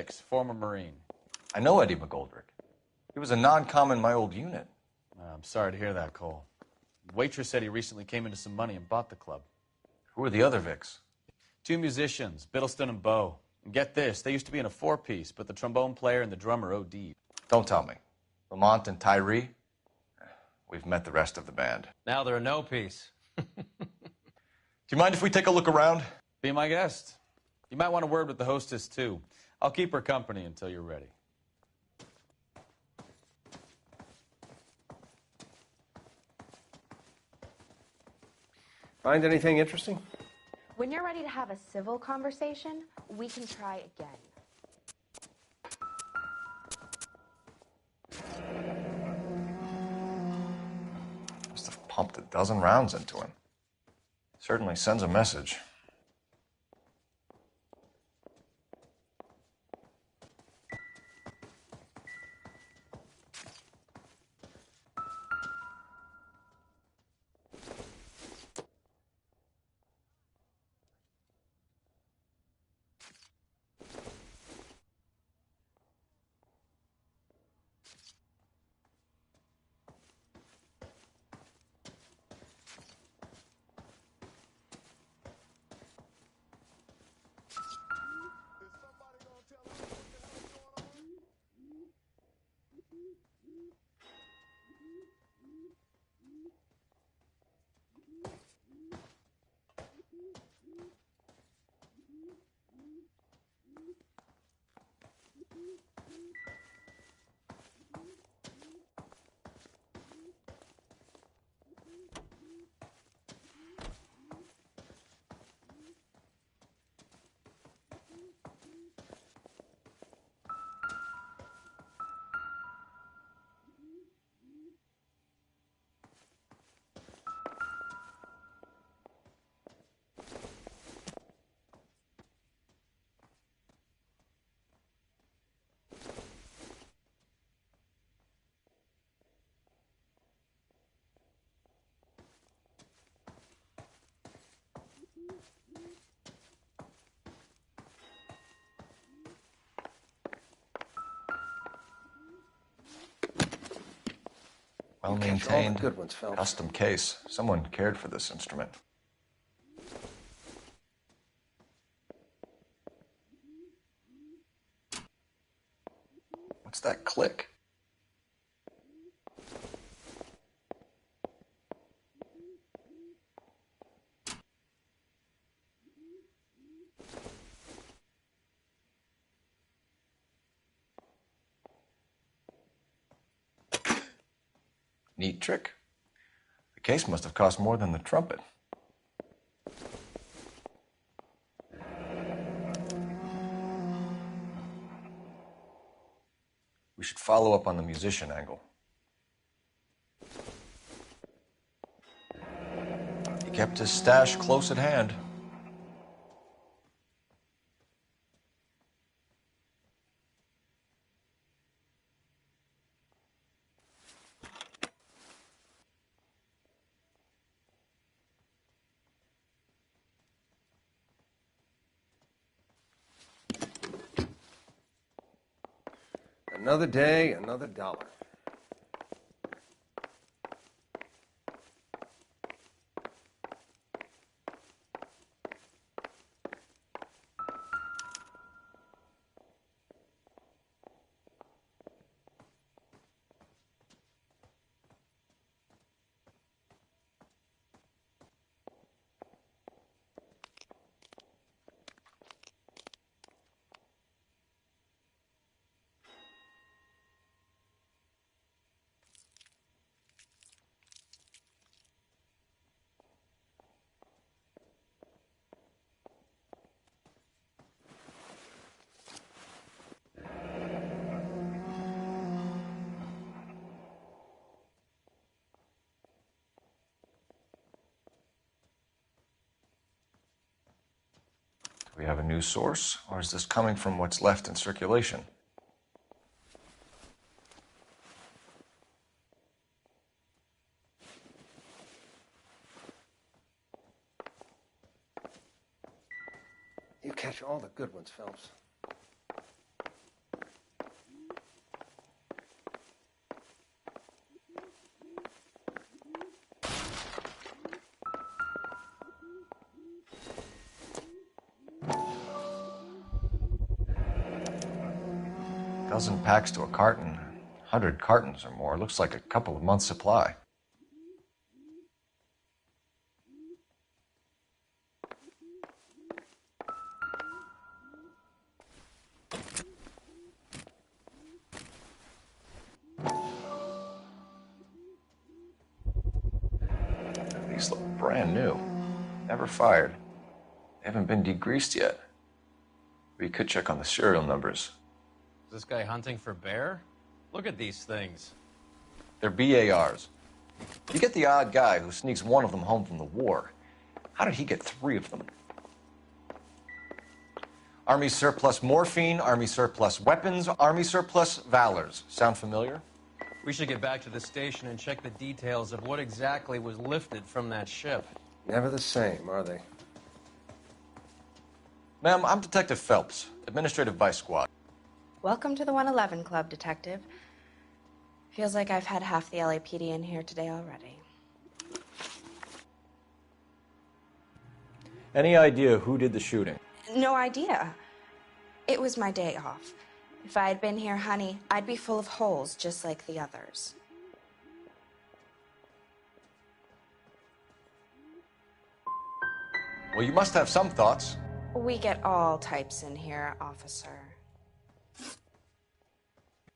Vicks, former Marine. I know Eddie McGoldrick. He was a non-com in my old unit. I'm sorry to hear that, Cole. Waitress said he recently came into some money and bought the club. Who are the other Vicks? 2 musicians, Biddleston and Bo. And get this, they used to be in a 4-piece, but the trombone player and the drummer OD'd. Don't tell me. Lamont and Tyree? We've met the rest of the band. Now they're a no-piece. Do you mind if we take a look around? Be my guest. You might want a word with the hostess, too. I'll keep her company until you're ready. Find anything interesting? When you're ready to have a civil conversation, we can try again. Must have pumped a dozen rounds into him. Certainly sends a message. Well-maintained, Good ones, Phelps. custom case. Someone cared for this instrument. What's that click? Neat trick. The case must have cost more than the trumpet. We should follow up on the musician angle. He kept his stash close at hand. Another day, another dollar. Do we have a new source, or is this coming from what's left in circulation? You catch all the good ones, Phelps. Dozen packs to a carton, 100 cartons or more. Looks like a couple of months' supply. These look brand new. Never fired. They haven't been degreased yet. We could check on the serial numbers. Is this guy hunting for bear? Look at these things. They're BARs. You get the odd guy who sneaks one of them home from the war. How did he get 3 of them? Army surplus morphine, Army surplus weapons, Army surplus valors. Sound familiar? We should get back to the station and check the details of what exactly was lifted from that ship. Never the same, are they? Ma'am, I'm Detective Phelps, Administrative Vice Squad. Welcome to the 111 Club, Detective. Feels like I've had half the LAPD in here today already. Any idea who did the shooting? No idea. It was my day off. If I had been here, honey, I'd be full of holes just like the others. Well, you must have some thoughts. We get all types in here, officer.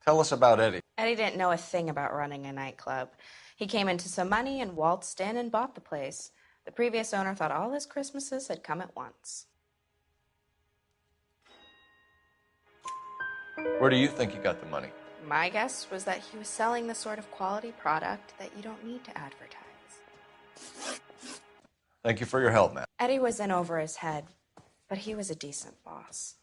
Tell us about Eddie. Eddie didn't know a thing about running a nightclub. He came into some money and waltzed in and bought the place. The previous owner thought all his Christmases had come at once. Where do you think he got the money? My guess was that he was selling the sort of quality product that you don't need to advertise. Thank you for your help, ma'am. Eddie was in over his head, but he was a decent boss.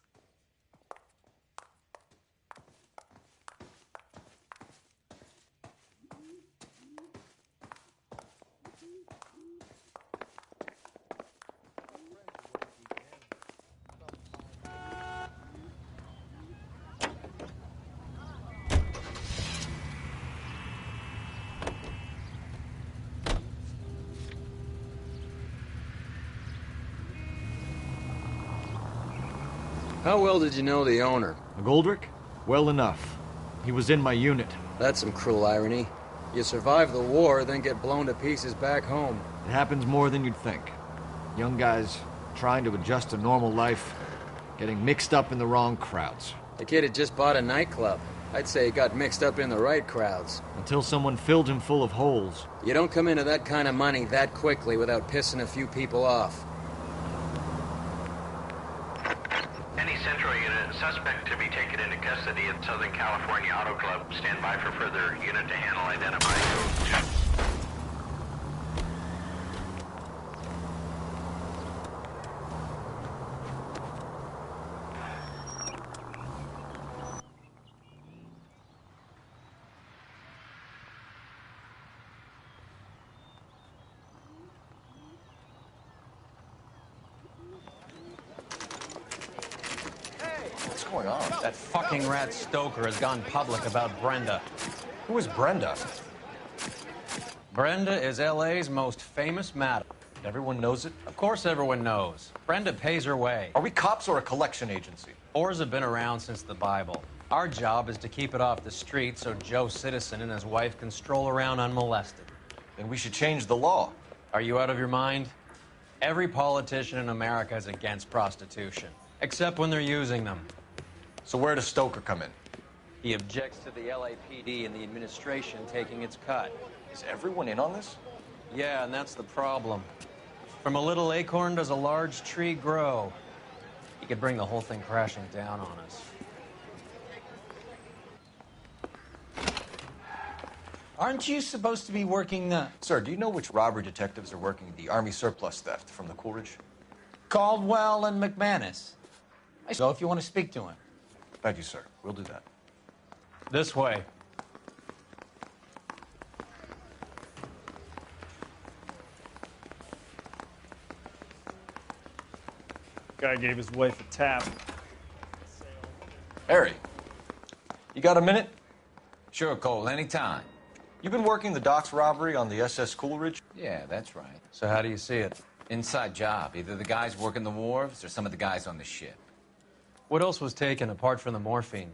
How well did you know the owner? McGoldrick? Well enough. He was in my unit. That's some cruel irony. You survive the war, then get blown to pieces back home. It happens more than you'd think. Young guys trying to adjust to normal life, getting mixed up in the wrong crowds. The kid had just bought a nightclub. I'd say he got mixed up in the right crowds. Until someone filled him full of holes. You don't come into that kind of money that quickly without pissing a few people off. Any Central unit, suspect to be taken into custody at Southern California Auto Club. Stand by for further unit to handle identify. What's going on? That fucking rat Stoker has gone public about Brenda. Who is Brenda? Brenda is LA's most famous madam. Everyone knows it? Of course everyone knows. Brenda pays her way. Are we cops or a collection agency? Whores have been around since the Bible. Our job is to keep it off the street so Joe Citizen and his wife can stroll around unmolested. Then we should change the law. Are you out of your mind? Every politician in America is against prostitution, except when they're using them. So where does Stoker come in? He objects to the LAPD and the administration taking its cut. Is everyone in on this? Yeah, and that's the problem. From a little acorn does a large tree grow. He could bring the whole thing crashing down on us. Aren't you supposed to be working the... Sir, do you know which robbery detectives are working the Army surplus theft from the Coolidge? Caldwell and McManus? So if you want to speak to him. Thank you, sir. We'll do that. This way. Guy gave his wife a tap. Harry, you got a minute? Sure, Cole, anytime. You've been working the docks robbery on the SS Coolidge? Yeah, that's right. So how do you see it? Inside job. Either the guys working the wharves or some of the guys on the ship. What else was taken apart from the morphine?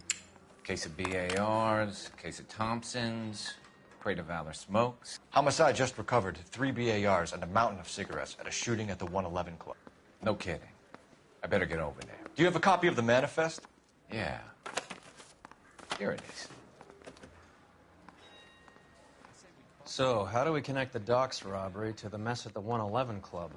Case of BARs, case of Thompsons, crate of Valor smokes. Homicide just recovered 3 BARs and a mountain of cigarettes at a shooting at the 111 Club. No kidding. I better get over there. Do you have a copy of the manifest? Yeah. Here it is. So, how do we connect the docks robbery to the mess at the 111 Club?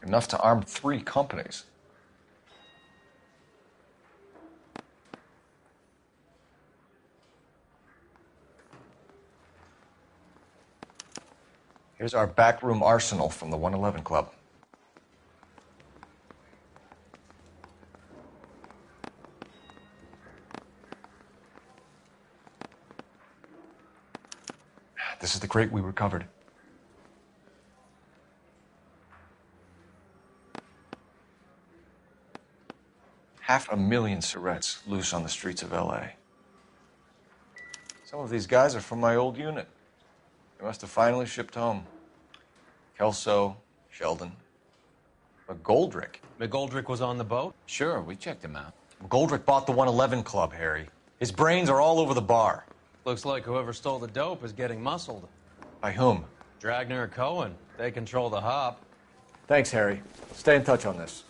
Enough to arm 3 companies. Here's our backroom arsenal from the 111 Club. This is the crate we recovered. $500,000 cigarettes loose on the streets of LA. Some of these guys are from my old unit. They must have finally shipped home. Kelso, Sheldon, McGoldrick. McGoldrick was on the boat? Sure, we checked him out. McGoldrick bought the 111 Club, Harry. His brains are all over the bar. Looks like whoever stole the dope is getting muscled. By whom? Dragner or Cohen. They control the hop. Thanks, Harry. Stay in touch on this.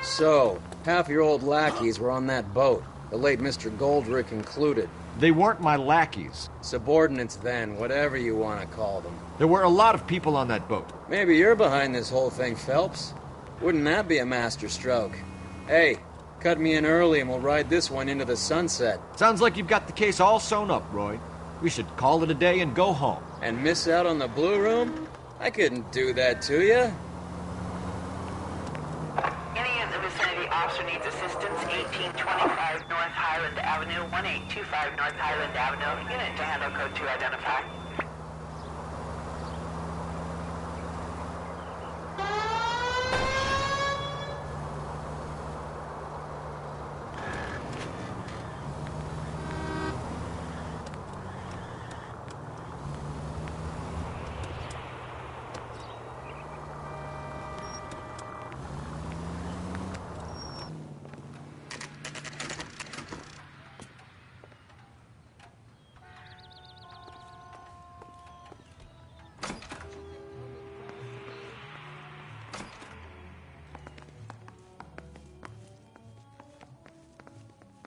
So, half your old lackeys were on that boat, the late Mr. Goldrick included. They weren't my lackeys. Subordinates then, whatever you want to call them. There were a lot of people on that boat. Maybe you're behind this whole thing, Phelps. Wouldn't that be a master stroke? Hey, cut me in early and we'll ride this one into the sunset. Sounds like you've got the case all sewn up, Roy. We should call it a day and go home. And miss out on the Blue Room? I couldn't do that to you. Any in the vicinity officer needs assistance, 1825 North Highland Avenue, 1825 North Highland Avenue. Unit to handle code 2 identify.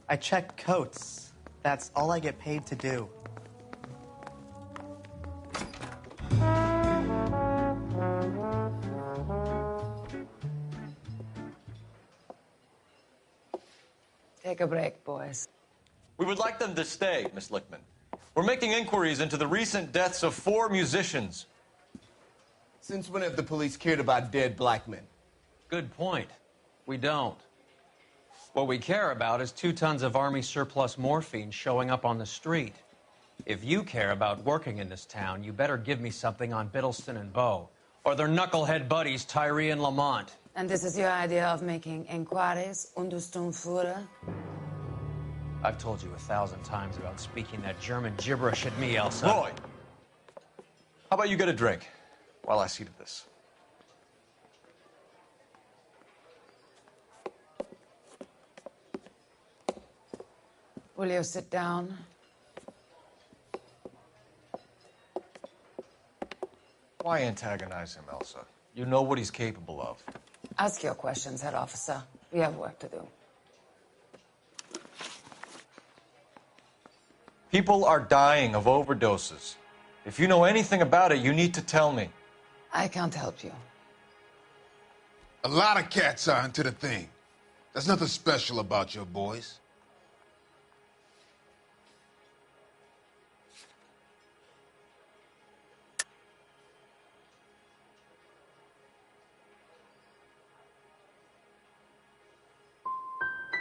I check coats. That's all I get paid to do. Take a break, boys. We would like them to stay, Miss Lickman. We're making inquiries into the recent deaths of 4 musicians. Since when have the police cared about dead black men? Good point. We don't. What we care about is 2 tons of Army surplus morphine showing up on the street. If you care about working in this town, you better give me something on Biddleston and Bow, or their knucklehead buddies, Tyree and Lamont. And this is your idea of making inquiries, Untersturmführer? I've told you 1,000 times about speaking that German gibberish at me, Elsa. Roy, how about you get a drink while I see to this? Will you sit down? Why antagonize him, Elsa? You know what he's capable of. Ask your questions, head officer. We have work to do. People are dying of overdoses. If you know anything about it, you need to tell me. I can't help you. A lot of cats are into the thing. There's nothing special about your boys.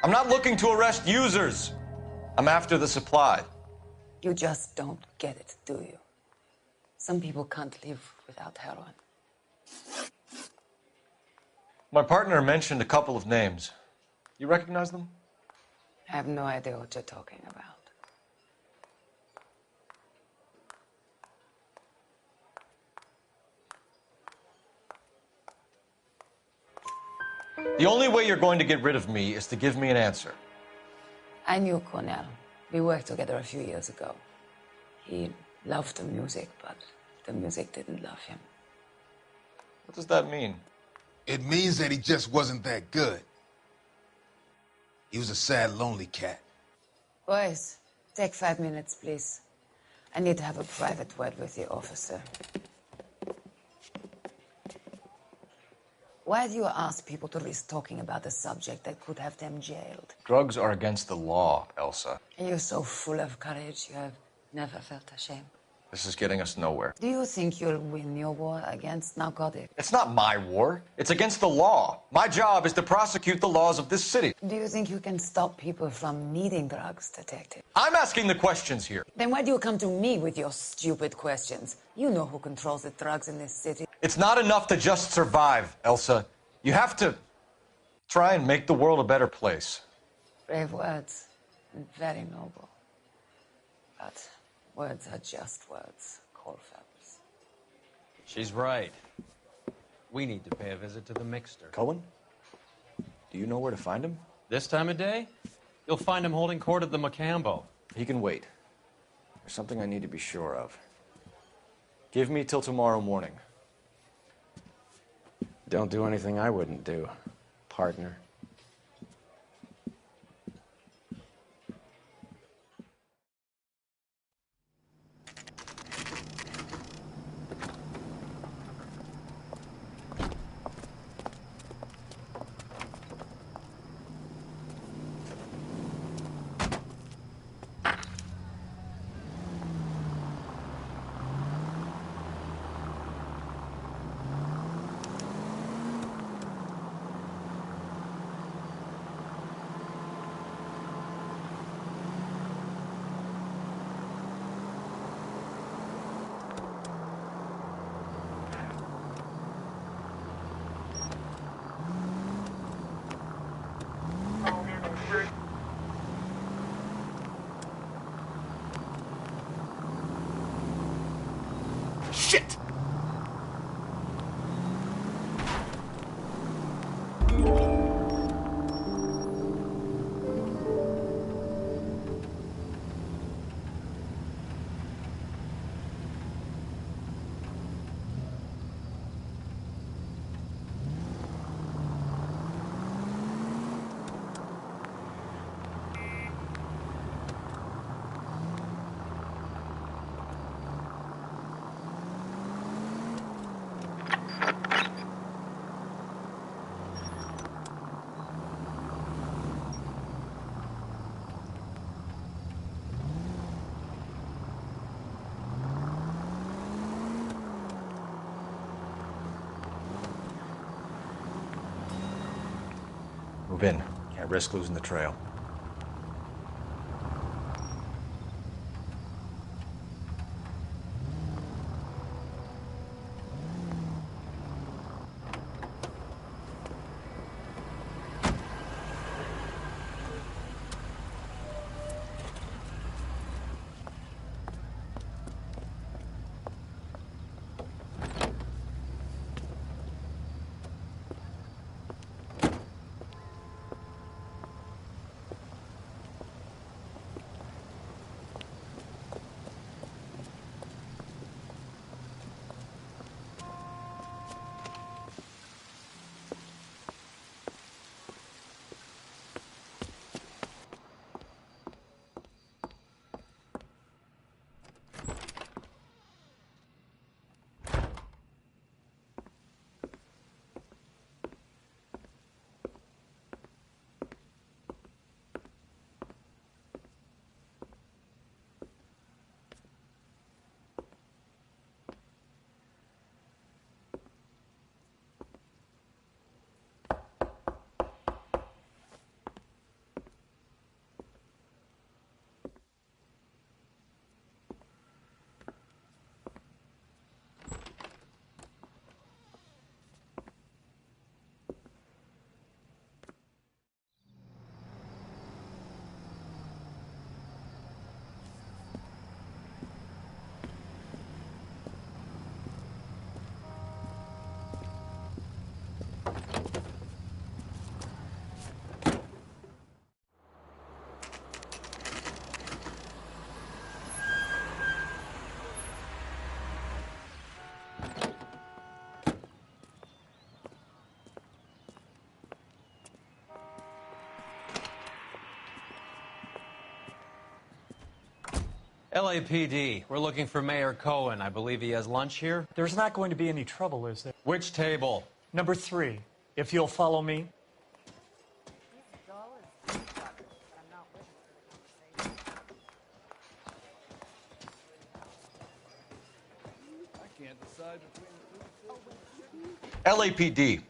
I'm not looking to arrest users. I'm after the supply. You just don't get it, do you? Some people can't live without heroin. My partner mentioned a couple of names. You recognize them? I have no idea what you're talking about. The only way you're going to get rid of me is to give me an answer. I knew Cornell. We worked together a few years ago. He loved the music, but the music didn't love him. What does that mean? It means that he just wasn't that good. He was a sad, lonely cat. Boys, take 5 minutes, please. I need to have a private word with the officer. Why do you ask people to risk talking about a subject that could have them jailed? Drugs are against the law, Elsa. And you're so full of courage, you have never felt ashamed. This is getting us nowhere. Do you think you'll win your war against narcotics? It's not my war. It's against the law. My job is to prosecute the laws of this city. Do you think you can stop people from needing drugs, detective? I'm asking the questions here. Then why do you come to me with your stupid questions? You know who controls the drugs in this city. It's not enough to just survive, Elsa. You have to try and make the world a better place. Brave words, and very noble. But words are just words, Cole Phelps. She's right. We need to pay a visit to the mixer. Cohen? Do you know where to find him? This time of day? You'll find him holding court at the Macambo. He can wait. There's something I need to be sure of. Give me till tomorrow morning. Don't do anything I wouldn't do, partner. Move in. Can't risk losing the trail. LAPD, we're looking for Mayor Cohen. I believe he has lunch here. There's not going to be any trouble, is there? Which table? Number 3, if you'll follow me. LAPD,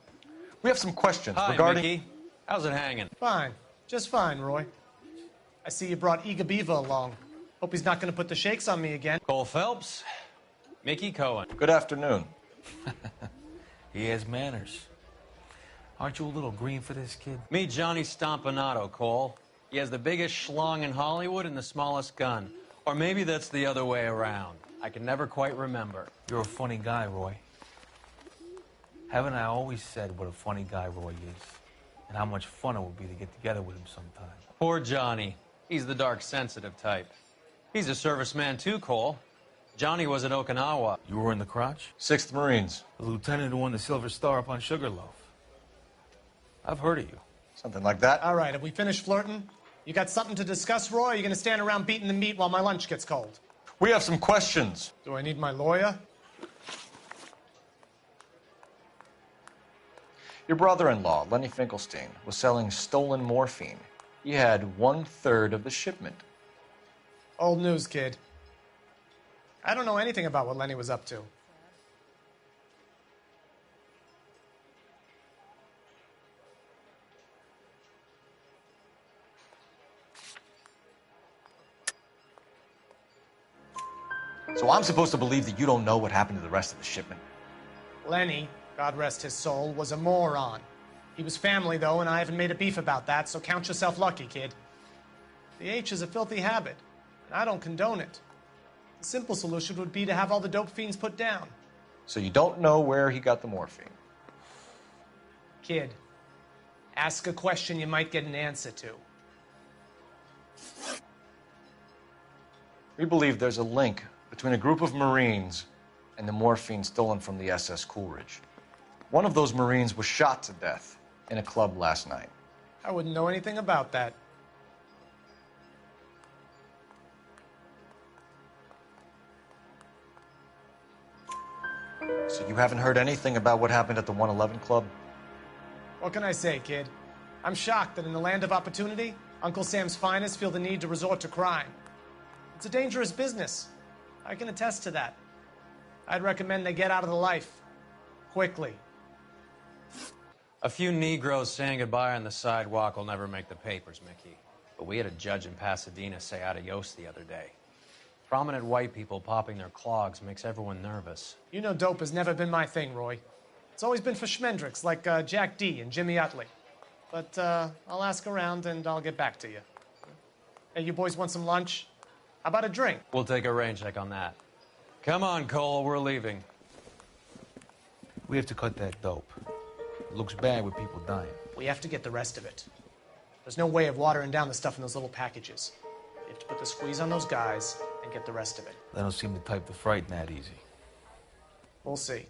we have some questions Hi, regarding... Mickey. How's it hanging? Fine. Just fine, Roy. I see you brought Iga Beaver along. Hope he's not going to put the shakes on me again. Cole Phelps, Mickey Cohen. Good afternoon. He has manners. Aren't you a little green for this kid? Meet Johnny Stompanato, Cole. He has the biggest schlong in Hollywood and the smallest gun. Or maybe that's the other way around. I can never quite remember. You're a funny guy, Roy. Haven't I always said what a funny guy Roy is? And how much fun it would be to get together with him sometime. Poor Johnny. He's the dark, sensitive type. He's a serviceman too, Cole. Johnny was at Okinawa. You were in the crotch? 6th Marines. The lieutenant who won the Silver Star up on Sugarloaf. I've heard of you. Something like that. All right, have we finished flirting? You got something to discuss, Roy, or are you going to stand around beating the meat while my lunch gets cold? We have some questions. Do I need my lawyer? Your brother-in-law, Lenny Finkelstein, was selling stolen morphine. He had 1/3 of the shipment. Old news, kid. I don't know anything about what Lenny was up to. So I'm supposed to believe that you don't know what happened to the rest of the shipment? Lenny, God rest his soul, was a moron. He was family, though, and I haven't made a beef about that, so count yourself lucky, kid. The H is a filthy habit, and I don't condone it. The simple solution would be to have all the dope fiends put down. So you don't know where he got the morphine? Kid, ask a question you might get an answer to. We believe there's a link between a group of Marines and the morphine stolen from the SS Coolidge. One of those Marines was shot to death in a club last night. I wouldn't know anything about that. So you haven't heard anything about what happened at the 111 Club? What can I say, kid? I'm shocked that in the land of opportunity, Uncle Sam's finest feel the need to resort to crime. It's a dangerous business. I can attest to that. I'd recommend they get out of the life. Quickly. A few Negroes saying goodbye on the sidewalk will never make the papers, Mickey. But we had a judge in Pasadena say adios the other day. Prominent white people popping their clogs makes everyone nervous. You know dope has never been my thing, Roy. It's always been for schmendricks like Jack D. and Jimmy Utley. But I'll ask around and I'll get back to you. Hey, you boys want some lunch? How about a drink? We'll take a rain check on that. Come on, Cole, we're leaving. We have to cut that dope. It looks bad with people dying. We have to get the rest of it. There's no way of watering down the stuff in those little packages. You have to put the squeeze on those guys and get the rest of it. They don't seem the type to frighten that easy. We'll see.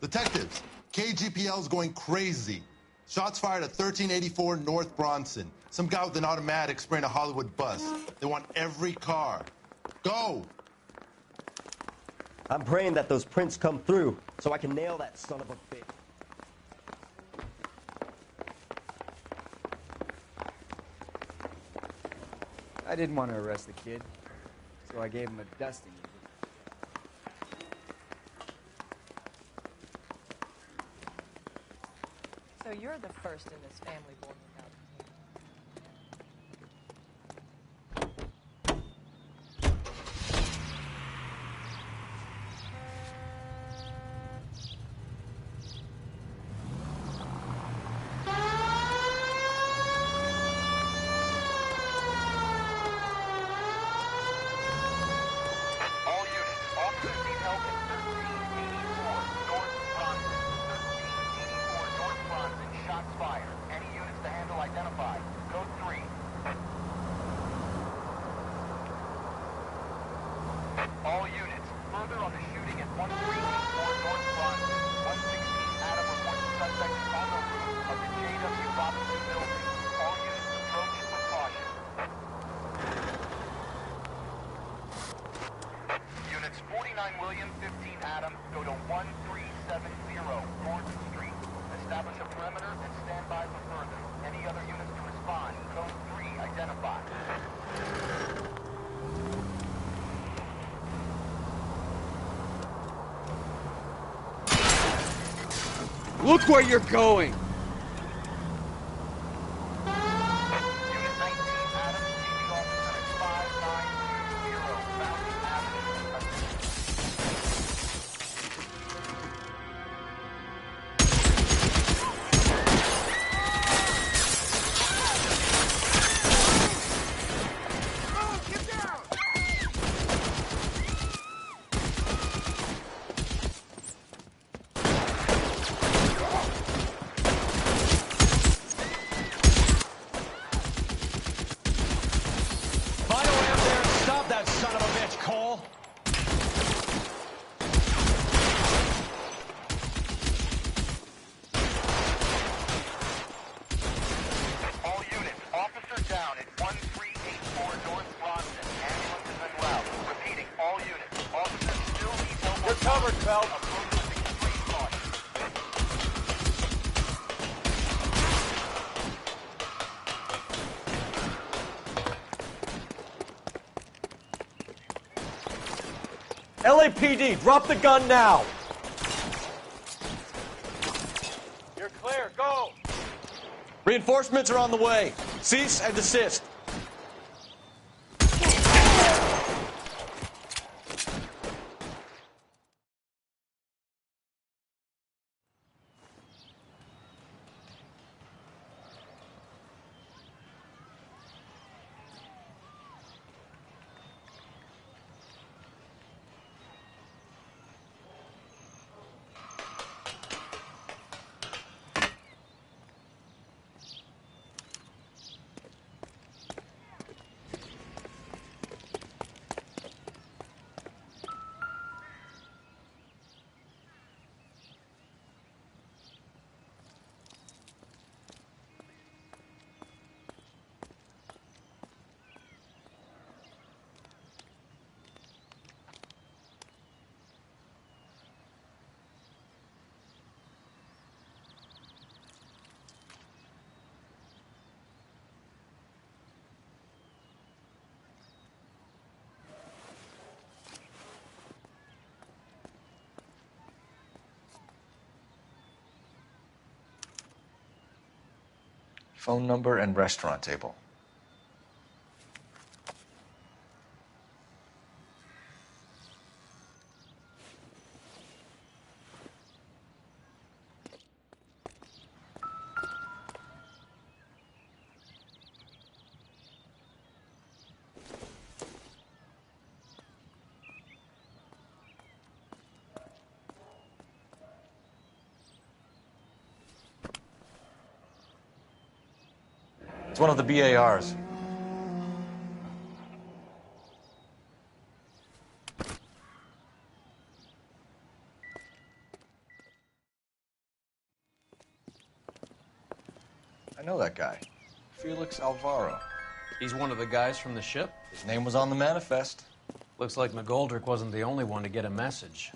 Detectives, KGPL's going crazy. Shots fired at 1384 North Bronson. Some guy with an automatic spraying a Hollywood bus. They want every car. Go! I'm praying that those prints come through so I can nail that son of a bitch. I didn't want to arrest the kid, so I gave him a dusting. So you're the first in this family born without All units, officers need help at 1384 North Bronson. 1384 North Bronson, shots fired. Any units to handle identified. Code 3. All units, further on the shooting at 1384 North Bronson. 116 Adam reports the suspect is on the roof of the J.W. Robinson building. All units approach with caution. Units 49 William, 15 Adam, go to 1370 Gordon Street. Establish a perimeter and stand by for further. Any other units to respond. Code 3 identified. Look where you're going! Unit 19 Adam, TV officer at 5920 Fountain Avenue. Find a way up there and stop that son of a bitch, Cole. All units, officer down at 1384 North Bronson. Ambulance is en route. Repeating, all units, officers still need help. You're covered, Phelps. Approach with extreme caution. LAPD, drop the gun now! You're clear, go! Reinforcements are on the way. Cease and desist. Phone number and restaurant table. It's one of the BARs. I know that guy. Felix Alvaro. He's one of the guys from the ship? His name was on the manifest. Looks like McGoldrick wasn't the only one to get a message.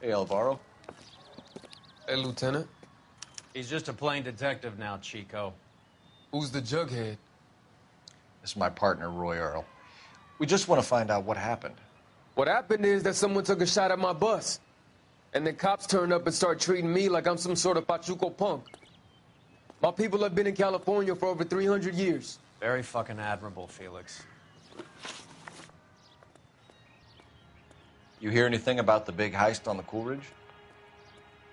Hey, Alvaro. Hey, Lieutenant. He's just a plain detective now, Chico. Who's the jughead? This is my partner, Roy Earl. We just want to find out what happened. What happened is that someone took a shot at my bus. And then cops turned up and start treating me like I'm some sort of Pachuco punk. My people have been in California for over 300 years. Very fucking admirable, Felix. You hear anything about the big heist on the Coolidge?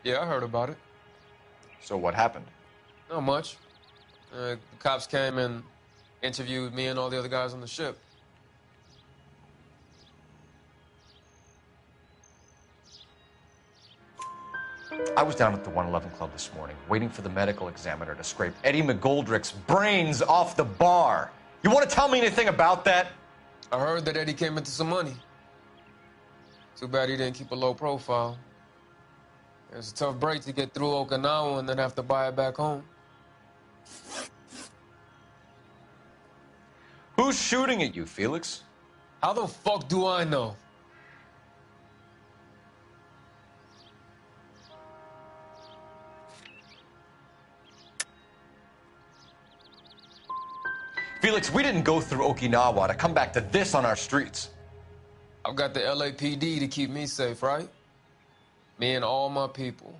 Yeah, I heard about it. So what happened? Not much. The cops came and interviewed me and all the other guys on the ship. I was down at the 111 Club this morning, waiting for the medical examiner to scrape Eddie McGoldrick's brains off the bar. You want to tell me anything about that? I heard that Eddie came into some money. Too bad he didn't keep a low profile. It was a tough break to get through Okinawa and then have to buy it back home. Who's shooting at you, Felix? How the fuck do I know? Felix, we didn't go through Okinawa to come back to this on our streets. I've got the LAPD to keep me safe, right? Me and all my people.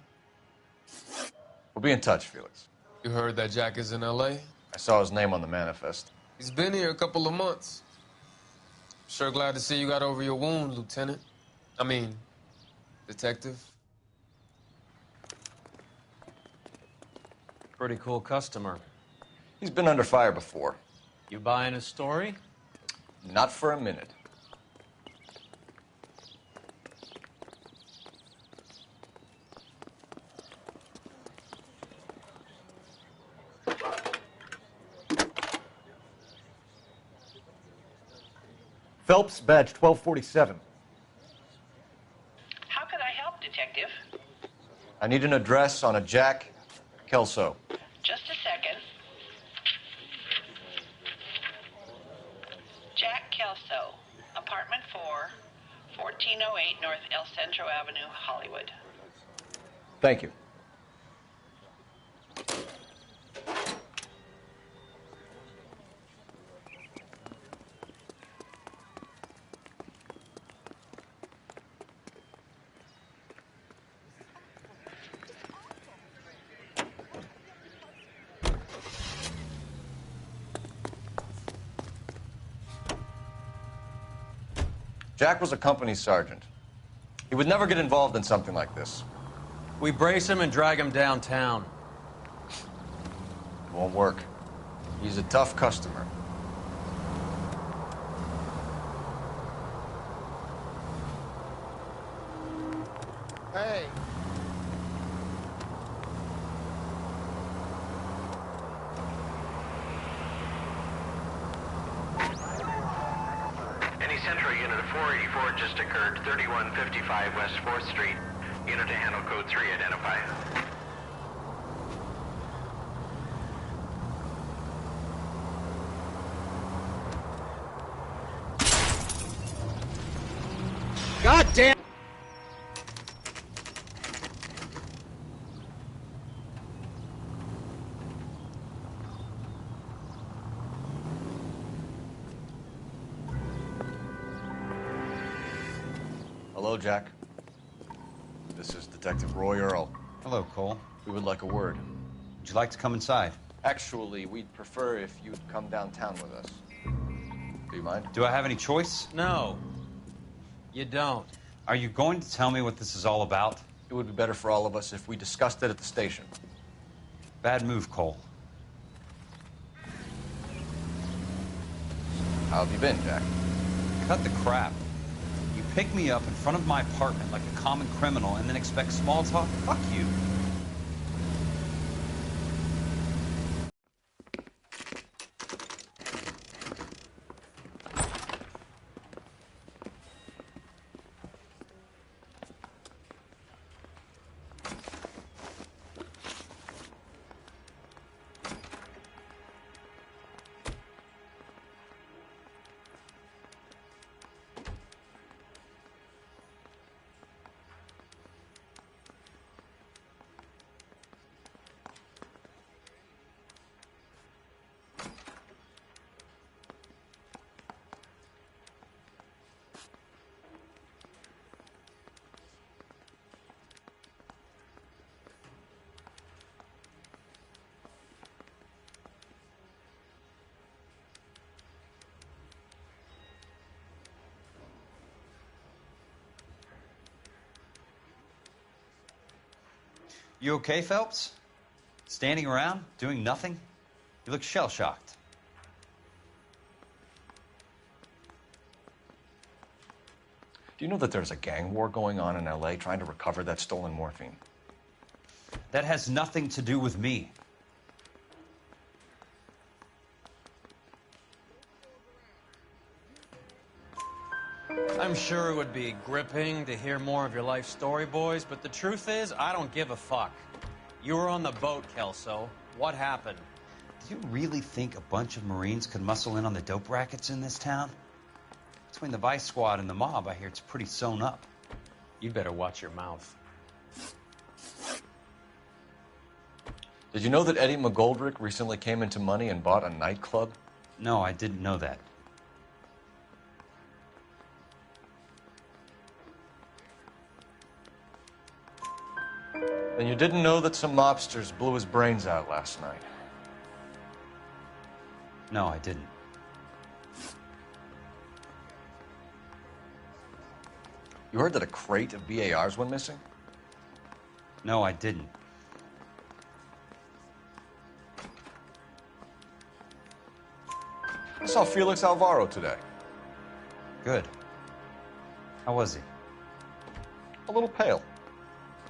We'll be in touch, Felix. You heard that Jack is in LA? I saw his name on the manifest. He's been here a couple of months. Sure glad to see you got over your wound, Lieutenant. I mean, Detective. Pretty cool customer. He's been under fire before. You buying his story? Not for a minute. Phelps, badge 1247. How can I help, Detective? I need an address on a Jack Kelso. Just a second. Jack Kelso, apartment 4, 1408 North El Centro Avenue, Hollywood. Thank you. Jack was a company sergeant. He would never get involved in something like this. We brace him and drag him downtown. It won't work. He's a tough customer. Hey. Any Central unit of 484 just occurred, 3155 West 4th Street. Unit to handle code 3, identify. God damn! Hello, Jack. This is Detective Roy Earl. Hello, Cole. We would like a word. Would you like to come inside? Actually, we'd prefer if you'd come downtown with us. Do you mind? Do I have any choice? No. You don't. Are you going to tell me what this is all about? It would be better for all of us if we discussed it at the station. Bad move, Cole. How have you been, Jack? Cut the crap. You pick me up in front of my apartment like a common criminal and then expect small talk? Fuck you. You okay, Phelps? Standing around, doing nothing? You look shell-shocked. Do you know that there's a gang war going on in LA trying to recover that stolen morphine? That has nothing to do with me. I'm sure it would be gripping to hear more of your life story, boys, but the truth is, I don't give a fuck. You were on the boat, Kelso. What happened? Do you really think a bunch of Marines could muscle in on the dope rackets in this town? Between the Vice Squad and the mob, I hear it's pretty sewn up. You'd better watch your mouth. Did you know that Eddie McGoldrick recently came into money and bought a nightclub? No, I didn't know that. Then you didn't know that some mobsters blew his brains out last night? No, I didn't. You heard that a crate of BARs went missing? No, I didn't. I saw Felix Alvaro today. Good. How was he? A little pale.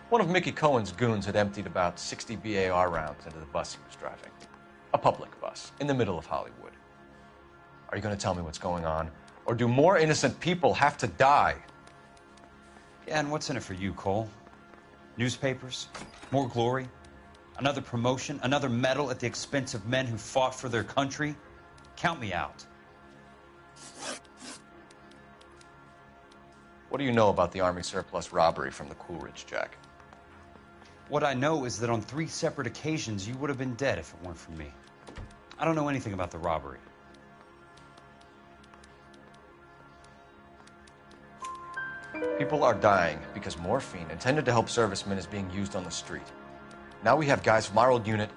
One of Mickey Cohen's goons had emptied about 60 BAR rounds into the bus he was driving. A public bus, in the middle of Hollywood. Are you going to tell me what's going on? Or do more innocent people have to die? Yeah, and what's in it for you, Cole? Newspapers? More glory? Another promotion? Another medal at the expense of men who fought for their country? Count me out. What do you know about the Army surplus robbery from the Coolidge, Jack? What I know is that on 3 separate occasions, you would have been dead if it weren't for me. I don't know anything about the robbery. People are dying because morphine intended to help servicemen is being used on the street. Now we have guys from our old unit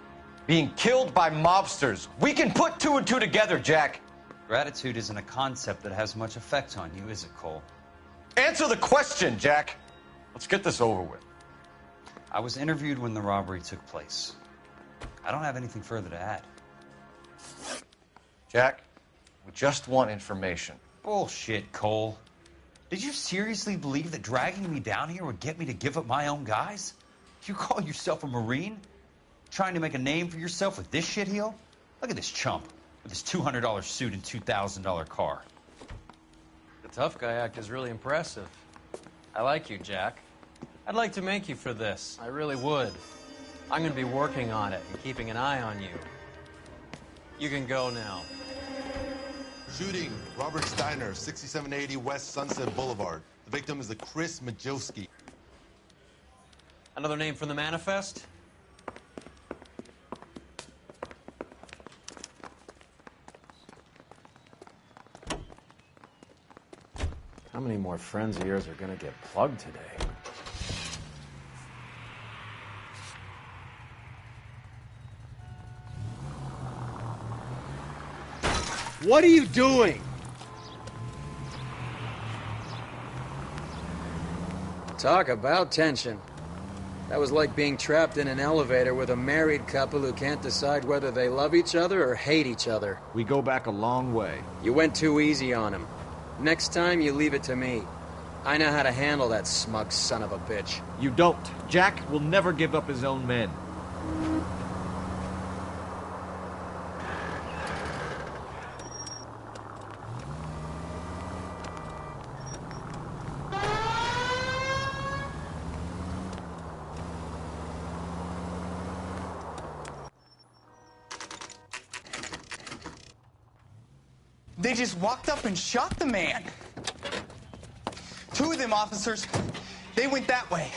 being killed by mobsters. We can put 2 and 2 together, Jack. Gratitude isn't a concept that has much effect on you, is it, Cole? Answer the question, Jack. Let's get this over with. I was interviewed when the robbery took place. I don't have anything further to add. Jack, we just want information. Bullshit, Cole. Did you seriously believe that dragging me down here would get me to give up my own guys? You call yourself a Marine? Trying to make a name for yourself with this shitheel? Look at this chump with his $200 suit and $2,000 car. The tough guy act is really impressive. I like you, Jack. I'd like to make you for this. I really would. I'm going to be working on it and keeping an eye on you. You can go now. Shooting, Robert Steiner, 6780 West Sunset Boulevard. The victim is a Chris Majowski. Another name from the manifest? How many more friends of yours are gonna get plugged today? What are you doing? Talk about tension. That was like being trapped in an elevator with a married couple who can't decide whether they love each other or hate each other. We go back a long way. You went too easy on him. Next time, you leave it to me. I know how to handle that smug son of a bitch. You don't. Jack will never give up his own men. They just walked up and shot the man. Two of them officers, they went that way.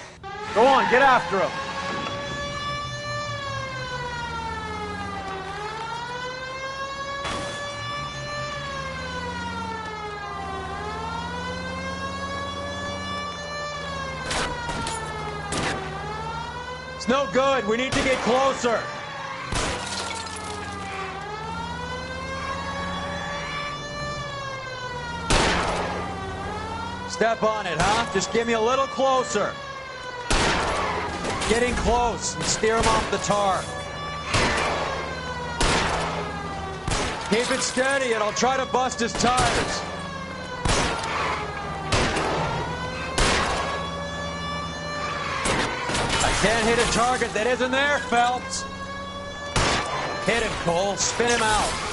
Go on, get after him. It's no good. We need to get closer. Step on it, huh? Just get me a little closer. Getting close and steer him off the tar. Keep it steady and I'll try to bust his tires. I can't hit a target that isn't there, Phelps. Hit him, Cole. Spin him out.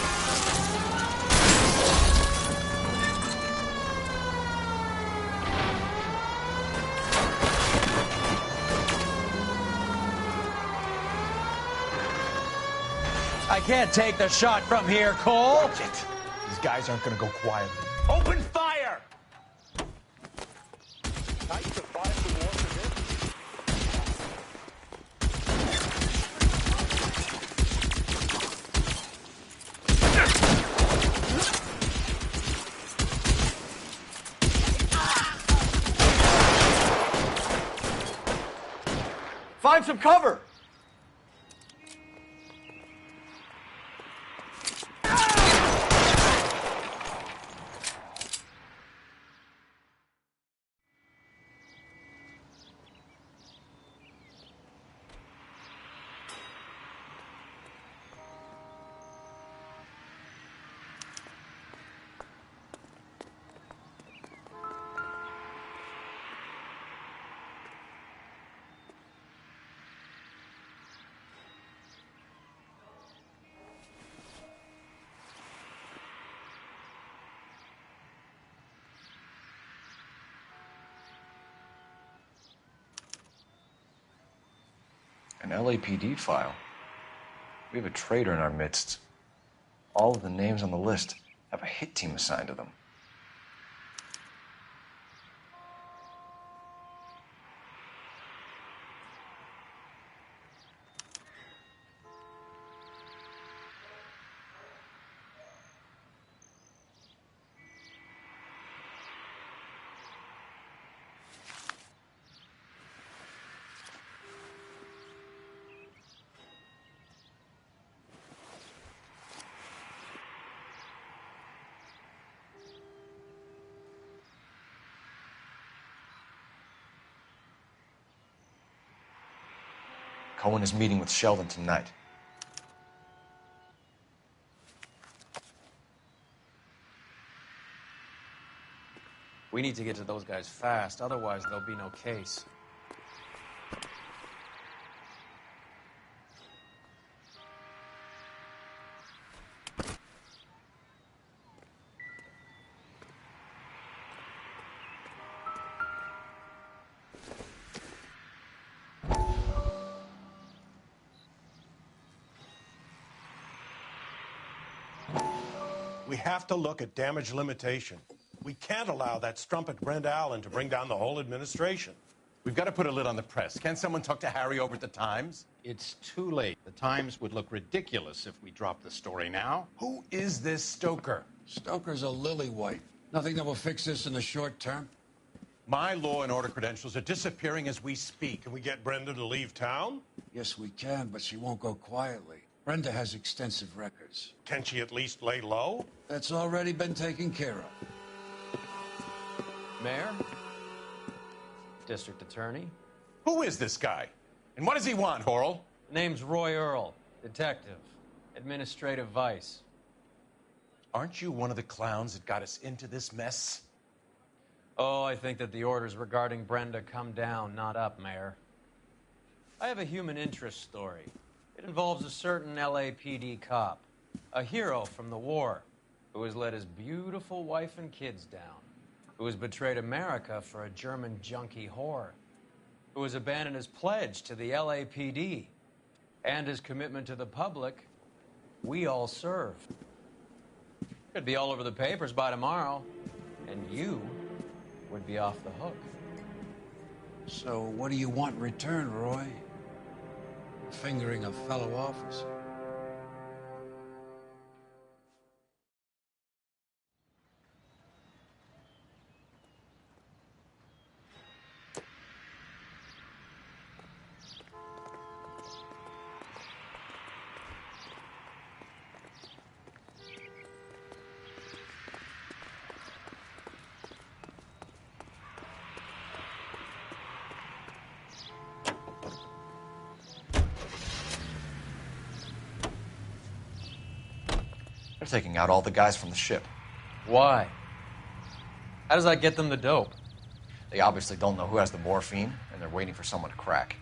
I can't take the shot from here, Cole. Watch it. These guys aren't going to go quietly. Open fire! Find some cover. An LAPD file. We have a traitor in our midst. All of the names on the list have a hit team assigned to them. Cohen is meeting with Sheldon tonight. We need to get to those guys fast, otherwise there'll be no case. We have to look at damage limitation. We can't allow that strumpet Brent Allen to bring down the whole administration. We've got to put a lid on the press. Can't someone talk to Harry over at the Times? It's too late. The Times would look ridiculous if we dropped the story now. Who is this Stoker? Stoker's a lily-white. Nothing that will fix this in the short term. My law and order credentials are disappearing as we speak. Can we get Brenda to leave town? Yes, we can, but she won't go quietly. Brenda has extensive records. Can she at least lay low? That's already been taken care of. Mayor? District Attorney? Who is this guy? And what does he want, Horrell? Name's Roy Earl, detective, administrative vice. Aren't you one of the clowns that got us into this mess? Oh, I think that the orders regarding Brenda come down, not up, Mayor. I have a human interest story. It involves a certain LAPD cop, a hero from the war, who has let his beautiful wife and kids down, who has betrayed America for a German junkie whore, who has abandoned his pledge to the LAPD and his commitment to the public. We all serve. Could be all over the papers by tomorrow, and you would be off the hook. So what do you want in return, Roy? Fingering a fellow officer. They're taking out all the guys from the ship. Why? How does that get them the dope? They obviously don't know who has the morphine, and they're waiting for someone to crack.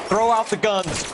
Throw out the guns.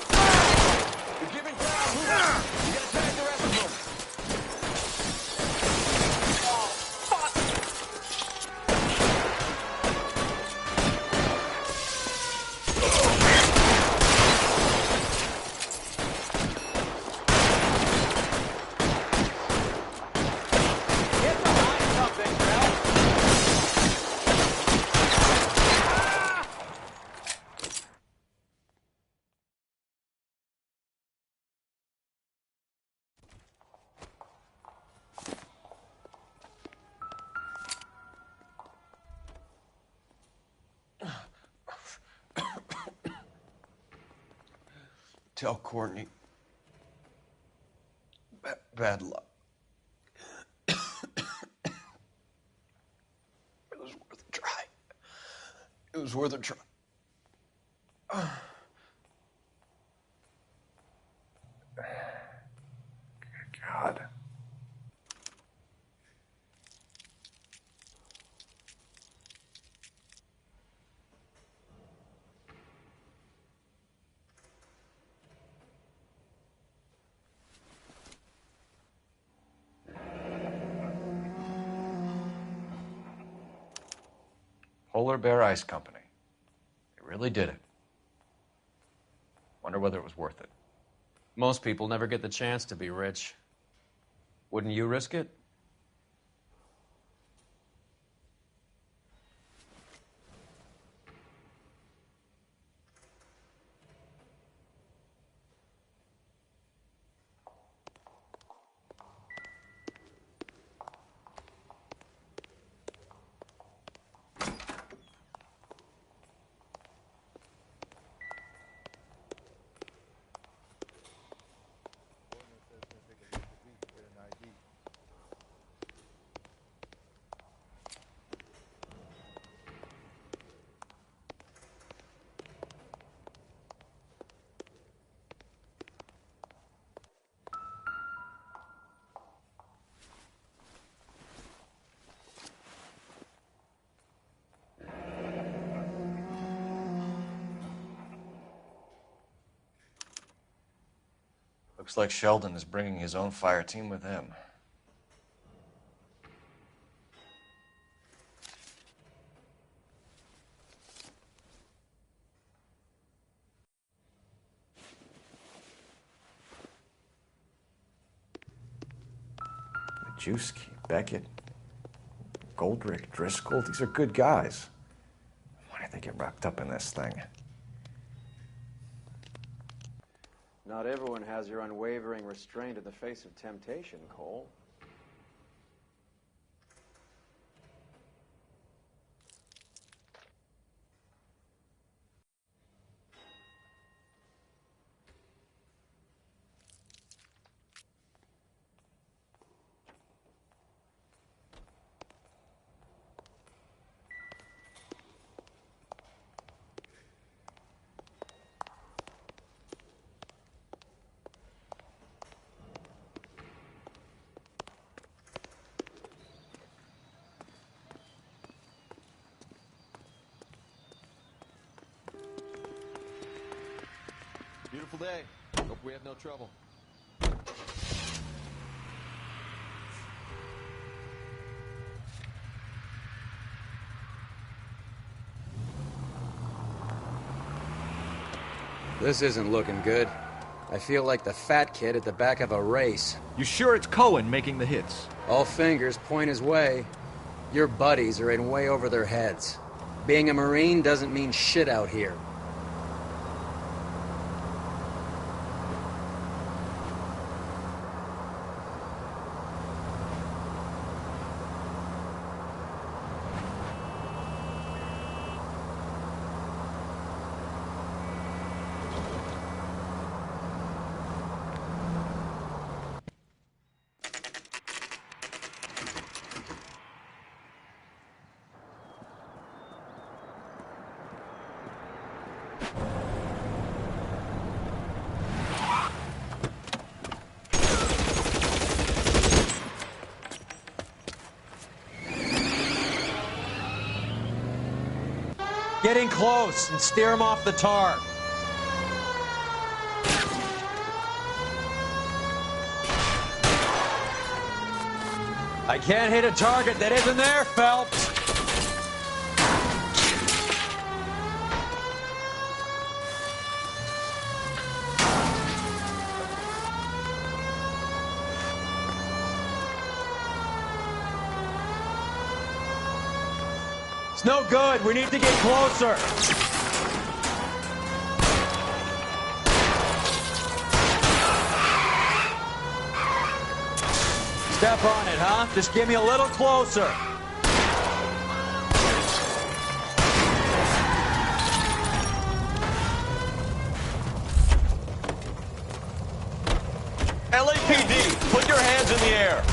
Tell Courtney. Bad luck. It was worth a try. It was worth a try. God. Polar Bear Ice Company. They really did it. Wonder whether it was worth it. Most people never get the chance to be rich. Wouldn't you risk it? Looks like Sheldon is bringing his own fire team with him. Majewski, Beckett, Goldrick, Driscoll, these are good guys. Why did they get wrapped up in this thing? Not everyone has your unwavering restraint in the face of temptation, Cole. Beautiful day. Hope we have no trouble. This isn't looking good. I feel like the fat kid at the back of a race. You sure it's Cohen making the hits? All fingers point his way. Your buddies are in way over their heads. Being a Marine doesn't mean shit out here. Get in close and steer him off the tar. I can't hit a target that isn't there, Phelps. It's no good. We need to get closer. Step on it, huh? Just get me a little closer. LAPD, put your hands in the air.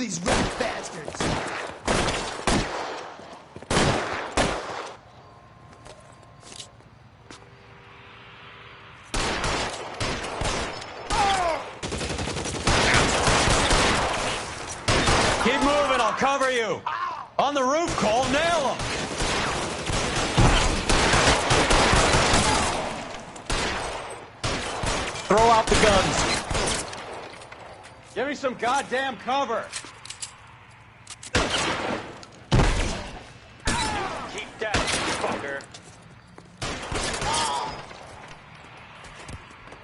these rat bastards! Keep moving, I'll cover you. On the roof, Cole, nail him. Throw out the guns. Give me some goddamn cover. Keep that, fucker.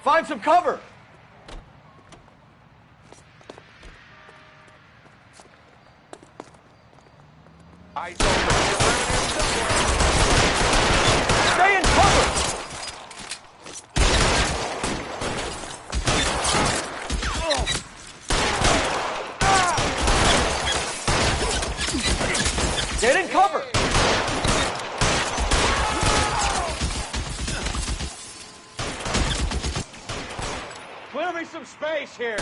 Find some cover! Eyes open. Stay in cover! Get in cover! Clear me some space here.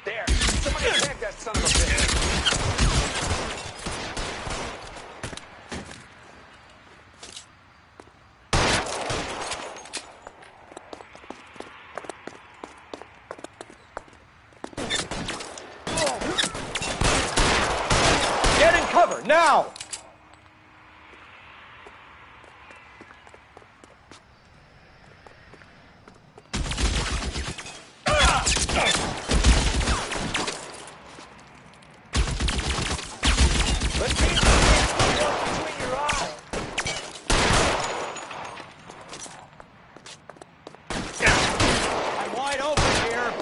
There. Somebody attack that son of a bitch. Get in cover, now! I'm wide open here.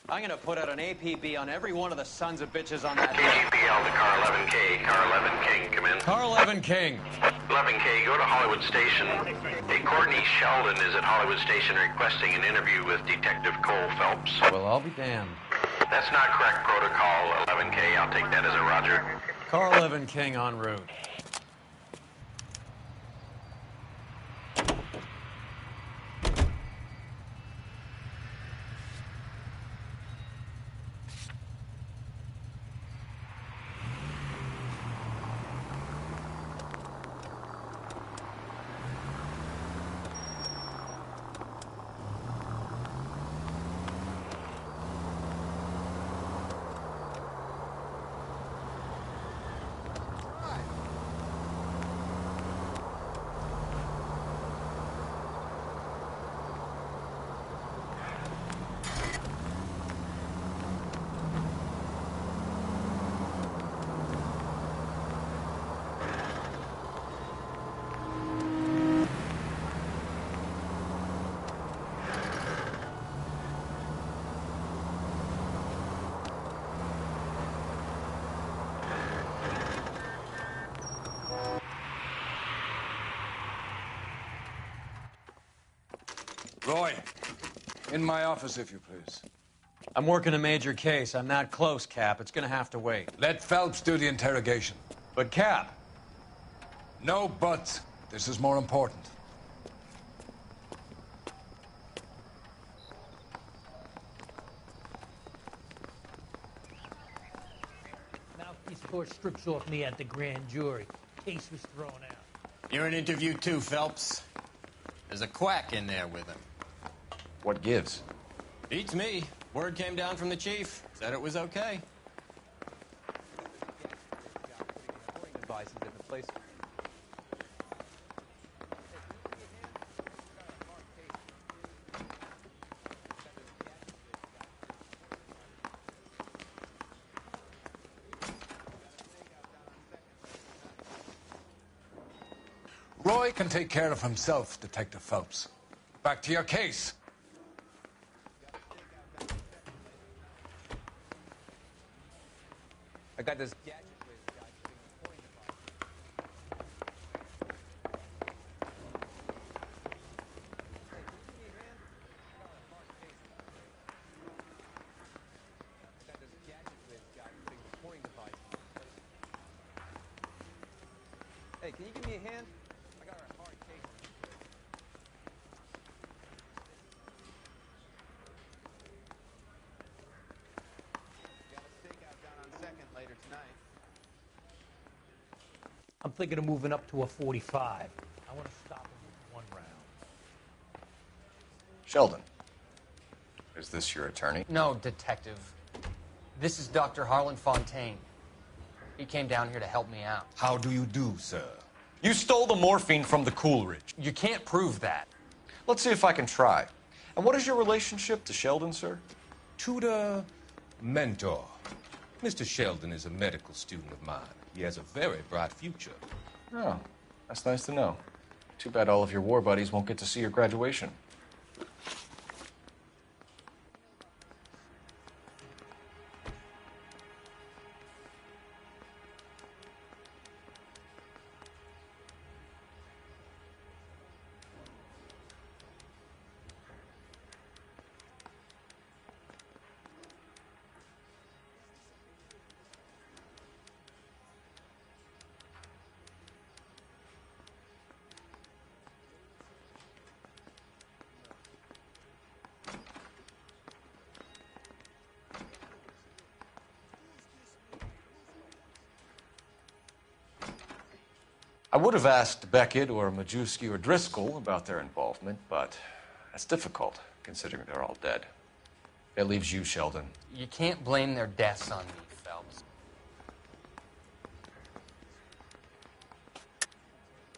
I'm gonna put out an APB on every one of the sons of bitches on that hill. KGPL to Car 11K. Car 11 King, come in. Car 11 King. 11K, go to Hollywood Station. Hey, Courtney Sheldon is at Hollywood Station requesting an interview with Detective Cole Phelps. Well, I'll be damned. That's not correct protocol, 11K. I'll take that as a roger. Car 11 King en route. Roy, in my office, if you please. I'm working a major case. I'm not close, Cap. It's gonna have to wait. Let Phelps do the interrogation. But, Cap. No buts. This is more important. Mouthpiece court strips off me at the grand jury. Case was thrown out. You're in interview too, Phelps. There's a quack in there with him. What gives? Beats me. Word came down from the chief. Said it was okay. Devices in the place. Roy can take care of himself, Detective Phelps. Back to your case. I got this. can you give me a hand? I got a hard case. Got a stakeout down on Second later tonight. I'm thinking of moving up to a 45. I want to stop him with one round. Sheldon, is this your attorney? No, Detective. This is Dr. Harlan Fontaine. He came down here to help me out. How do you do, sir? You stole the morphine from the Coolidge. You can't prove that. Let's see if I can try. And what is your relationship to Sheldon, sir? Tutor, mentor. Mr. Sheldon is a medical student of mine. He has a very bright future. Oh, that's nice to know. Too bad all of your war buddies won't get to see your graduation. I would have asked Beckett or Majewski or Driscoll about their involvement, but that's difficult, considering they're all dead. That leaves you, Sheldon. You can't blame their deaths on me, Phelps.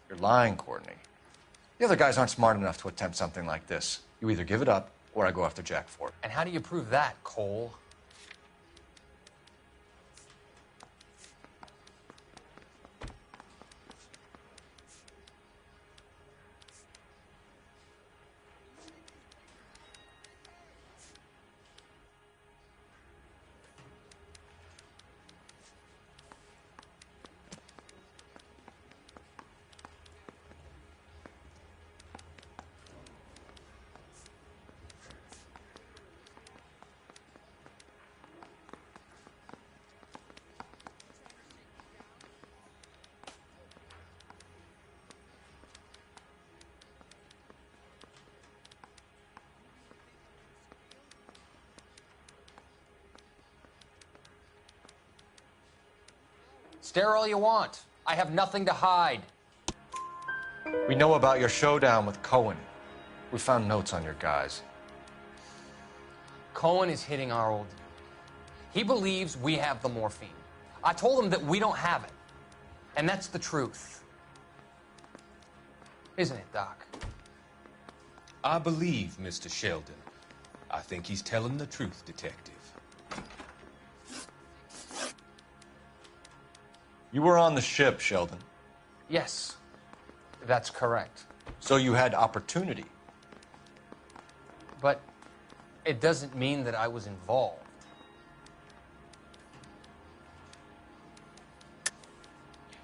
You're lying, Courtney. The other guys aren't smart enough to attempt something like this. You either give it up, or I go after Jack for it. And how do you prove that, Cole? Stare all you want. I have nothing to hide. We know about your showdown with Cohen. We found notes on your guys. Cohen is hitting our old deal. He believes we have the morphine. I told him that we don't have it. And that's the truth. Isn't it, Doc? I believe Mr. Sheldon. I think he's telling the truth, Detective. You were on the ship, Sheldon. Yes, that's correct. So you had opportunity. But it doesn't mean that I was involved.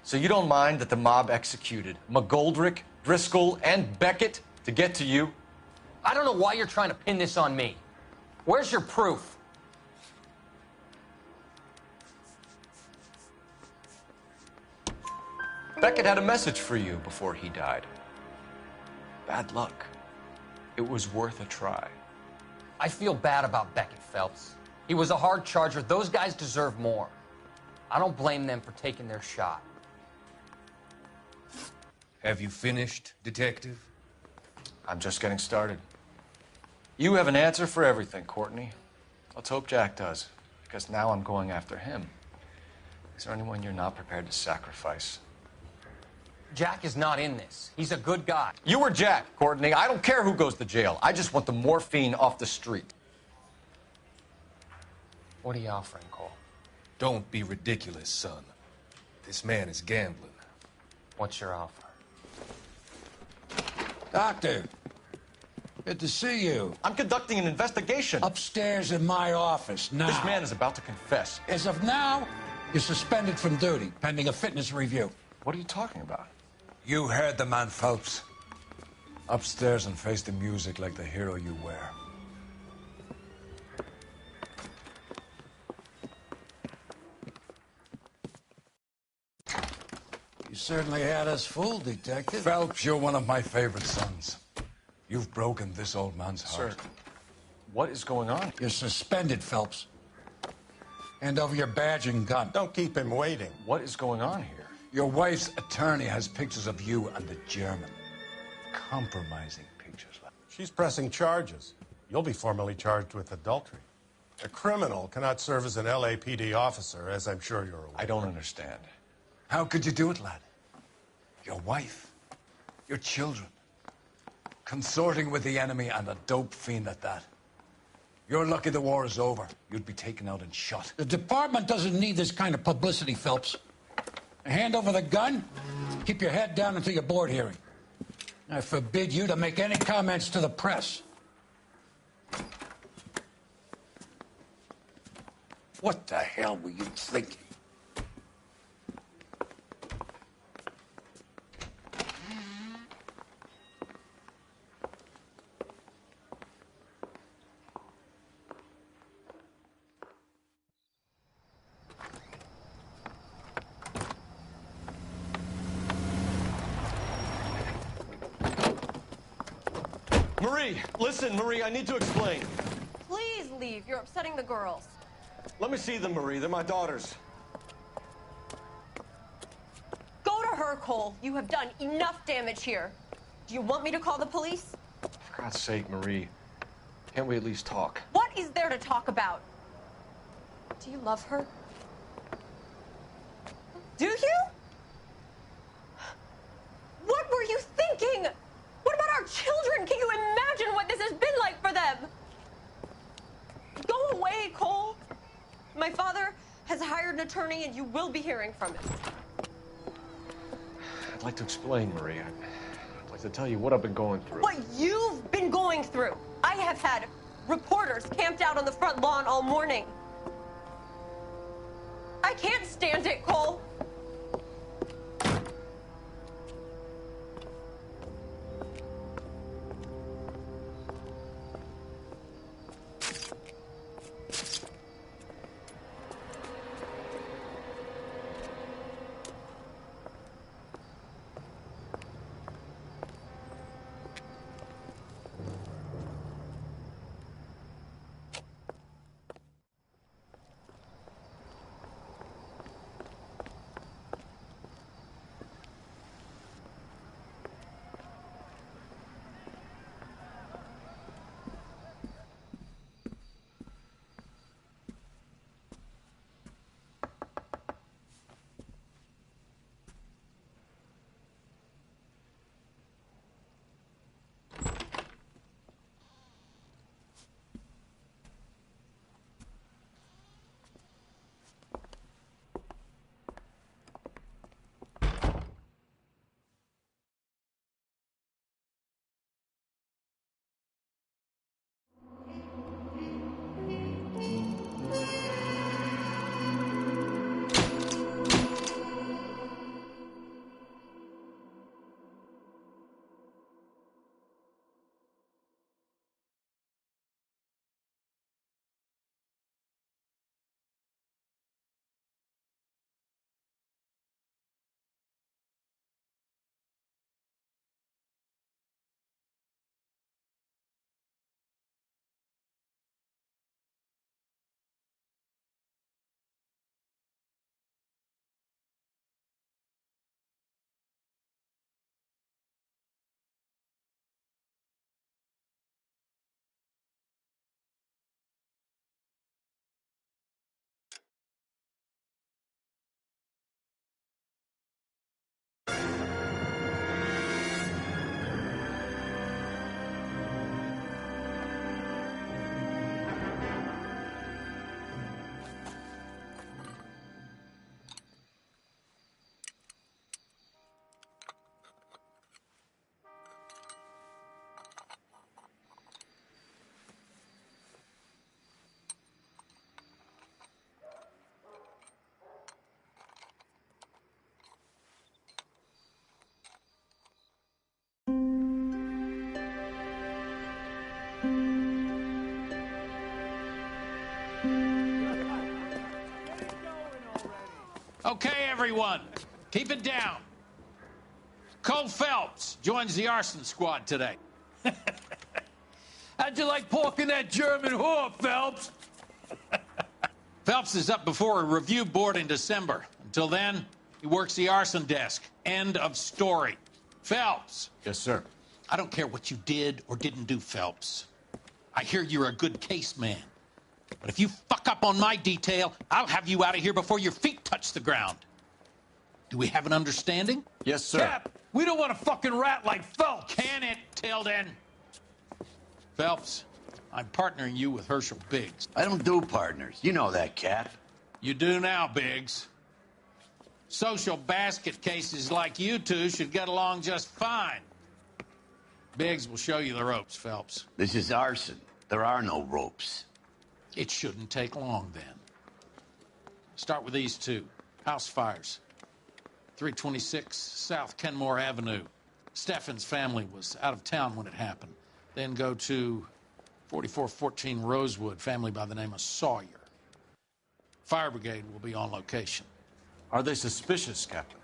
So you don't mind that the mob executed McGoldrick, Driscoll, and Beckett to get to you? I don't know why you're trying to pin this on me. Where's your proof? Beckett had a message for you before he died. Bad luck. It was worth a try. I feel bad about Beckett, Phelps. He was a hard charger. Those guys deserve more. I don't blame them for taking their shot. Have you finished, Detective? I'm just getting started. You have an answer for everything, Courtney. Let's hope Jack does, because now I'm going after him. Is there anyone you're not prepared to sacrifice? Jack is not in this. He's a good guy. You were Jack, Courtney. I don't care who goes to jail. I just want the morphine off the street. What are you offering, Cole? Don't be ridiculous, son. This man is gambling. What's your offer? Doctor, good to see you. I'm conducting an investigation. Upstairs in my office, now. This man is about to confess. As of now, you're suspended from duty, pending a fitness review. What are you talking about? You heard the man, Phelps. Upstairs and face the music like the hero you were. You certainly had us fooled, Detective. Phelps, you're one of my favorite sons. You've broken this old man's heart. Sir, what is going on? You're suspended, Phelps. Hand over your badge and gun. Don't keep him waiting. What is going on here? Your wife's attorney has pictures of you and the German. Compromising pictures. She's pressing charges. You'll be formally charged with adultery. A criminal cannot serve as an LAPD officer, as I'm sure you're aware. I don't understand. How could you do it, lad? Your wife, your children, consorting with the enemy and a dope fiend at that. You're lucky the war is over. You'd be taken out and shot. The department doesn't need this kind of publicity, Phelps. Hand over the gun. Keep your head down until your board hearing. I forbid you to make any comments to the press. What the hell were you thinking? Marie, listen, Marie, I need to explain. Please leave. You're upsetting the girls. Let me see them, Marie. They're my daughters. Go to her, Cole. You have done enough damage here. Do you want me to call the police? For God's sake, Marie, can't we at least talk? What is there to talk about? Do you love her? Do you? What were you thinking? What about our children? Can you imagine what this has been like for them? Go away, Cole. My father has hired an attorney, and you will be hearing from him. I'd like to explain, Marie. I'd like to tell you what I've been going through. What you've been going through. I have had reporters camped out on the front lawn all morning. I can't stand it, Cole. Okay, everyone, keep it down. Cole Phelps joins the arson squad today. How'd you like porking that German whore, Phelps? Phelps is up before a review board in December. Until then, he works the arson desk. End of story. Phelps. Yes, sir. I don't care what you did or didn't do, Phelps. I hear you're a good case man. But if you fuck up on my detail, I'll have you out of here before your feet touch the ground. Do we have an understanding? Yes, sir. Cap, we don't want a fucking rat like Phelps. Can it, Tilden? Phelps, I'm partnering you with Herschel Biggs. I don't do partners. You know that, Cap. You do now, Biggs. Social basket cases like you two should get along just fine. Biggs will show you the ropes, Phelps. This is arson. There are no ropes. It shouldn't take long, then. Start with these two. House fires. 326 South Kenmore Avenue. Steffen's family was out of town when it happened. Then go to 4414 Rosewood, family by the name of Sawyer. Fire brigade will be on location. Are they suspicious, Captain?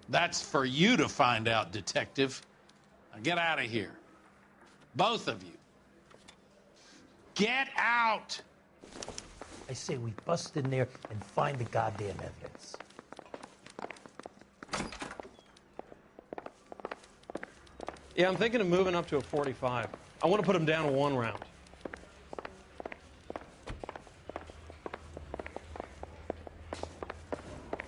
That's for you to find out, Detective. Now get out of here. Both of you. Get out! I say we bust in there and find the goddamn evidence. Yeah, I'm thinking of moving up to a 45. I want to put him down 1 round.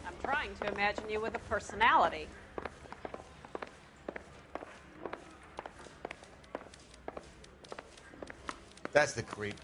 I'm trying to imagine you with a personality. That's the creep.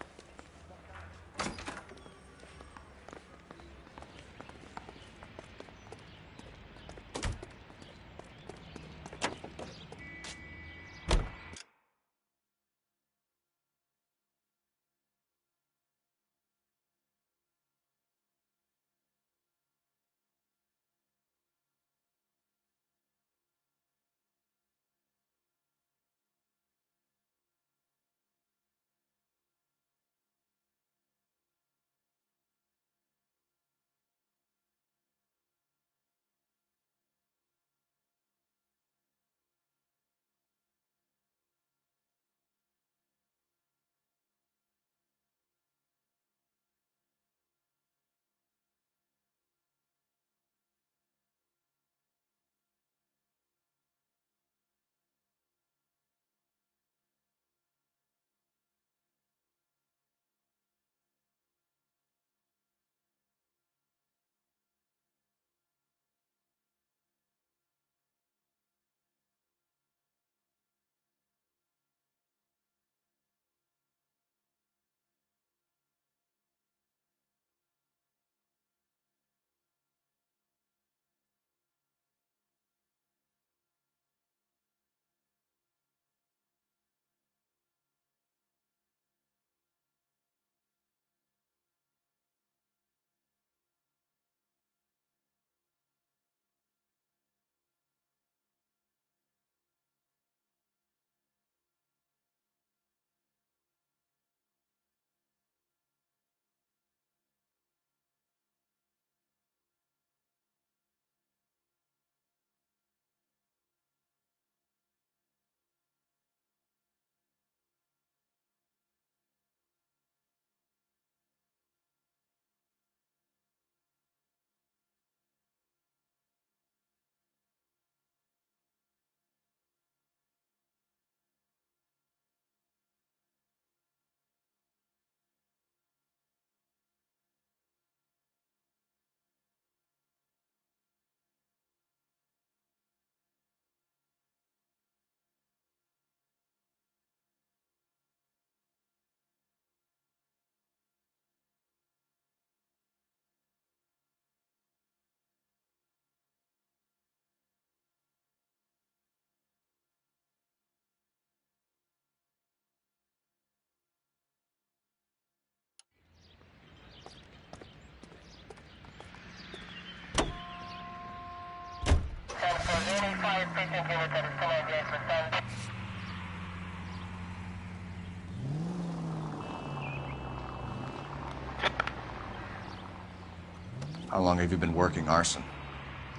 How long have you been working arson?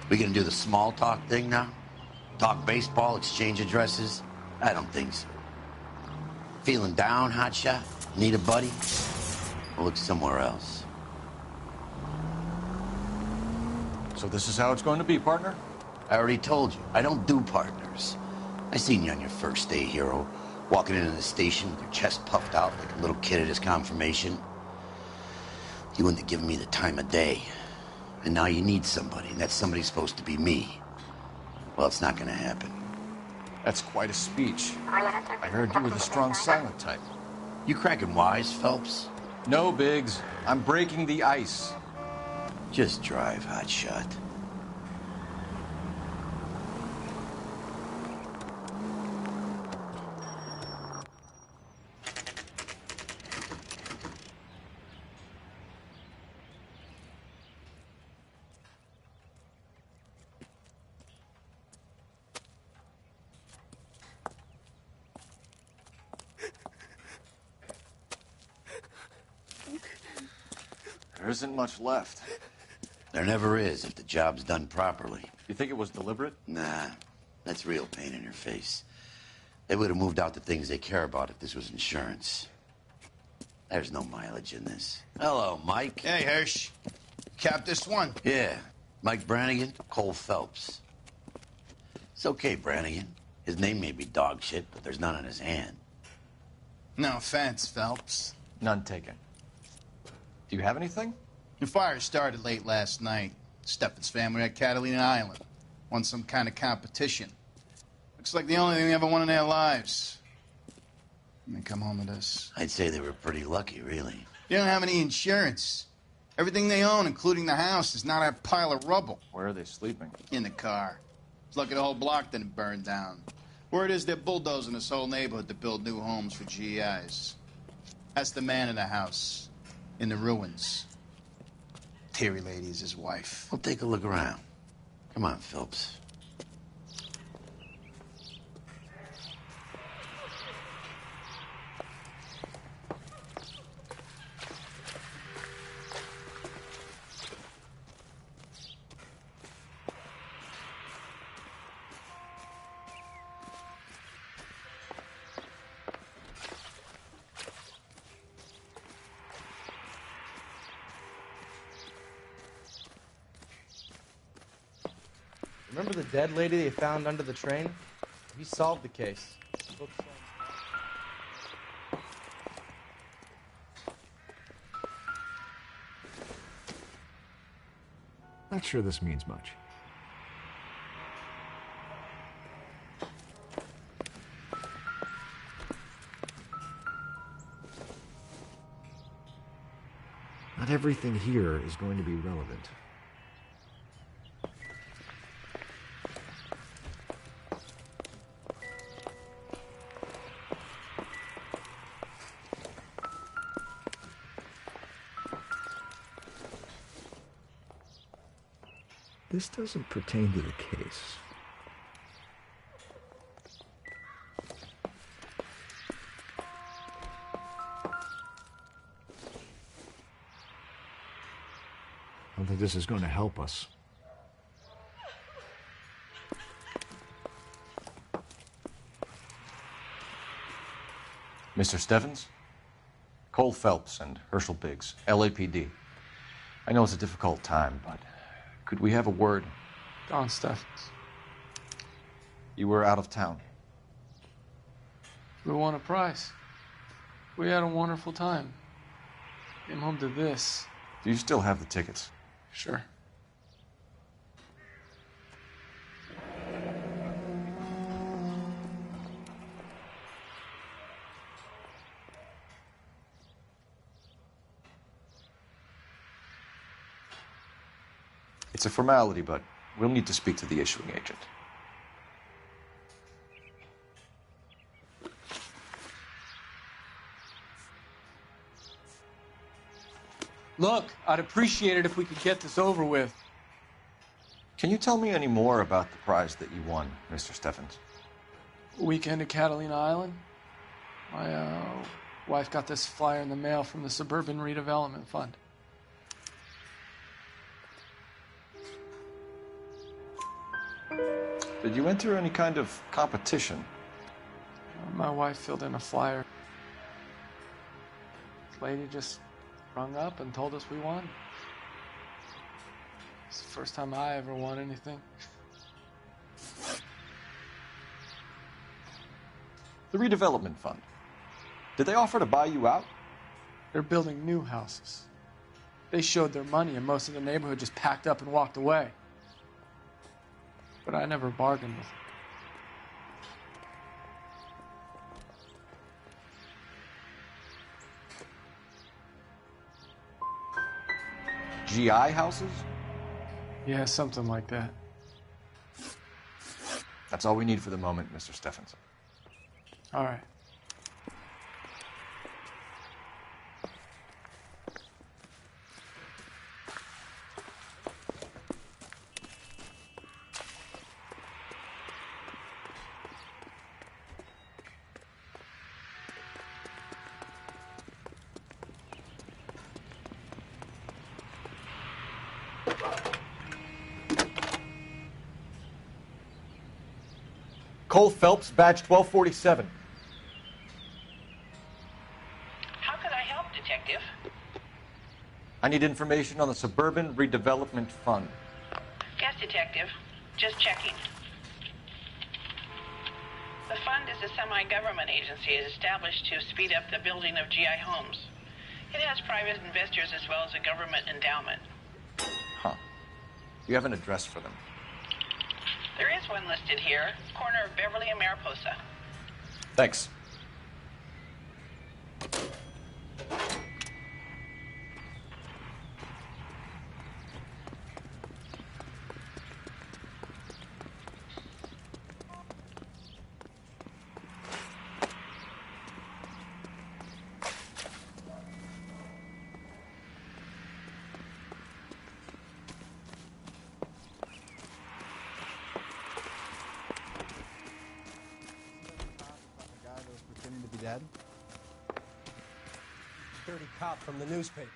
We gonna do the small talk thing now? Talk baseball, exchange addresses? I don't think so. Feeling down, hotshot? Need a buddy? Well, look somewhere else. So this is how it's going to be, partner? I already told you, I don't do partners. I seen you on your first day, hero, walking into the station with your chest puffed out like a little kid at his confirmation. You wouldn't have given me the time of day. And now you need somebody, and that somebody's supposed to be me. Well, it's not gonna happen. That's quite a speech. I heard you were the strong silent type. You cracking wise, Phelps? No, Biggs. I'm breaking the ice. Just drive, hotshot. There isn't much left. There never is if the job's done properly. You think it was deliberate? Nah, that's real pain in your face. They would have moved out the things they care about if this was insurance. There's no mileage in this. Hello, Mike. Hey, Hirsch. Cap this one. Yeah, Mike Brannigan, Cole Phelps. It's okay, Brannigan. His name may be dog shit, but there's none on his hand. No offense, Phelps. None taken. Do you have anything? The fire started late last night. Steffen's family at Catalina Island. Won some kind of competition. Looks like the only thing they ever won in their lives. And they come home to this. I'd say they were pretty lucky, really. They don't have any insurance. Everything they own, including the house, is not a pile of rubble. Where are they sleeping? In the car. It's lucky the whole block didn't burn down. Word is they're bulldozing this whole neighborhood to build new homes for GIs. That's the man in the house. In the ruins. Terry lady is his wife. Well, take a look around. Come on, Phelps. Remember the dead lady they found under the train? He solved the case. Not sure this means much. Not everything here is going to be relevant. This doesn't pertain to the case. I don't think this is going to help us. Mr. Steffens? Cole Phelps and Herschel Biggs, LAPD. I know it's a difficult time, but could we have a word? Don Steffens. You were out of town. We won a prize. We had a wonderful time. Came home to this. Do you still have the tickets? Sure. It's a formality, but we'll need to speak to the issuing agent. Look, I'd appreciate it if we could get this over with. Can you tell me any more about the prize that you won, Mr. Steffens? Weekend at Catalina Island. My wife got this flyer in the mail from the Suburban Redevelopment Fund. Did you enter any kind of competition? My wife filled in a flyer. This lady just rung up and told us we won. It's the first time I ever won anything. The redevelopment fund. Did they offer to buy you out? They're building new houses. They showed their money and most of the neighborhood just packed up and walked away. But I never bargained with them. GI houses? Yeah, something like that. That's all we need for the moment, Mr. Stephenson. All right. Cole Phelps, badge 1247. How could I help, Detective? I need information on the Suburban Redevelopment Fund. Yes, Detective. Just checking. The fund is a semi-government agency established to speed up the building of GI homes. It has private investors as well as a government endowment. Huh. You have an address for them? There is one listed here, corner of Beverly and Mariposa. Thanks. Dead? Dirty cop from the newspaper.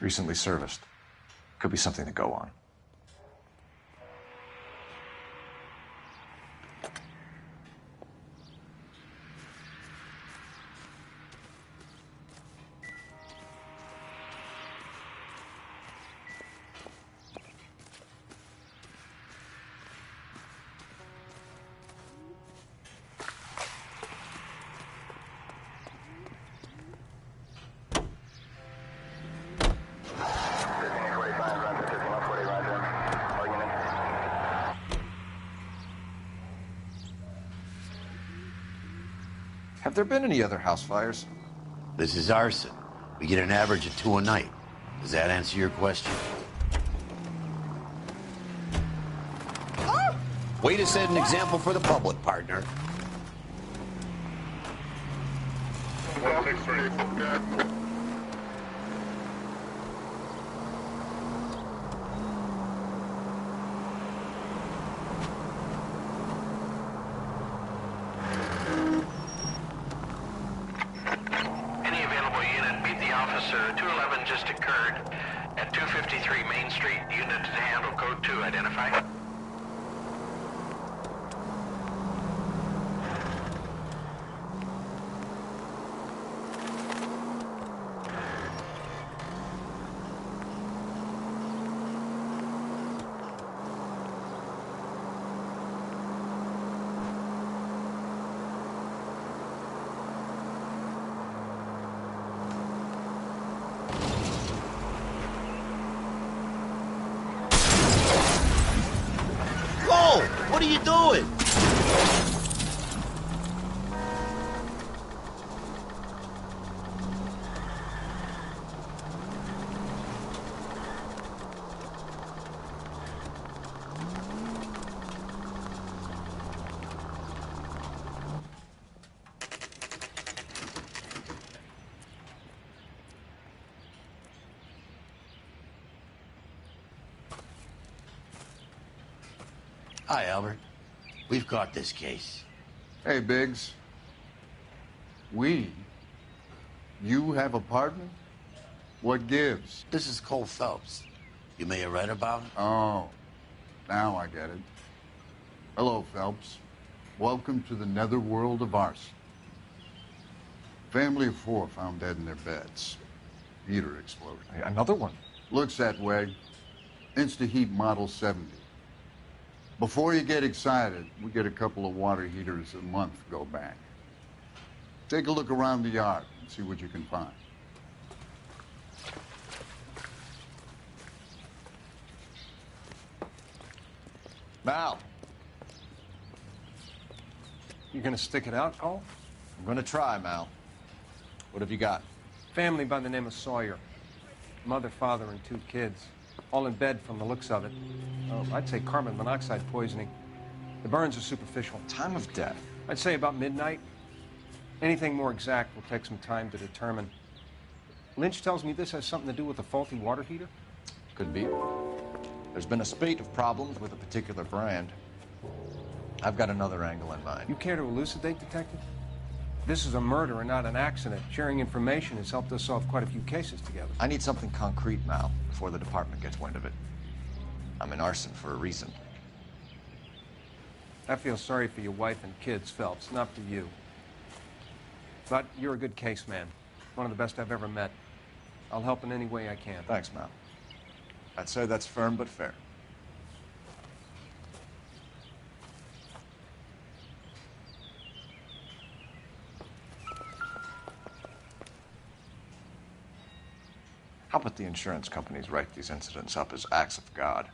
Recently serviced. Could be something to go on. Have there been any other house fires? This is arson. We get an average of 2 a night. Does that answer your question? Way to set an example for the public, partner. Any available unit, meet the officer. 211 just occurred at 253 Main Street. Unit to handle code 2. Identify. What are you doing? Hi, Albert. We've caught this case. Hey, Biggs. We? You have a partner? What gives? This is Cole Phelps. You may have read about him. Oh, now I get it. Hello, Phelps. Welcome to the netherworld of arson. Family of 4 found dead in their beds. Heater explosion. Hey, another one? Looks that way. Insta-heat Model 70. Before you get excited, we get a couple of water heaters a month go back. Take a look around the yard and see what you can find. Mal. You gonna stick it out, Cole? I'm gonna try, Mal. What have you got? Family by the name of Sawyer. Mother, father, and 2 kids. All in bed from the looks of it. Oh, I'd say carbon monoxide poisoning. The burns are superficial. Time of death? I'd say about midnight. Anything more exact will take some time to determine. Lynch tells me this has something to do with a faulty water heater? Could be. There's been a spate of problems with a particular brand. I've got another angle in mind. You care to elucidate, Detective? This is a murder and not an accident. Sharing information has helped us solve quite a few cases together. I need something concrete, Mal, before the department gets wind of it. I'm in arson for a reason. I feel sorry for your wife and kids, Phelps, not for you. But you're a good case man. One of the best I've ever met. I'll help in any way I can. Thanks, Mal. I'd say that's firm but fair. How about the insurance companies write these incidents up as acts of God?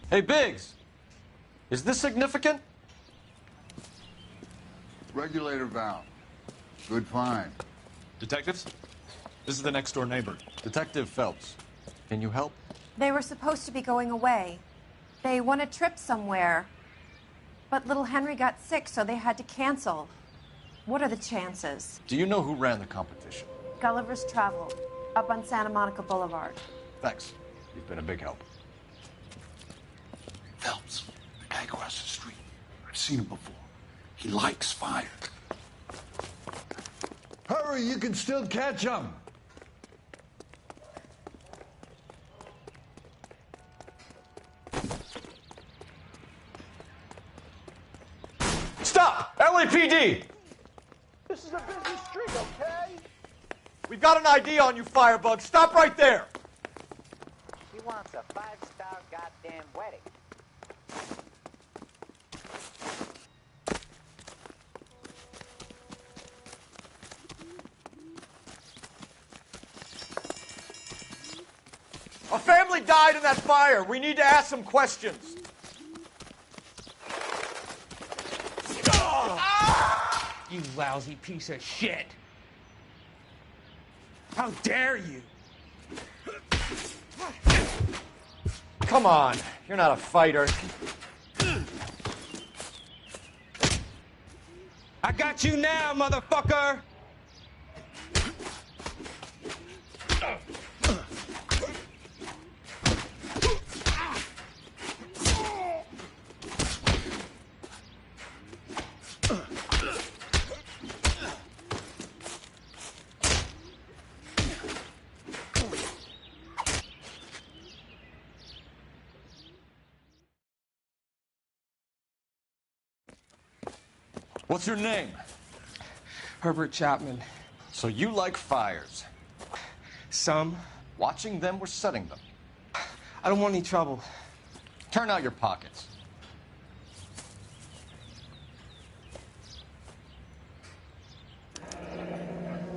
Hey, Biggs! Is this significant? Regulator valve. Good find. Detectives? This is the next door neighbor. Detective Phelps. Can you help? They were supposed to be going away. They won a trip somewhere. But little Henry got sick, so they had to cancel. What are the chances? Do you know who ran the competition? Gulliver's Travel, up on Santa Monica Boulevard. Thanks. You've been a big help. Phelps, the guy across the street. I've seen him before. He likes fire. Hurry, you can still catch him. LAPD! This is a busy street, okay? We've got an ID on you, Firebug. Stop right there! He wants a 5-star goddamn wedding. A family died in that fire. We need to ask some questions. You lousy piece of shit! How dare you! Come on, you're not a fighter. I got you now, motherfucker! What's your name? Herbert Chapman. So you like fires? Some. Watching them or setting them? I don't want any trouble. Turn out your pockets.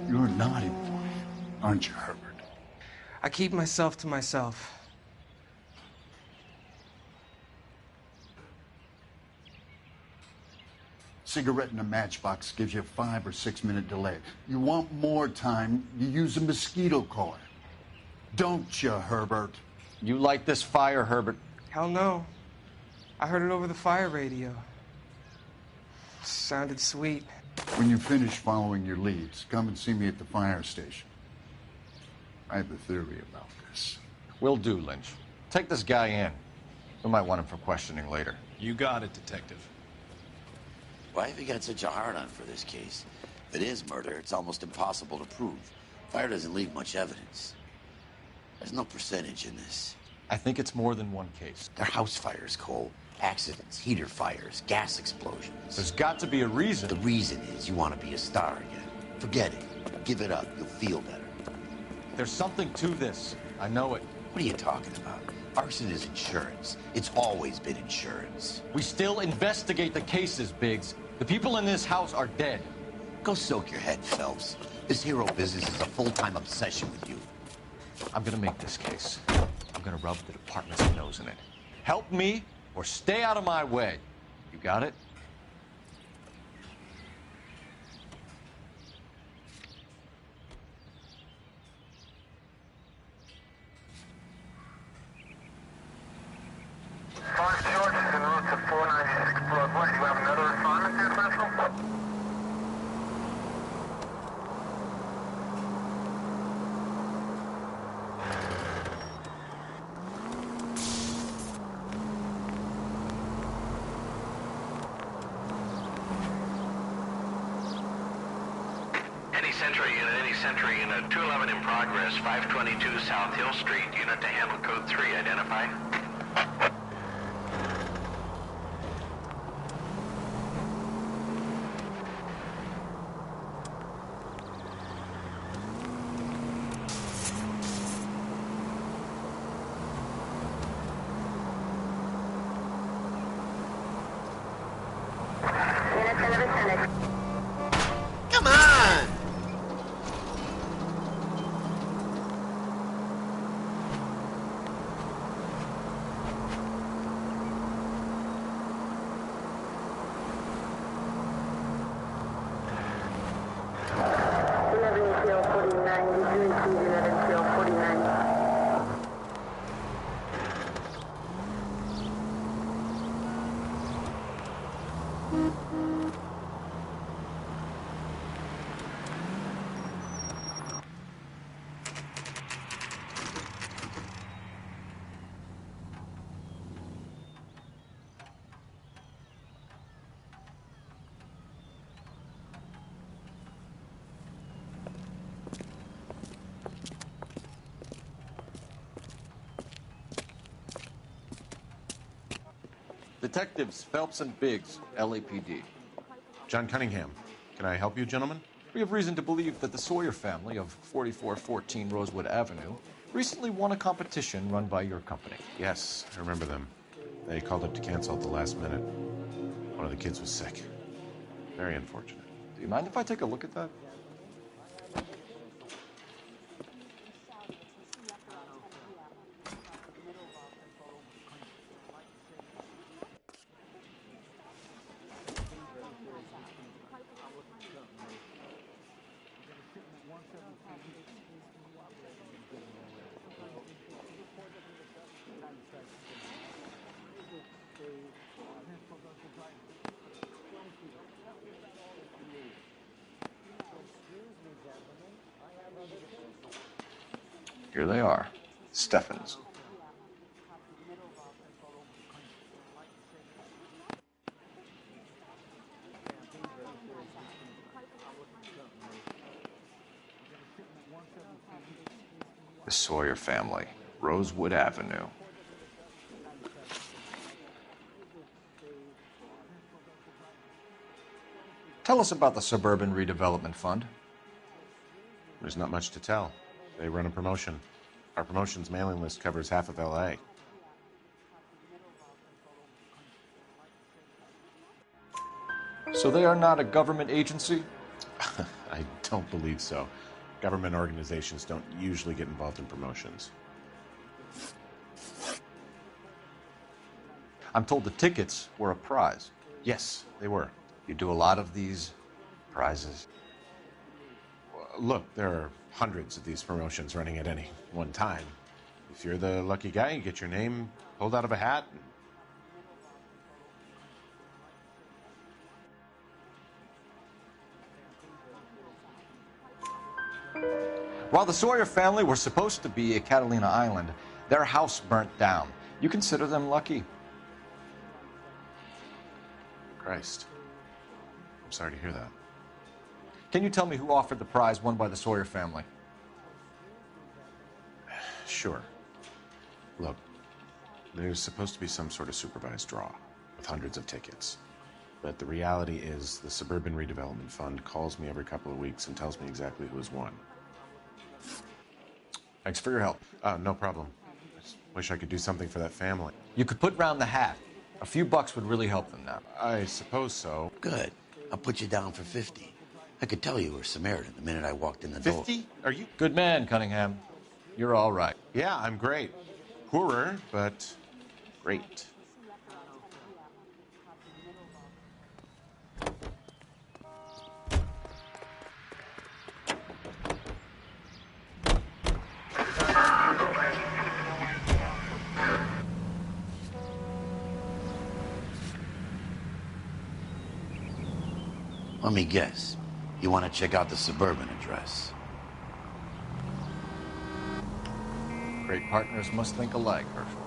You're a naughty boy, aren't you, Herbert? I keep myself to myself. Cigarette in a matchbox gives you a 5 or 6 minute delay. You want more time, you use a mosquito coil. Don't you, Herbert? You like this fire, Herbert? Hell no. I heard it over the fire radio. Sounded sweet. When you finish following your leads, come and see me at the fire station. I have a theory about this. Will do, Lynch. Take this guy in. We might want him for questioning later. You got it, Detective. Why have you got such a hard-on for this case? If it is murder, it's almost impossible to prove. Fire doesn't leave much evidence. There's no percentage in this. I think it's more than one case. They're house fires, Cole. Accidents, heater fires, gas explosions. There's got to be a reason. The reason is you want to be a star again. Forget it. Give it up. You'll feel better. There's something to this. I know it. What are you talking about? Arson is insurance. It's always been insurance. We still investigate the cases, Biggs. The people in this house are dead. Go soak your head, Phelps. This hero business is a full-time obsession with you. I'm gonna make this case. I'm gonna rub the department's nose in it. Help me or stay out of my way. You got it? Fox George is en route to 496 Broadway. Do you have another assignment there, Central? Century unit 211 in progress, 522 South Hill Street, unit to handle code 3, identify. Come on! Detectives Phelps and Biggs, LAPD. John Cunningham. Can I help you, gentlemen? We have reason to believe that the Sawyer family of 4414 Rosewood Avenue recently won a competition run by your company. Yes, I remember them. They called up to cancel at the last minute. One of the kids was sick. Very unfortunate. Do you mind if I take a look at that? Here they are. Steffens. The Sawyer family, Rosewood Avenue. Tell us about the Suburban Redevelopment Fund. There's not much to tell. They run a promotion. Our promotion's mailing list covers half of L.A. So they are not a government agency? I don't believe so. Government organizations don't usually get involved in promotions. I'm told the tickets were a prize. Yes, they were. You do a lot of these prizes? Look, there are hundreds of these promotions running at any one time. If you're the lucky guy, you get your name pulled out of a hat. While the Sawyer family were supposed to be at Catalina Island, their house burnt down. You consider them lucky? Christ. I'm sorry to hear that. Can you tell me who offered the prize won by the Sawyer family? Sure. Look, there's supposed to be some sort of supervised draw with hundreds of tickets. But the reality is the Suburban Redevelopment Fund calls me every couple of weeks and tells me exactly who has won. Thanks for your help. No problem. I just wish I could do something for that family. You could put round the hat. A few bucks would really help them now. I suppose so. Good. I'll put you down for 50. I could tell you were Samaritan the minute I walked in the door. 50? Are you? Good man, Cunningham. You're all right. Yeah, I'm great. Poorer, but great. Let me guess. You want to check out the Suburban address? Great partners must think alike, Herschel.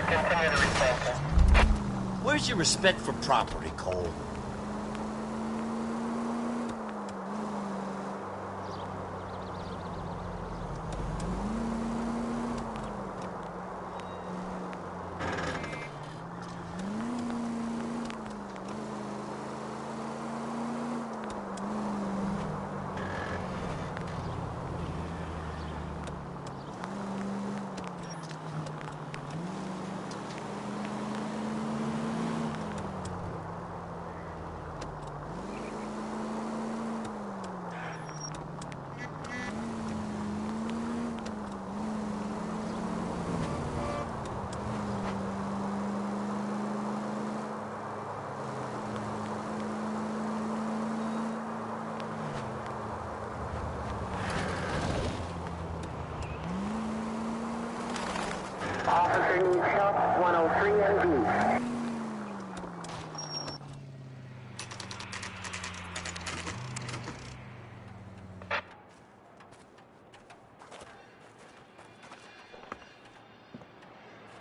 Continue to replanting. Where's your respect for property, Cole?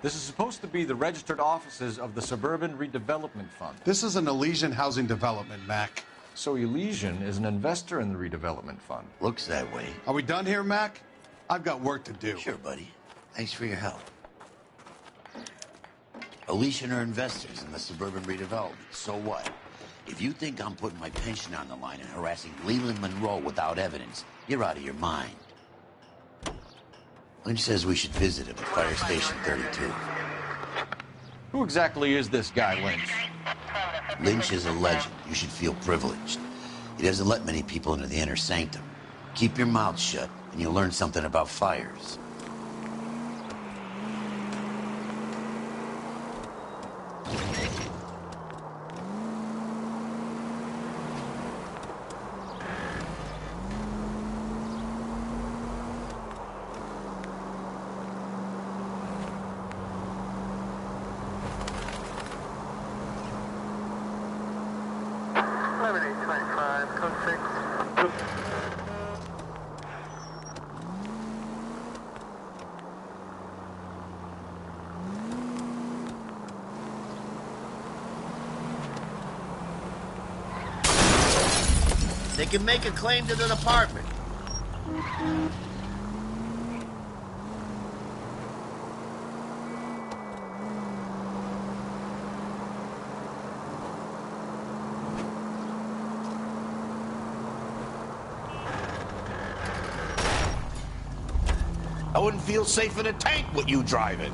This is supposed to be the registered offices of the Suburban Redevelopment Fund. This is an Elysian housing development, Mac. So Elysian is an investor in the redevelopment fund. Looks that way. Are we done here, Mac? I've got work to do. Sure, buddy. Thanks for your help. Elysian are investors in the Suburban Redevelopment. So what? If you think I'm putting my pension on the line and harassing Leland Monroe without evidence, you're out of your mind. Lynch says we should visit him at Fire Station 32. Who exactly is this guy, Lynch? Lynch is a legend. You should feel privileged. He doesn't let many people into the inner sanctum. Keep your mouth shut, and you'll learn something about fires. They can make a claim to the department. I wouldn't feel safe in a tank with you driving.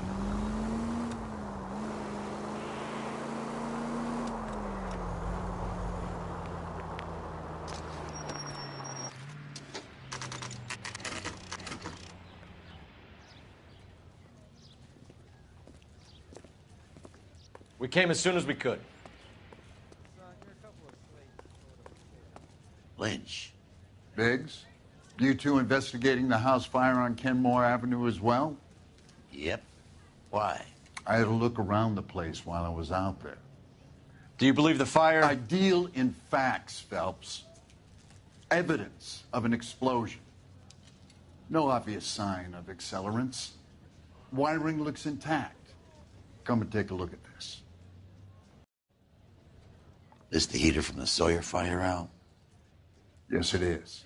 We came as soon as we could. Lynch. Biggs, you two investigating the house fire on Kenmore Avenue as well? Yep. Why? I had a look around the place while I was out there. Do you believe the fire? I deal in facts, Phelps. Evidence of an explosion. No obvious sign of accelerants. Wiring looks intact. Come and take a look at this. This the heater from the Sawyer fire, Al? Yes, it is.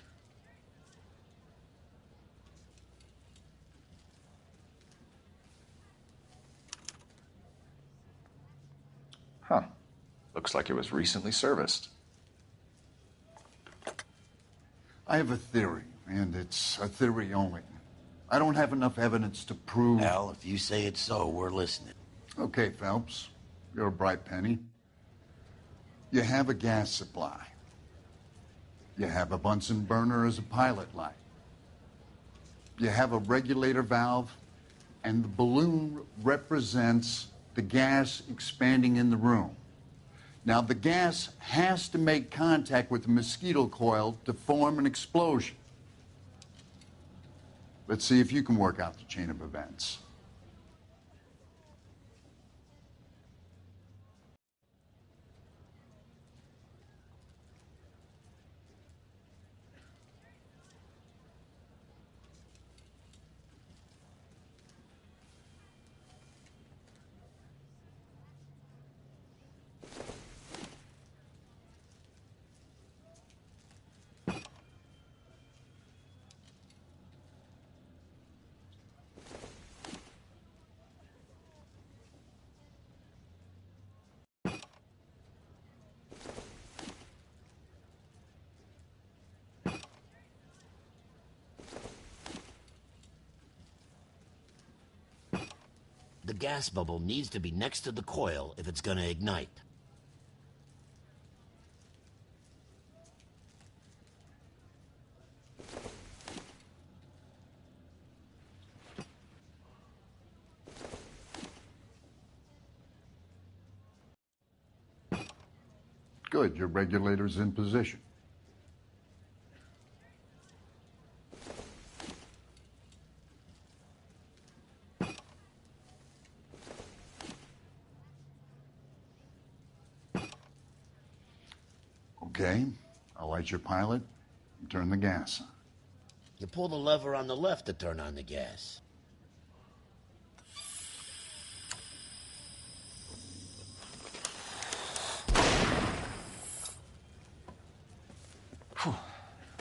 Huh. Looks like it was recently serviced. I have a theory, and it's a theory only. I don't have enough evidence to prove... Al, if you say it's so, we're listening. Okay, Phelps. You're a bright penny. You have a gas supply. You have a Bunsen burner as a pilot light. You have a regulator valve, and the balloon represents the gas expanding in the room. Now, the gas has to make contact with the mosquito coil to form an explosion. Let's see if you can work out the chain of events. The gas bubble needs to be next to the coil if it's going to ignite. Good, your regulator's in position. Okay, I'll light your pilot and turn the gas on. You pull the lever on the left to turn on the gas.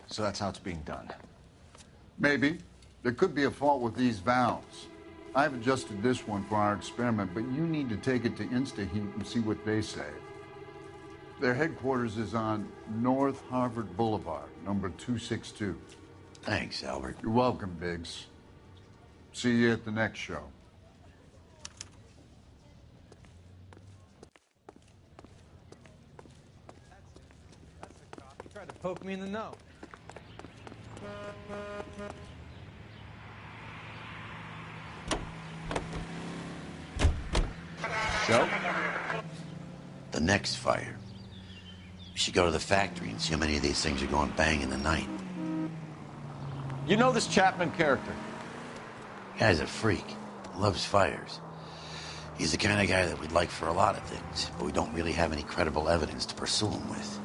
So that's how it's being done. Maybe. There could be a fault with these valves. I've adjusted this one for our experiment, but you need to take it to InstaHeat and see what they say. Their headquarters is on North Harvard Boulevard, number 262. Thanks, Albert. You're welcome, Biggs. See you at the next show. He tried to poke me in the nose. Joe? The next fire. We should go to the factory and see how many of these things are going bang in the night. You know this Chapman character? Guy's a freak. Loves fires. He's the kind of guy that we'd like for a lot of things, but we don't really have any credible evidence to pursue him with.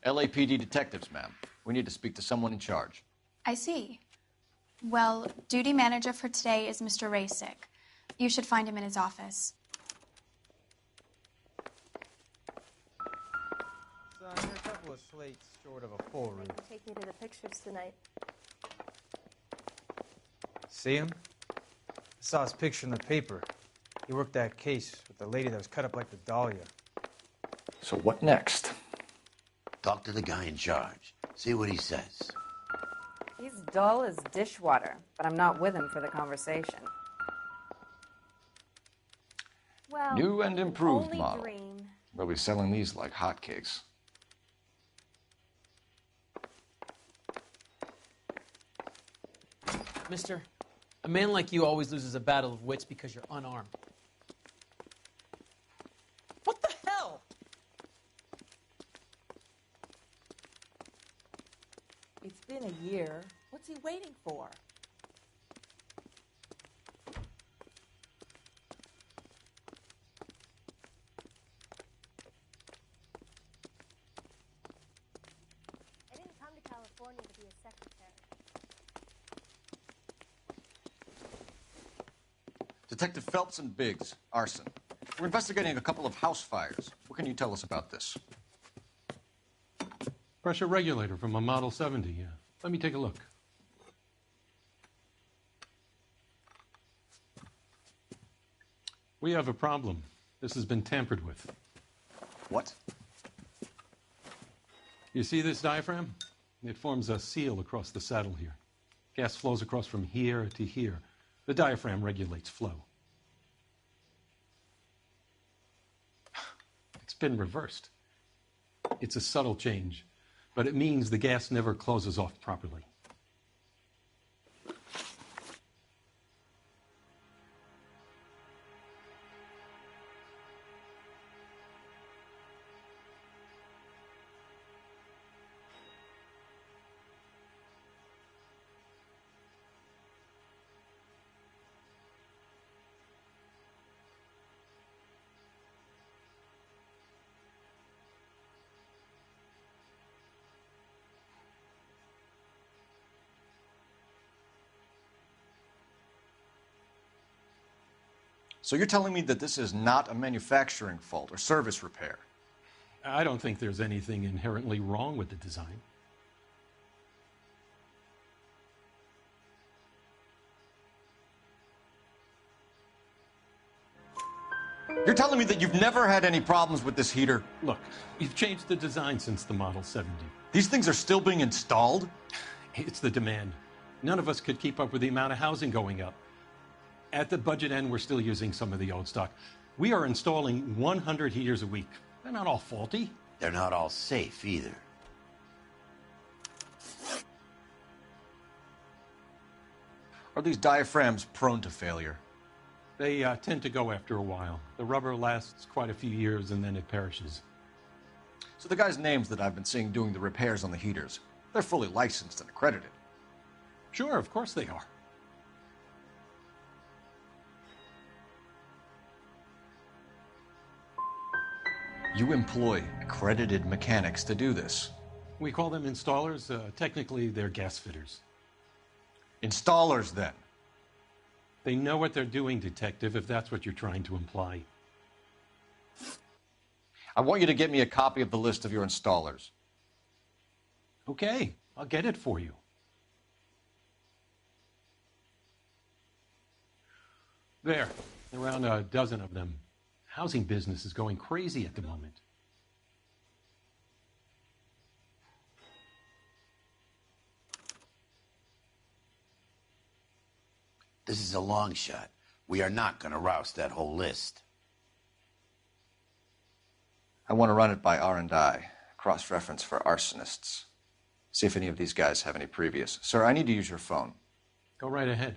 LAPD detectives, ma'am. We need to speak to someone in charge. I see. Well, duty manager for today is Mr. Rasick. You should find him in his office. Son, you're a couple of slates short of a full roof. Take me to the pictures tonight. See him? I saw his picture in the paper. He worked that case with the lady that was cut up like the dahlia. So what next? Talk to the guy in charge. See what he says. He's dull as dishwater, but I'm not with him for the conversation. Well, New and improved only model. dream. We'll be selling these like hotcakes. Mister, a man like you always loses a battle of wits because you're unarmed. What the hell? It's been a year. What's he waiting for? I didn't come to California to be a secretary. Detective Phelps and Biggs, arson. We're investigating a couple of house fires. What can you tell us about this? Pressure regulator from a Model 70, yeah. Let me take a look. We have a problem. This has been tampered with. What? You see this diaphragm? It forms a seal across the saddle here. Gas flows across from here to here. The diaphragm regulates flow. It's been reversed. It's a subtle change, but it means the gas never closes off properly. So you're telling me that this is not a manufacturing fault or service repair? I don't think there's anything inherently wrong with the design. You're telling me that you've never had any problems with this heater? Look, we've changed the design since the Model 70. These things are still being installed? It's the demand. None of us could keep up with the amount of housing going up. At the budget end, we're still using some of the old stock. We are installing 100 heaters a week. They're not all faulty. They're not all safe either. Are these diaphragms prone to failure? They tend to go after a while. The rubber lasts quite a few years and then it perishes. So the guys' names that I've been seeing doing the repairs on the heaters, they're fully licensed and accredited. Sure, of course they are. You employ accredited mechanics to do this. We call them installers. Technically, they're gas fitters. Installers, then? They know what they're doing, Detective, if that's what you're trying to imply. I want you to get me a copy of the list of your installers. Okay, I'll get it for you. There, around a dozen of them. Housing business is going crazy at the moment. This is a long shot. We are not going to roust that whole list. I want to run it by R&I, cross-reference for arsonists. See if any of these guys have any previous. Sir, I need to use your phone. Go right ahead.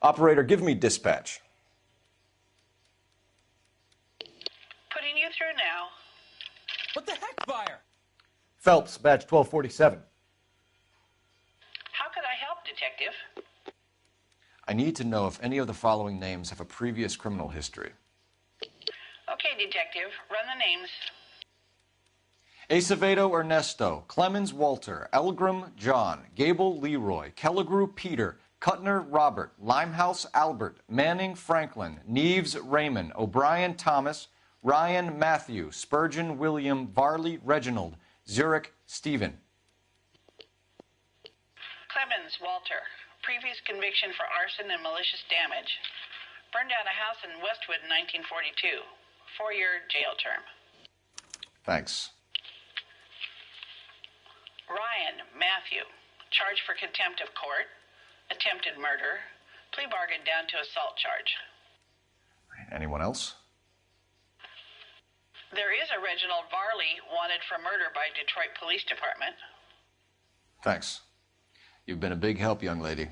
Operator, give me dispatch. Putting you through now. What the heck, fire? Phelps, badge 1247. How could I help, Detective? I need to know if any of the following names have a previous criminal history. Okay, Detective, run the names. Acevedo Ernesto, Clemens Walter, Elgram John, Gable Leroy, Kelligrew Peter, Cutner Robert, Limehouse Albert, Manning Franklin, Neves Raymond, O'Brien Thomas, Ryan Matthew, Spurgeon William, Varley Reginald, Zurich Stephen. Clemens Walter, previous conviction for arson and malicious damage. Burned down a house in Westwood in 1942. 4-year jail term. Thanks. Ryan Matthew, charged for contempt of court, attempted murder, plea bargain down to assault charge. Anyone else? There is a Reginald Varley wanted for murder by Detroit Police Department. Thanks. You've been a big help, young lady.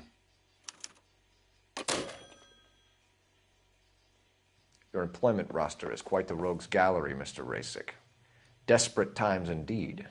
Your employment roster is quite the rogues gallery, Mr. Rasick. Desperate times indeed.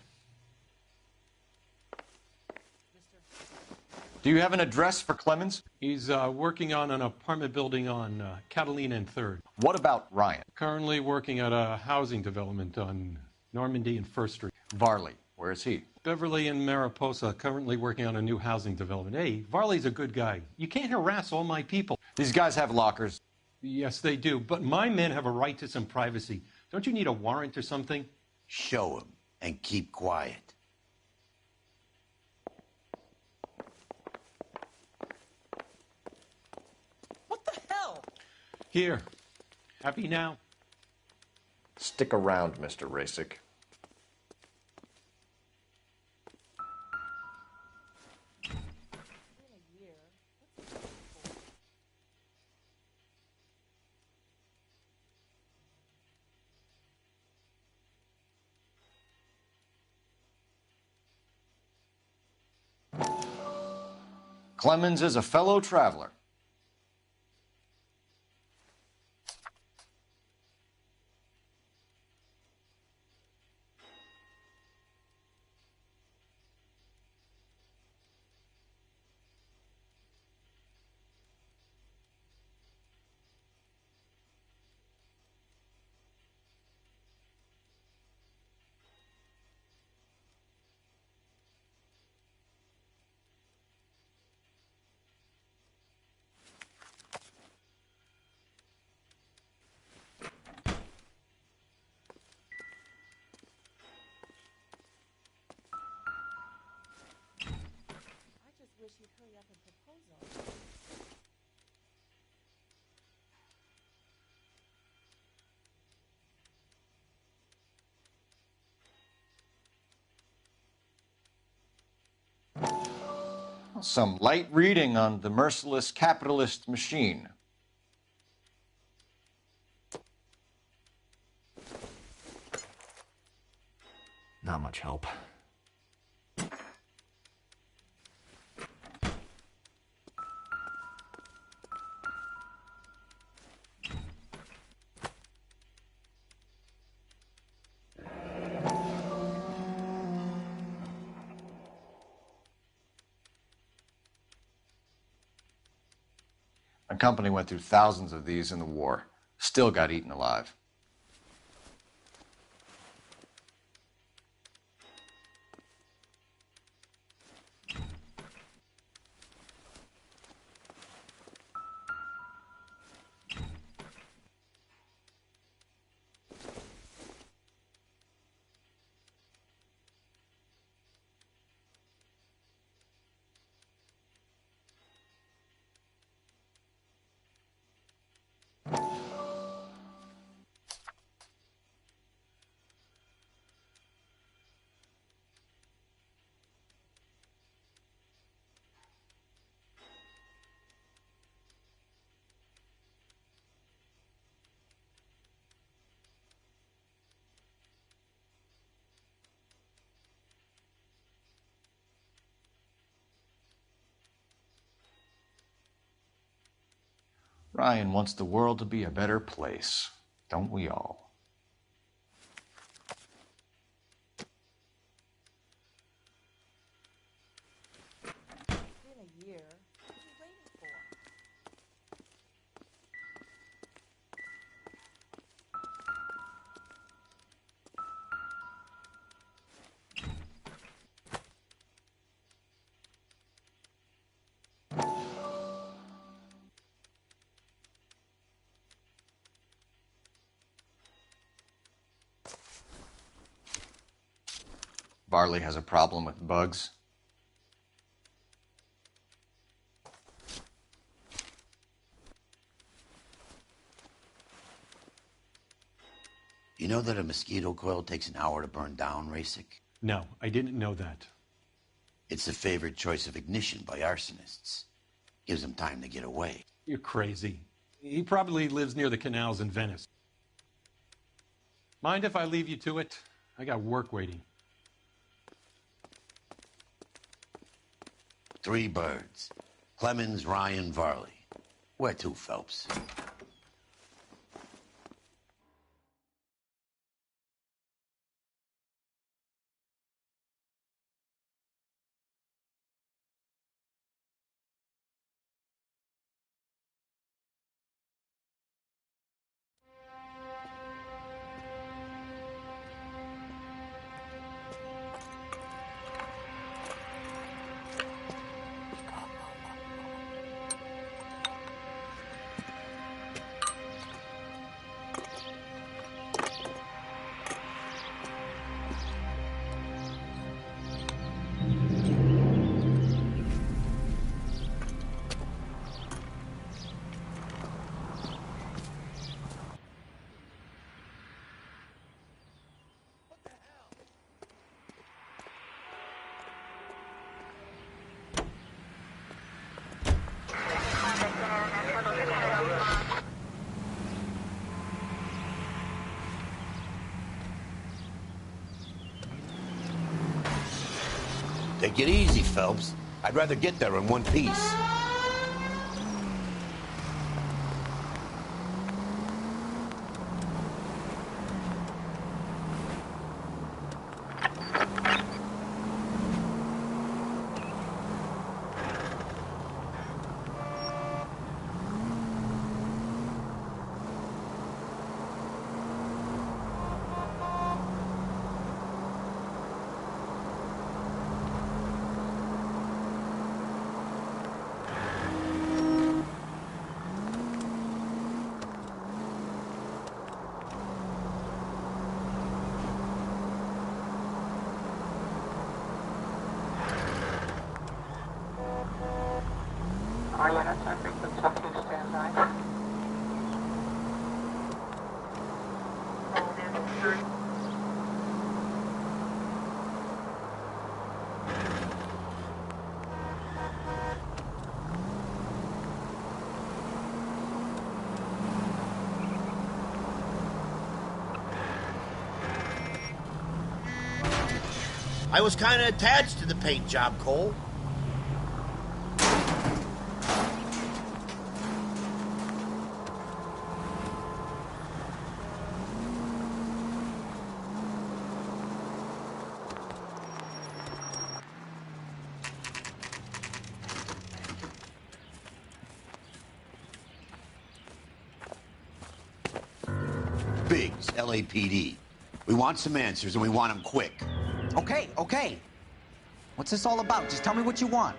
Do you have an address for Clemens? He's working on an apartment building on Catalina and 3rd. What about Ryan? Currently working at a housing development on Normandy and 1st Street. Varley, where is he? Beverly and Mariposa, currently working on a new housing development. Hey, Varley's a good guy. You can't harass all my people. These guys have lockers. Yes, they do, but my men have a right to some privacy. Don't you need a warrant or something? Show him and keep quiet. Here. Happy now? Stick around, Mr. Rasick. Clemens is a fellow traveler. Some light reading on the merciless capitalist machine. Not much help. My company went through thousands of these in the war. Still got eaten alive. Ryan wants the world to be a better place, don't we all? It's been a year. What's he waiting for? Varley has a problem with bugs. You know that a mosquito coil takes an hour to burn down, Rasic? No, I didn't know that. It's the favorite choice of ignition by arsonists. Gives them time to get away. You're crazy. He probably lives near the canals in Venice. Mind if I leave you to it? I got work waiting. 3 birds. Clemens, Ryan, Varley. Where to, Phelps? Take it easy, Phelps. I'd rather get there in one piece. I was kind of attached to the paint job, Cole. Biggs, LAPD. We want some answers, and we want them quick. Okay, okay. What's this all about? Just tell me what you want.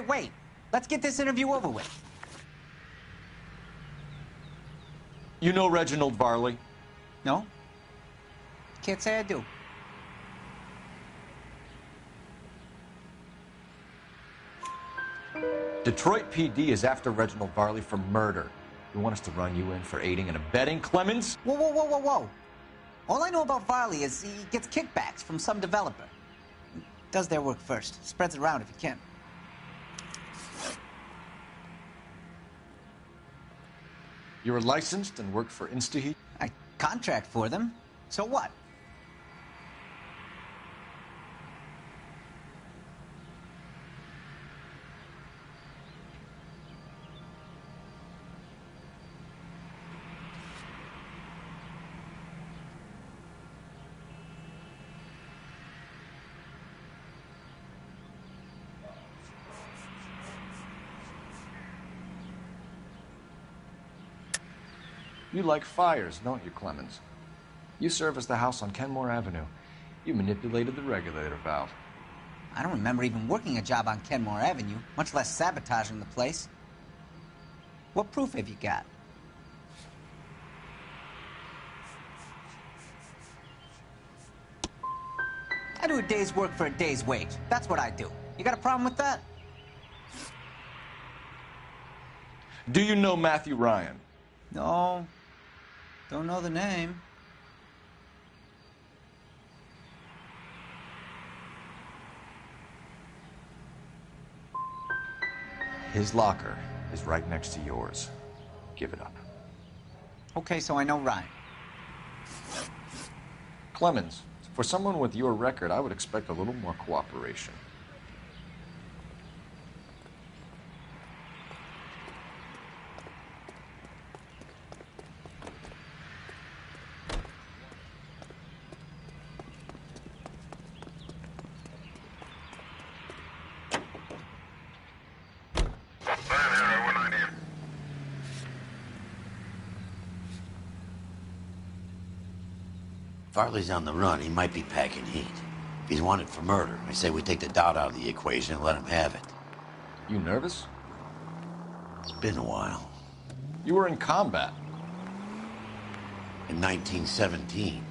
Wait. Let's get this interview over with. You know Reginald Varley? No? Can't say I do. Detroit PD is after Reginald Varley for murder. You want us to run you in for aiding and abetting, Clemens? Whoa. All I know about Varley is he gets kickbacks from some developer. Does their work first. Spreads it around if he can. You were licensed and worked for InstaHeat? I contract for them. So what? You like fires, don't you, Clemens? You serviced the house on Kenmore Avenue. You manipulated the regulator valve. I don't remember even working a job on Kenmore Avenue, much less sabotaging the place. What proof have you got? I do a day's work for a day's wage. That's what I do. You got a problem with that? Do you know Matthew Ryan? No. Don't know the name. His locker is right next to yours. Give it up. Okay, so I know Ryan. Clemens, for someone with your record, I would expect a little more cooperation. Varley's on the run. He might be packing heat. If he's wanted for murder, I say we take the doubt out of the equation and let him have it. You nervous? It's been a while. You were in combat. In 1917.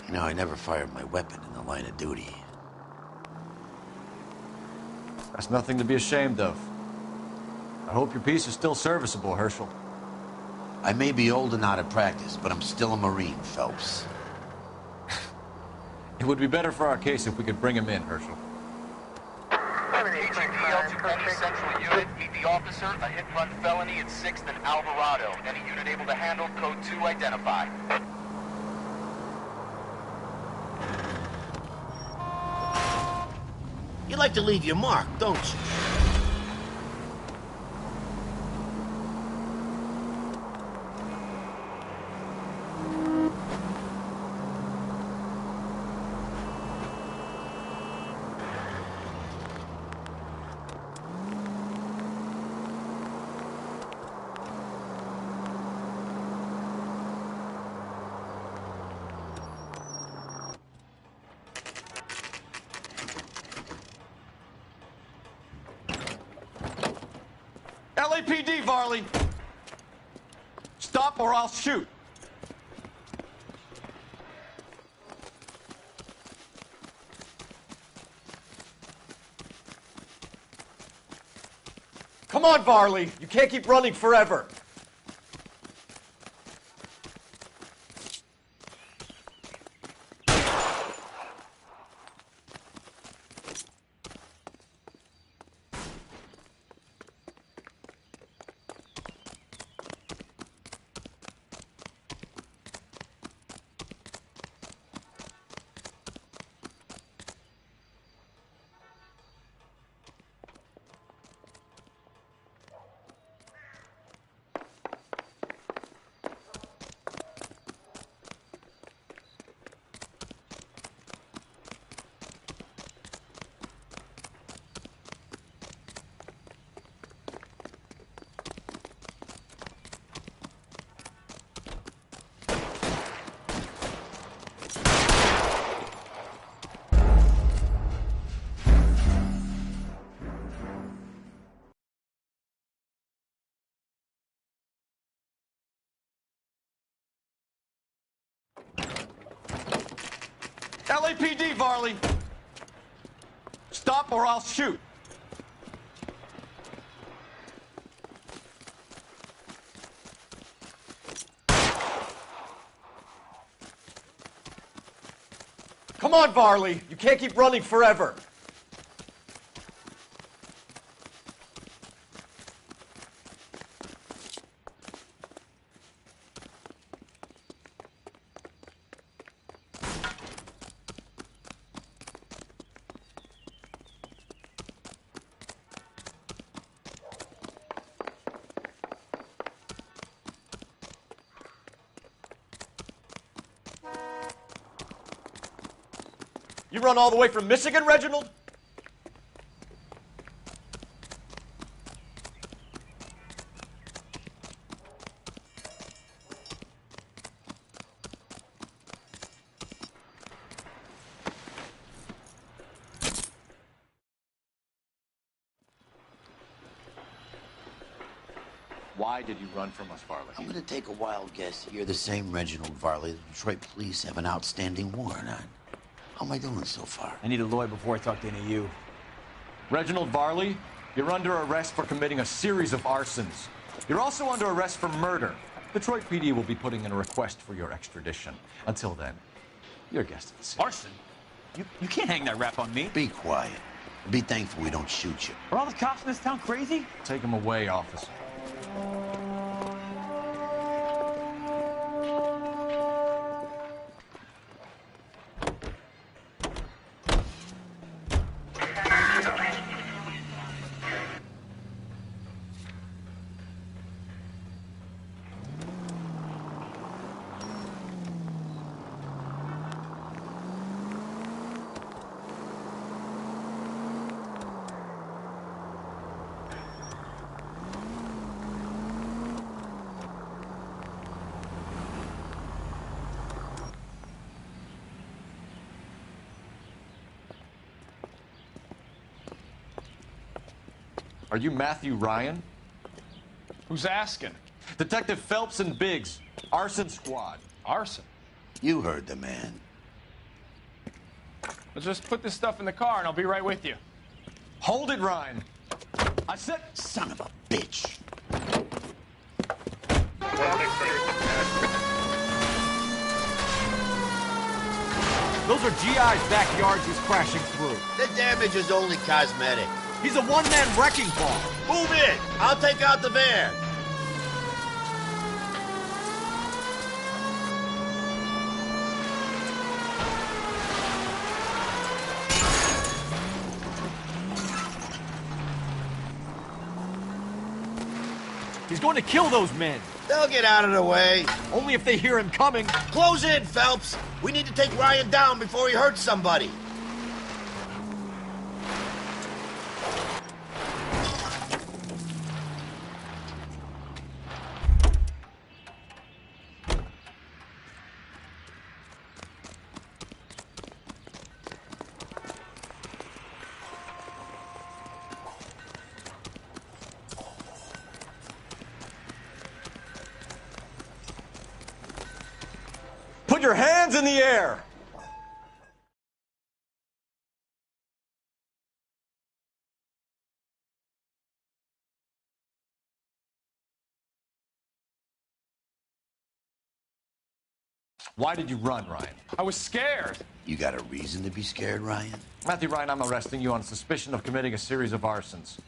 You know, I never fired my weapon in the line of duty. That's nothing to be ashamed of. I hope your piece is still serviceable, Herschel. I may be old and out of practice, but I'm still a Marine, Phelps. It would be better for our case if we could bring him in, Herschel. HEDL to any central unit. Meet the officer, a hit-run felony at 6th and Alvarado. Any unit able to handle, code 2 identify. You like to leave your mark, don't you? LAPD, Varley! Stop or I'll shoot. Come on, Varley. You can't keep running forever. LAPD, Varley! Stop or I'll shoot. Come on, Varley. You can't keep running forever. You run all the way from Michigan, Reginald? Why did you run from us, Varley? I'm gonna take a wild guess. You're the same Reginald Varley the Detroit police have an outstanding warrant on. How am I doing so far? I need a lawyer before I talk to any of you. Reginald Varley, you're under arrest for committing a series of arsons. You're also under arrest for murder. Detroit PD will be putting in a request for your extradition. Until then, you're a guest of the city. Arson? You can't hang that rap on me. Be quiet. Be thankful we don't shoot you. Are all the cops in this town crazy? Take him away, officer. Are you Matthew Ryan? Who's asking? Detective Phelps and Biggs, arson squad. Arson? You heard the man. Let's just put this stuff in the car and I'll be right with you. Hold it, Ryan. I said, son of a bitch. Those are GI's backyards he's crashing through. The damage is only cosmetic. He's a one-man wrecking ball. Move in. I'll take out the van. He's going to kill those men. They'll get out of the way. Only if they hear him coming. Close in, Phelps. We need to take Ryan down before he hurts somebody. your hands in the air! Why did you run, Ryan? I was scared. You got a reason to be scared, Ryan? Matthew Ryan, I'm arresting you on suspicion of committing a series of arsons.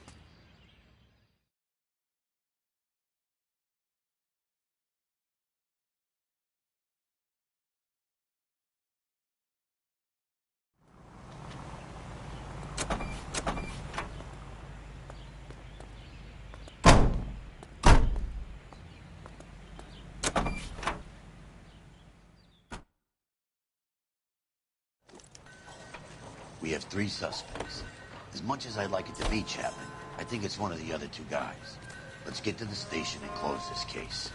We have 3 suspects. As much as I'd like it to be Chapman, I think it's one of the other 2 guys. Let's get to the station and close this case.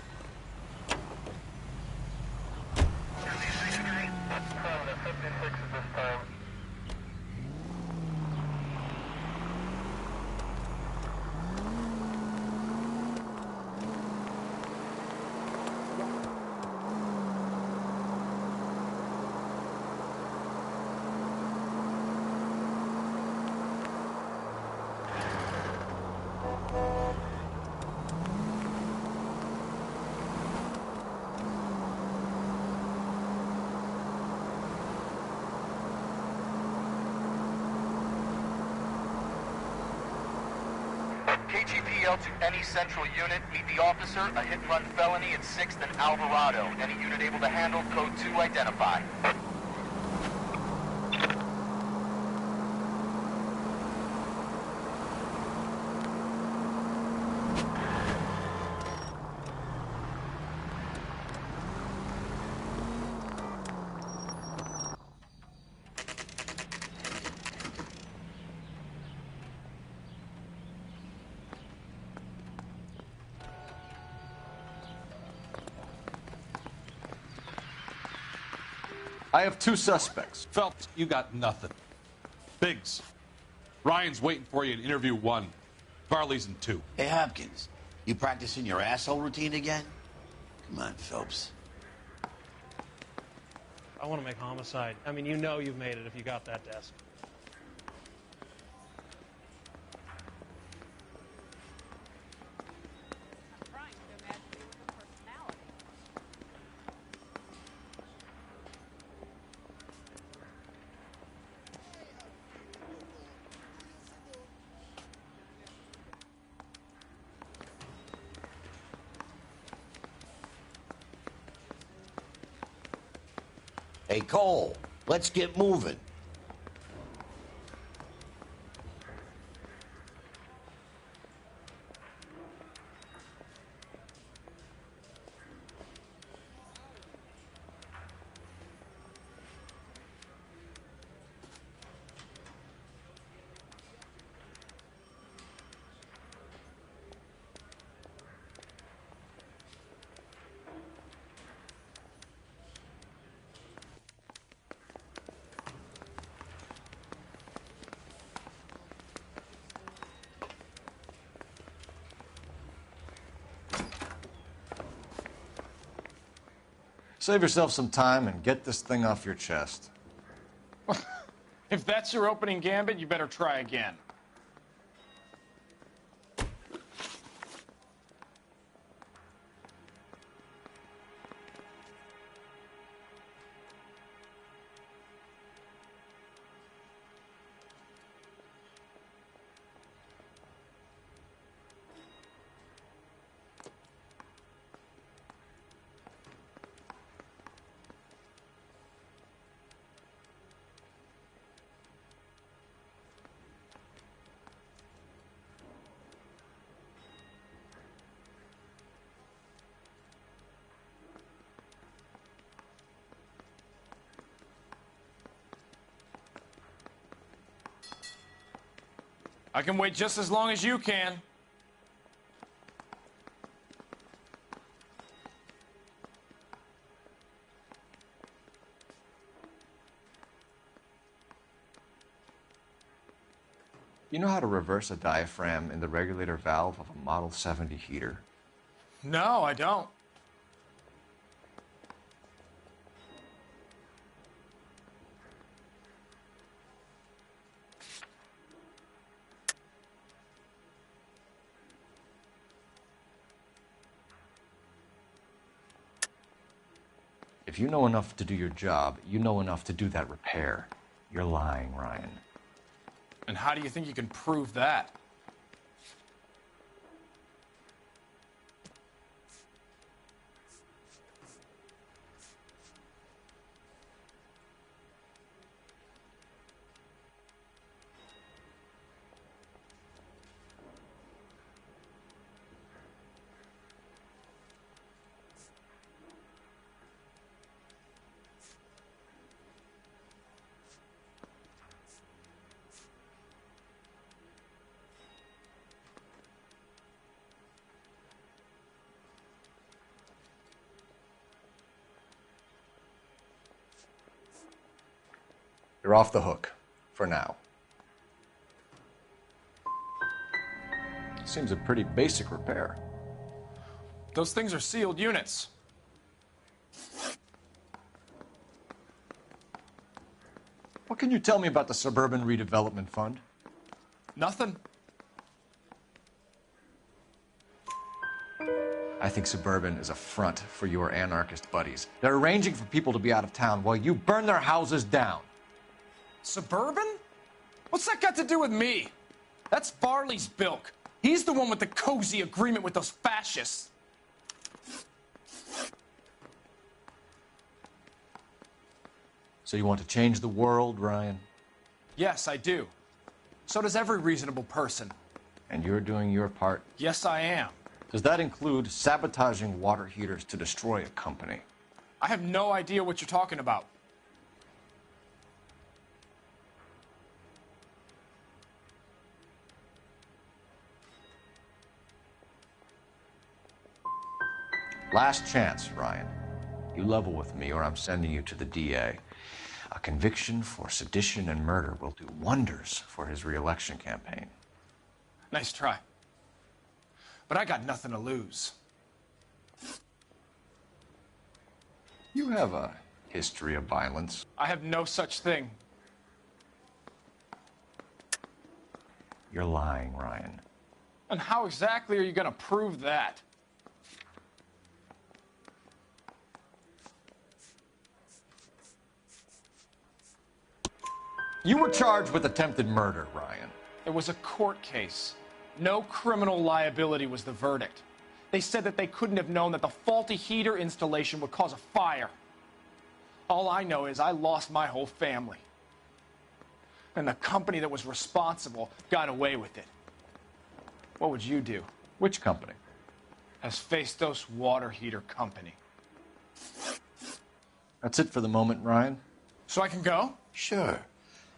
KGPL to any central unit. Meet the officer, a hit-and-run felony at 6th and Alvarado. Any unit able to handle, code 2 identify. I have 2 suspects. Phelps, you got nothing. Biggs, Ryan's waiting for you in interview 1. Varley's in 2. Hey, Hopkins, you practicing your asshole routine again? Come on, Phelps. I want to make homicide. I mean, you know you've made it if you got that desk. Hey, Cole, let's get moving. Save yourself some time and get this thing off your chest. If that's your opening gambit, you better try again. I can wait just as long as you can. You know how to reverse a diaphragm in the regulator valve of a Model 70 heater? No, I don't. If you know enough to do your job, you know enough to do that repair. You're lying, Ryan. And how do you think you can prove that? You're off the hook, for now. Seems a pretty basic repair. Those things are sealed units. What can you tell me about the Suburban Redevelopment Fund? Nothing. I think Suburban is a front for your anarchist buddies. They're arranging for people to be out of town while you burn their houses down. Suburban? What's that got to do with me? That's Varley's bilk. He's the one with the cozy agreement with those fascists. So you want to change the world, Ryan? Yes, I do. So does every reasonable person. And you're doing your part? Yes, I am. Does that include sabotaging water heaters to destroy a company? I have no idea what you're talking about. Last chance, Ryan. You level with me or I'm sending you to the DA. A conviction for sedition and murder will do wonders for his re-election campaign. Nice try. But I got nothing to lose. You have a history of violence. I have no such thing. You're lying, Ryan. And how exactly are you going to prove that? You were charged with attempted murder, Ryan. It was a court case. No criminal liability was the verdict. They said that they couldn't have known that the faulty heater installation would cause a fire. All I know is I lost my whole family. And the company that was responsible got away with it. What would you do? Which company? Hephaestus Water Heater Company. That's it for the moment, Ryan. So I can go? Sure.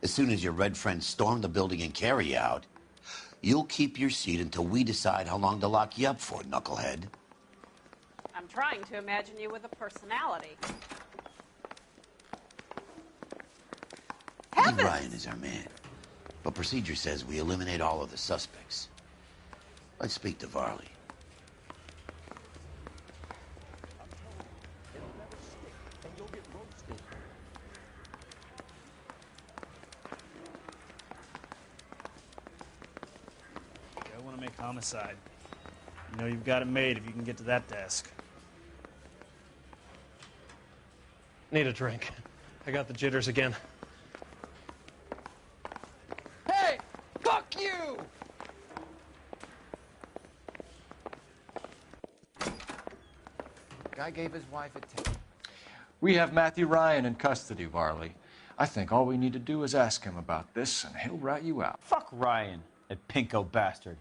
As soon as your red friends storm the building and carry you out, you'll keep your seat until we decide how long to lock you up for, knucklehead. I'm trying to imagine you with a personality. Ed Ryan is our man. But procedure says we eliminate all of the suspects. Let's speak to Varley. I want to make homicide. You know you've got it made if you can get to that desk. Need a drink. I got the jitters again. Hey! Fuck you! Guy gave his wife a tip. We have Matthew Ryan in custody, Varley. I think all we need to do is ask him about this, and he'll rat you out. Fuck Ryan, that pinko bastard.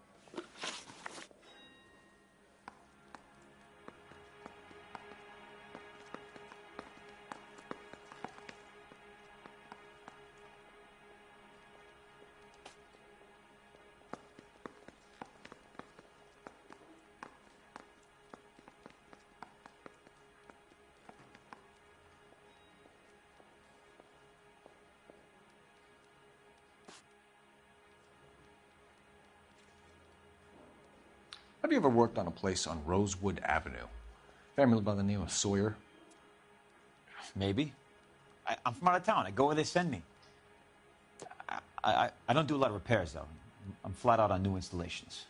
Have you ever worked on a place on Rosewood Avenue? Family by the name of Sawyer? Maybe. I'm from out of town. I go where they send me. I don't do a lot of repairs, though. I'm flat out on new installations.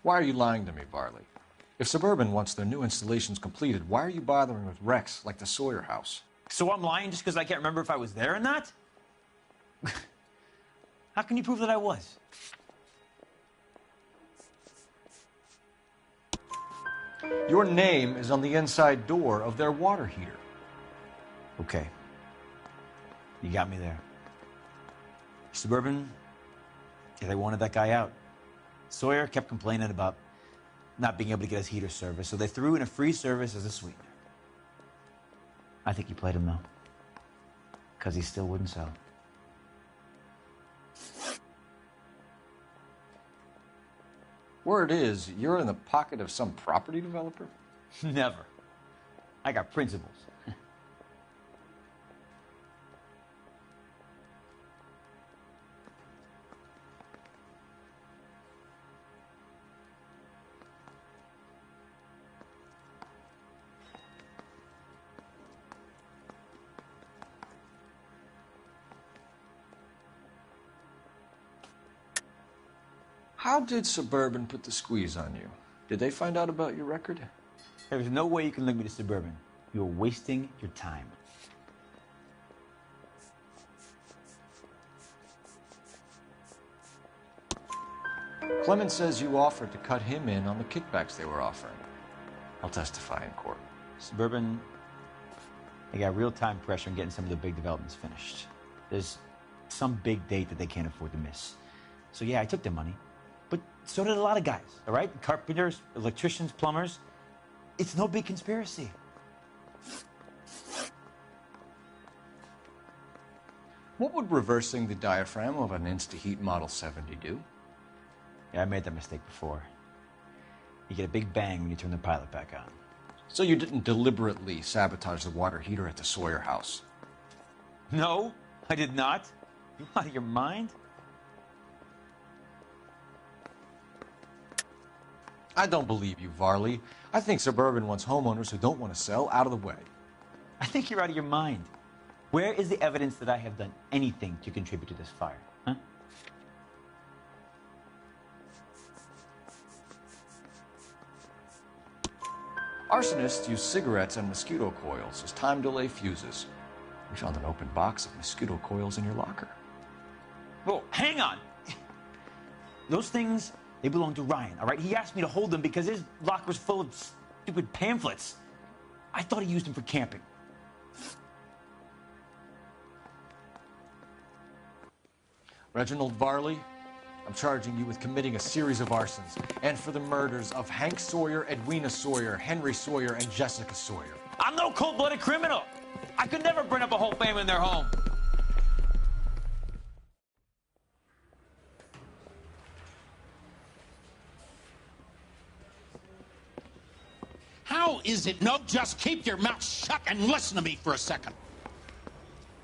Why are you lying to me, Varley? If Suburban wants their new installations completed, why are you bothering with wrecks like the Sawyer house? So I'm lying just because I can't remember if I was there or not? How can you prove that I was? Your name is on the inside door of their water heater. Okay. You got me there. Suburban, yeah, they wanted that guy out. Sawyer kept complaining about not being able to get his heater service, so they threw in a free service as a sweetener. I think he played him, though, because he still wouldn't sell. Word is, you're in the pocket of some property developer? Never. I got principles. How did Suburban put the squeeze on you? Did they find out about your record? There's no way you can link me to Suburban. You're wasting your time. Clement says you offered to cut him in on the kickbacks they were offering. I'll testify in court. Suburban, they got real time pressure on getting some of the big developments finished. There's some big date that they can't afford to miss. So yeah, I took their money. But so did a lot of guys, all right? Carpenters, electricians, plumbers. It's no big conspiracy. What would reversing the diaphragm of an Insta-Heat Model 70 do? Yeah, I made that mistake before. You get a big bang when you turn the pilot back on. So you didn't deliberately sabotage the water heater at the Sawyer house? No, I did not. You out of your mind? I don't believe you, Varley. I think Suburban wants homeowners who don't want to sell out of the way. I think you're out of your mind. Where is the evidence that I have done anything to contribute to this fire? Huh? Arsonists use cigarettes and mosquito coils as time delay fuses. We found an open box of mosquito coils in your locker. Whoa, hang on. Those things, they belong to Ryan, all right? He asked me to hold them because his locker was full of stupid pamphlets. I thought he used them for camping. Reginald Varley, I'm charging you with committing a series of arsons and for the murders of Hank Sawyer, Edwina Sawyer, Henry Sawyer, and Jessica Sawyer. I'm no cold-blooded criminal. I could never burn up a whole family in their home. How is it? No, just keep your mouth shut and listen to me for a second.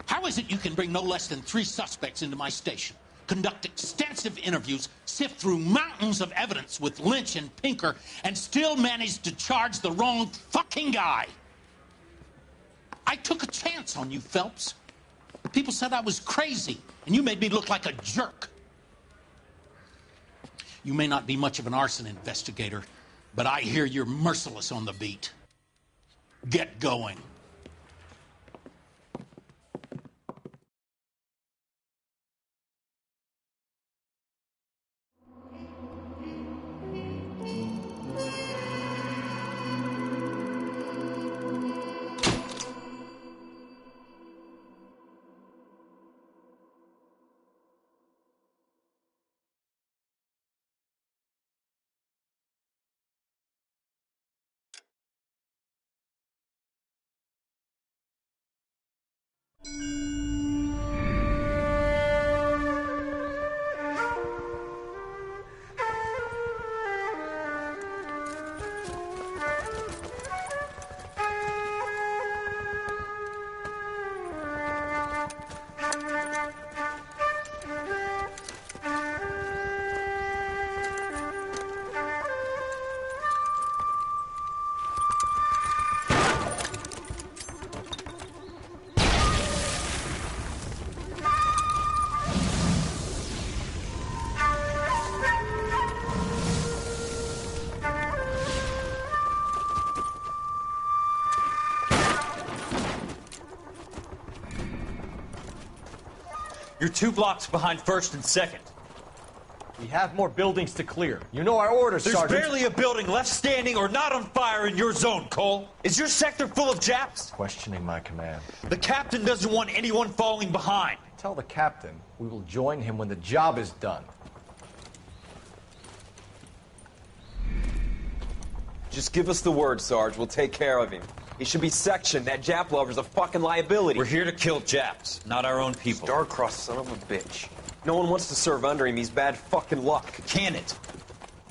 How is it you can bring no less than 3 suspects into my station, conduct extensive interviews, sift through mountains of evidence with Lynch and Pinker, and still manage to charge the wrong fucking guy? I took a chance on you, Phelps. People said I was crazy, and you made me look like a jerk. You may not be much of an arson investigator, but I hear you're merciless on the beat. Get going. You're 2 blocks behind 1st and 2nd. We have more buildings to clear. You know our orders, There's Sergeant. barely a building left standing or not on fire in your zone, Cole. Is your sector full of Japs? Questioning my command. The captain doesn't want anyone falling behind. Tell the captain we will join him when the job is done. Just give us the word, Sarge. We'll take care of him. He should be sectioned. That Jap lover's a fucking liability. We're here to kill Japs, not our own people. Star-crossed son of a bitch. No one wants to serve under him. He's bad fucking luck. Can it?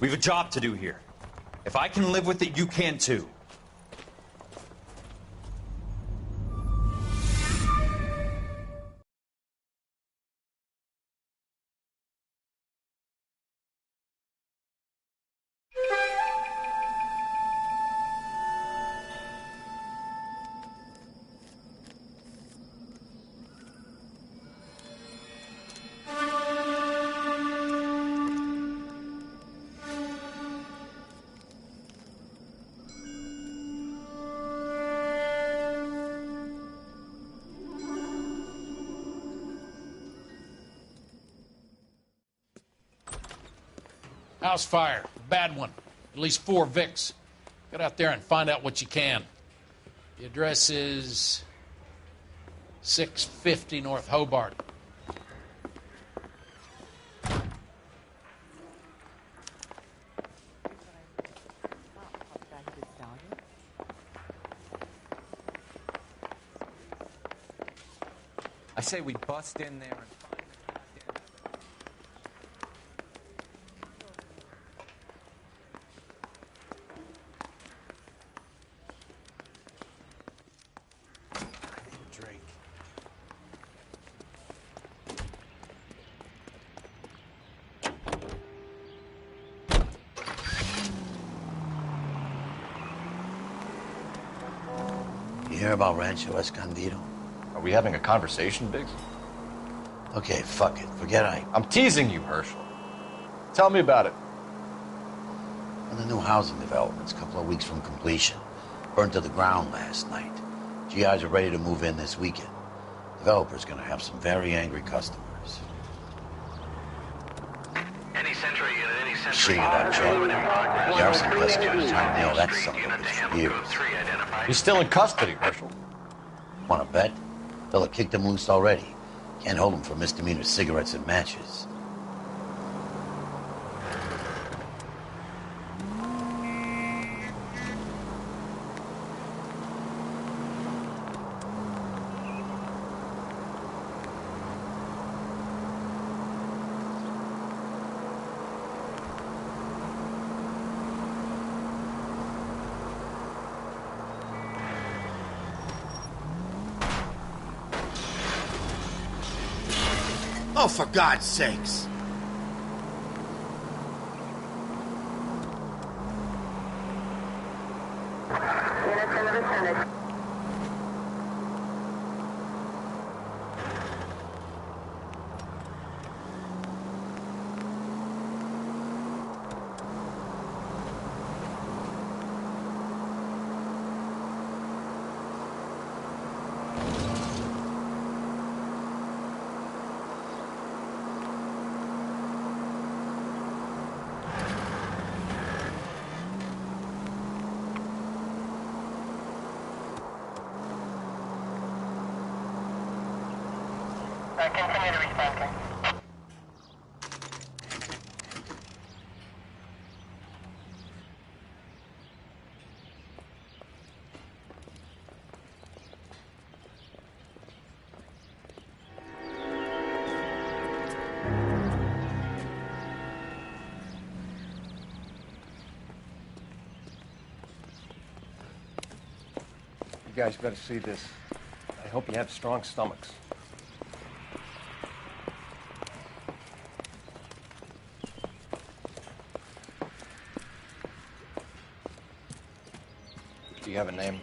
We have a job to do here. If I can live with it, you can too. House fire. Bad one. At least 4 Vicks. Get out there and find out what you can. The address is 650 North Hobart. I say we bust in there and drink. You hear about Rancho Escondido? Are we having a conversation, Biggs? Okay, fuck it. Forget I'm teasing you, Herschel. Tell me about it. One of the new housing developments, a couple of weeks from completion. Burned to the ground last night. GIs are ready to move in this weekend. Developer's gonna have some very angry customers. Any Central unit, any Central Shit, unit. that Chuck. Movement in progress. The arson investigator's trying to nail that son of a bitch for years. He's still in custody, Herschel. Wanna bet? Fella kicked him loose already. Can't hold him for misdemeanor cigarettes and matches. Oh, for God's sakes. Continue to respond, sir. You guys better see this. I hope you have strong stomachs. Do you have a name?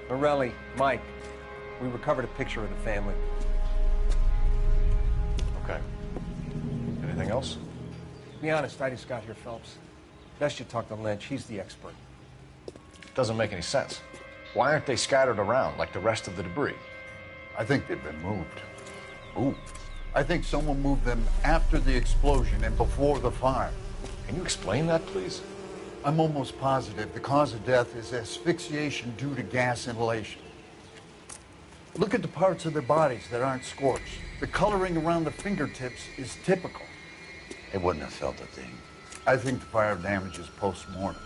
Morelli, Mike. We recovered a picture of the family. Okay. Anything else? To be honest, I just got here, Phelps. Best you talk to Lynch. He's the expert. Doesn't make any sense. Why aren't they scattered around like the rest of the debris? I think they've been moved. Ooh. I think someone moved them after the explosion and before the fire. Can you explain that, please? I'm almost positive the cause of death is asphyxiation due to gas inhalation. Look at the parts of their bodies that aren't scorched. The coloring around the fingertips is typical. They wouldn't have felt a thing. I think the fire damage is post-mortem.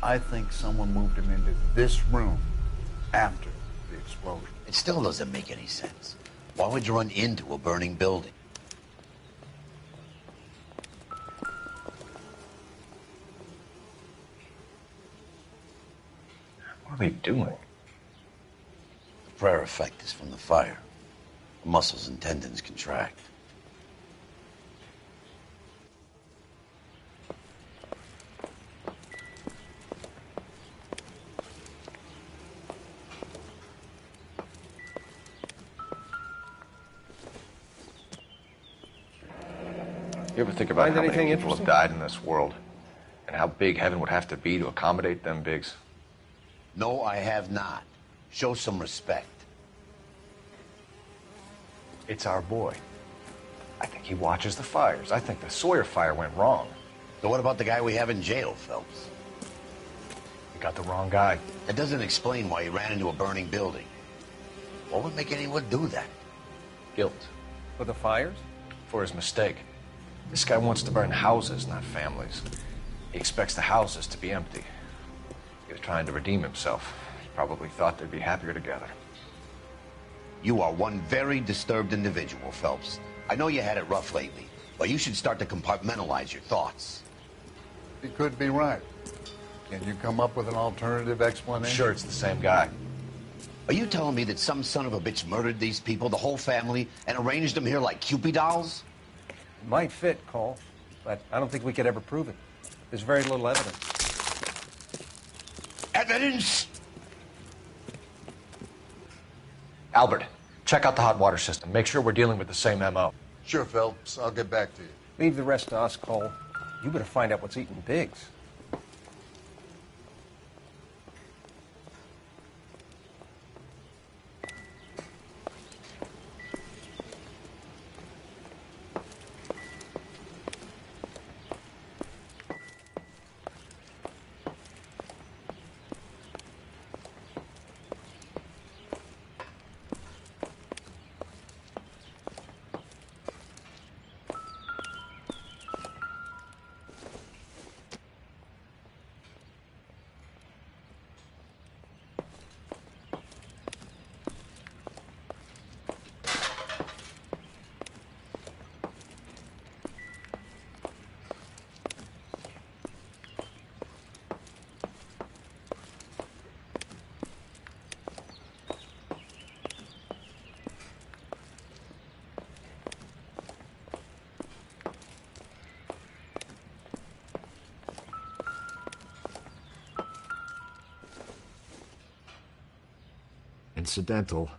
I think someone moved him into this room after the explosion. It still doesn't make any sense. Why would you run into a burning building? What are they doing? The prayer effect is from the fire. The muscles and tendons contract. You ever think about Find how many anything people have interesting? died in this world? And how big heaven would have to be to accommodate them bigs? No, I have not. Show some respect. It's our boy. I think he watches the fires. I think the Sawyer fire went wrong. So what about the guy we have in jail, Phelps? You got the wrong guy. That doesn't explain why he ran into a burning building. What would make anyone do that? Guilt. For the fires? For his mistake. This guy wants to burn houses, not families. He expects the houses to be empty. He was trying to redeem himself. He probably thought they'd be happier together. You are one very disturbed individual, Phelps. I know you had it rough lately, but you should start to compartmentalize your thoughts. He could be right. Can you come up with an alternative explanation? Sure, it's the same guy. Are you telling me that some son of a bitch murdered these people, the whole family, and arranged them here like Cupid dolls? It might fit, Cole, but I don't think we could ever prove it. There's very little evidence. Evidence? Albert, check out the hot water system. Make sure we're dealing with the same MO. Sure, Phelps. I'll get back to you. Leave the rest to us, Cole. You better find out what's eating pigs. Incidental.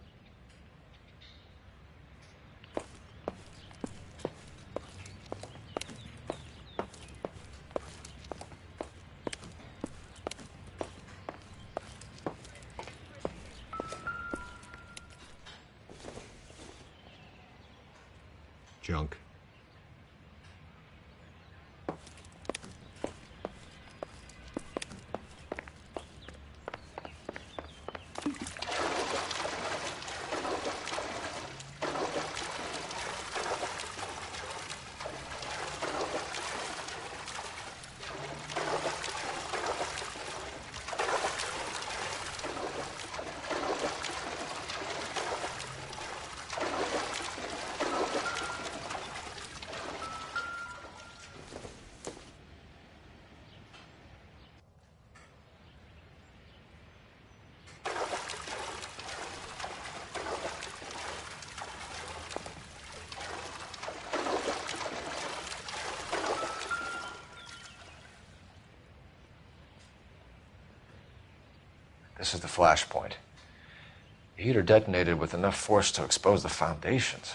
Junk. This is the flashpoint. The heater detonated with enough force to expose the foundations.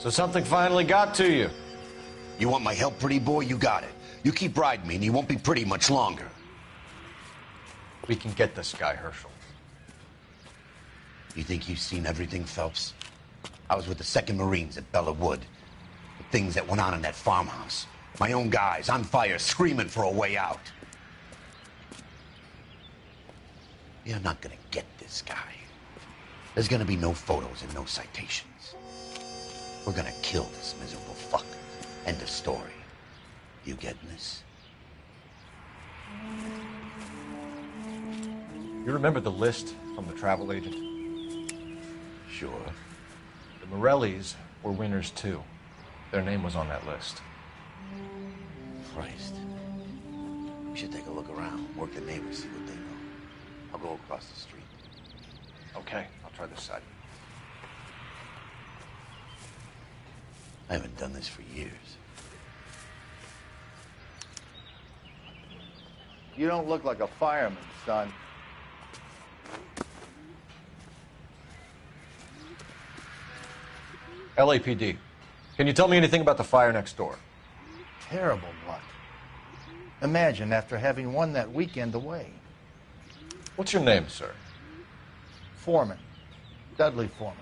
So something finally got to you. You want my help, pretty boy? You got it. You keep riding me, and you won't be pretty much longer. We can get this guy, Herschel. You think you've seen everything, Phelps? I was with the 2nd Marines at Bella Wood. The things that went on in that farmhouse. My own guys on fire, screaming for a way out. You're not gonna get this guy. There's gonna be no photos and no citations. We're gonna kill this miserable fucker. End of story. You getting this? You remember the list from the travel agent? Sure. The Morellis were winners too. Their name was on that list. Christ. We should take a look around, work the neighbors, see what they know. I'll go across the street. Okay, I'll try this side. I haven't done this for years. You don't look like a fireman, son. LAPD. Can you tell me anything about the fire next door? Terrible luck. Imagine after having won that weekend away. What's your name, sir? Foreman. Dudley Foreman.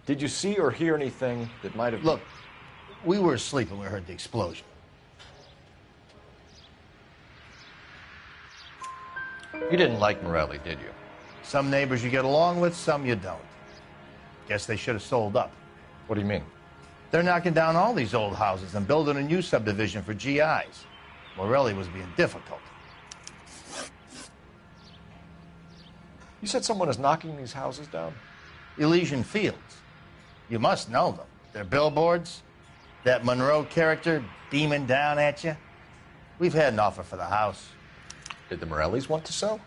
Did you see or hear anything that might have... Look, we were asleep when we heard the explosion. You didn't like Morelli, did you? Some neighbors you get along with, some you don't. Guess they should have sold up. What do you mean? They're knocking down all these old houses and building a new subdivision for GIs. Morelli was being difficult. You said someone is knocking these houses down? Elysian Fields. You must know them. They're billboards. That Monroe character beaming down at you. We've had an offer for the house. Did the Morellis want to sell?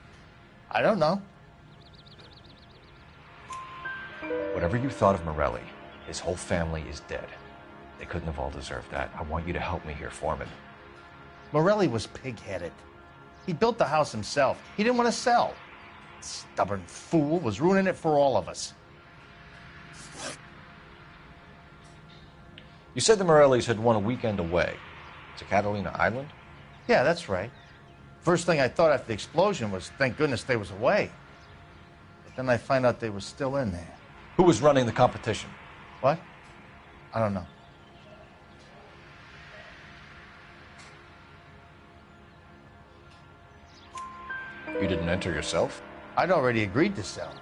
I don't know. Whatever you thought of Morelli, his whole family is dead. They couldn't have all deserved that. I want you to help me here, Foreman. Morelli was pig-headed. He built the house himself. He didn't want to sell. Stubborn fool was ruining it for all of us. You said the Morellis had won a weekend away to Catalina Island? Yeah, that's right. First thing I thought after the explosion was, thank goodness they was away. But then I find out they were still in there. Who was running the competition? What? I don't know. You didn't enter yourself? I'd already agreed to sell.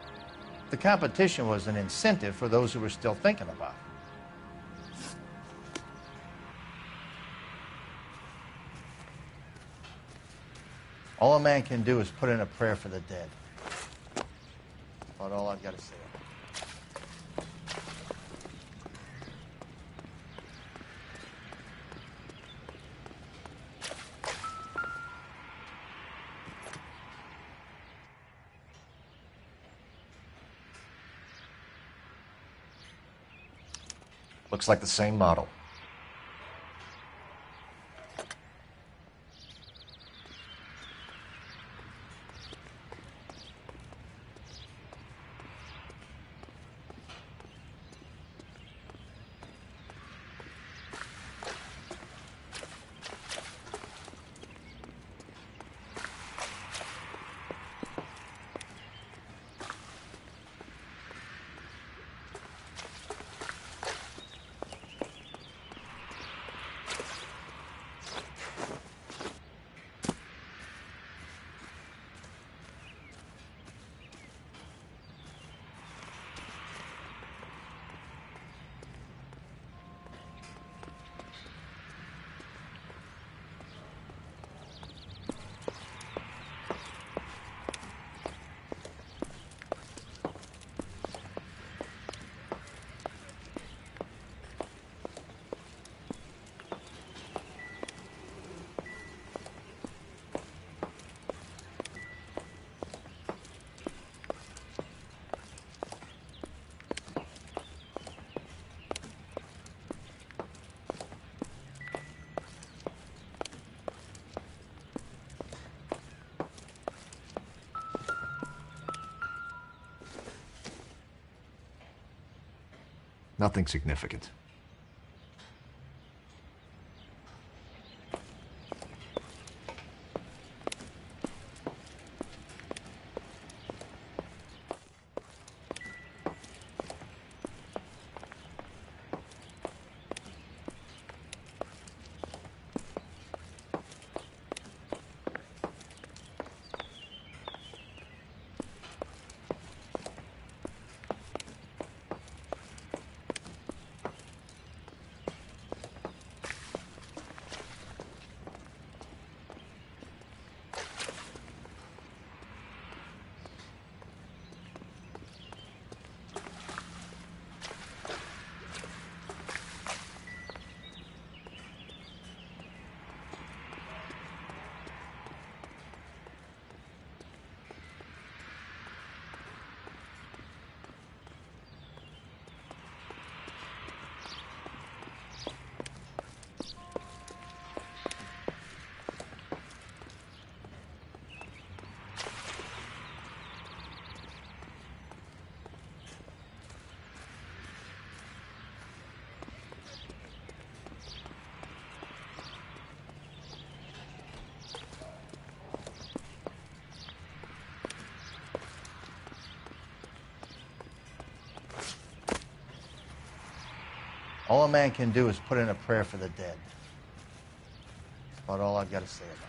The competition was an incentive for those who were still thinking about it. All a man can do is put in a prayer for the dead. About all I've got to say. Looks like the same model. Nothing significant. All a man can do is put in a prayer for the dead. That's about all I've got to say about it.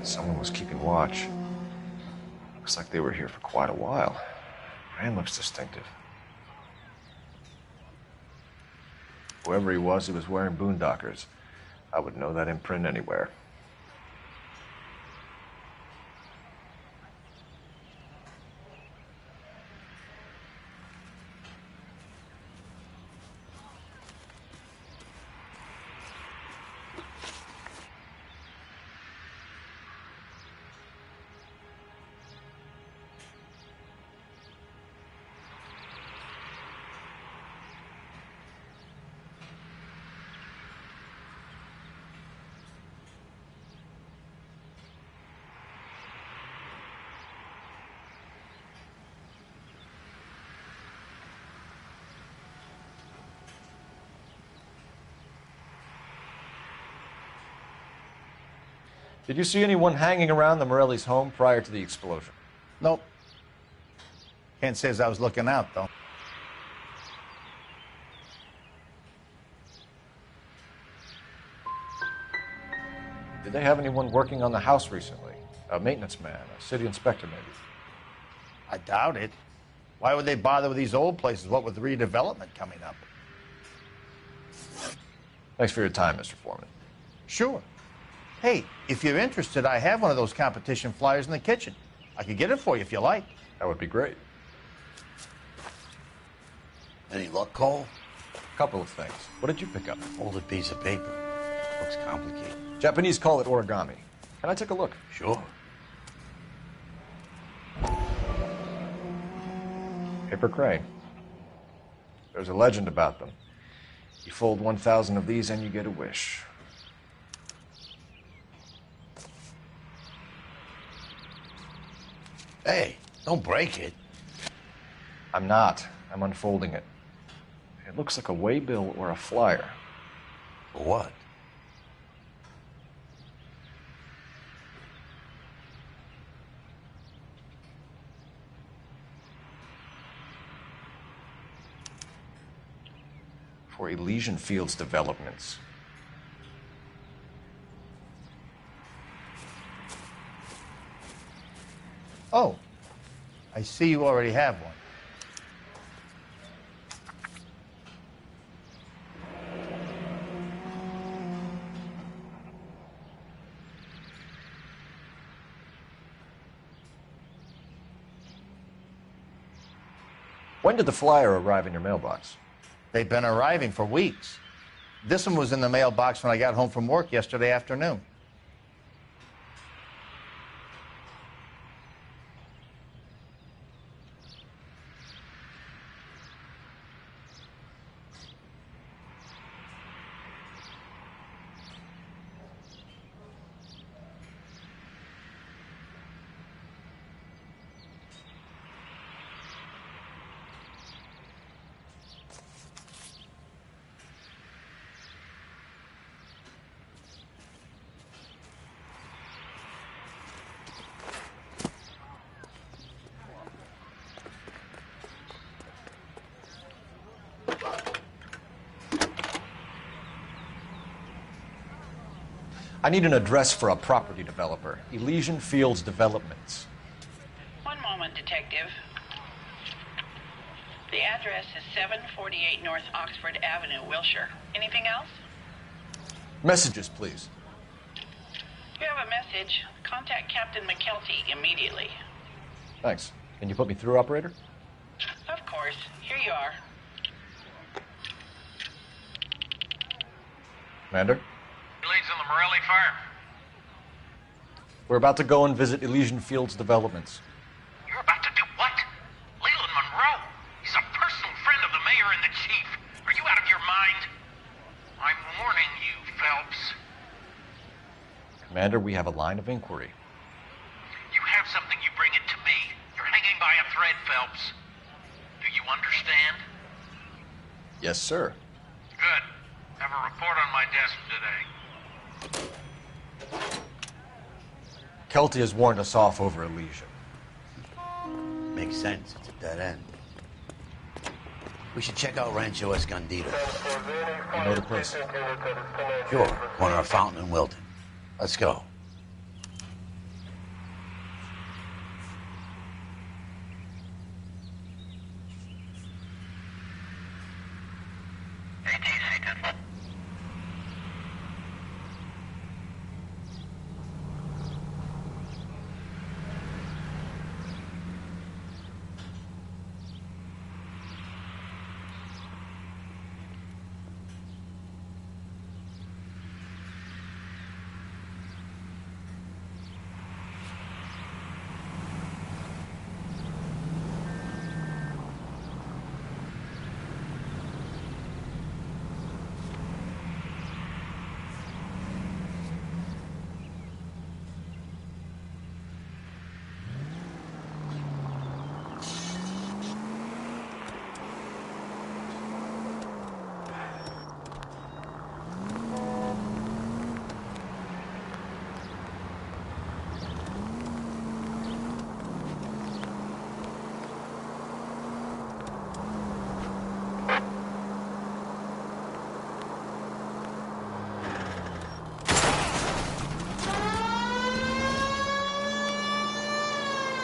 Someone was keeping watch. Looks like they were here for quite a while. Brand looks distinctive. Whoever he was wearing boondockers. I would know that imprint anywhere. Did you see anyone hanging around the Morelli's home prior to the explosion? Nope. Can't say as I was looking out, though. Did they have anyone working on the house recently? A maintenance man, a city inspector, maybe? I doubt it. Why would they bother with these old places, what with redevelopment coming up? Thanks for your time, Mr. Foreman. Sure. Hey, if you're interested, I have one of those competition flyers in the kitchen. I could get it for you if you like. That would be great. Any luck, Cole? Couple of things. What did you pick up? Folded piece of paper. Looks complicated. Japanese call it origami. Can I take a look? Sure. Paper crane. There's a legend about them. You fold 1,000 of these and you get a wish. Hey, don't break it. I'm not. I'm unfolding it. It looks like a waybill or a flyer. What? For Elysian Fields developments. Oh, I see you already have one. When did the flyer arrive in your mailbox? They've been arriving for weeks. This one was in the mailbox when I got home from work yesterday afternoon. I need an address for a property developer. Elysian Fields Developments. One moment, Detective. The address is 748 North Oxford Avenue, Wilshire. Anything else? Messages, please. You have a message. Contact Captain McKelty immediately. Thanks. Can you put me through, operator? Of course. Here you are. Commander? Leads in the Morelli fire. We're about to go and visit Elysian Fields Developments. You're about to do what? Leland Monroe. He's a personal friend of the mayor and the chief. Are you out of your mind? I'm warning you, Phelps. Commander, we have a line of inquiry. You have something, you bring it to me. You're hanging by a thread, Phelps. Do you understand? Yes, sir. Good. Have a report on my desk today. Kelty has warned us off over Elysian. Makes sense. It's a dead end. We should check out Rancho Escondido. You know the place? Sure. Corner of Fountain and Wilton. Let's go.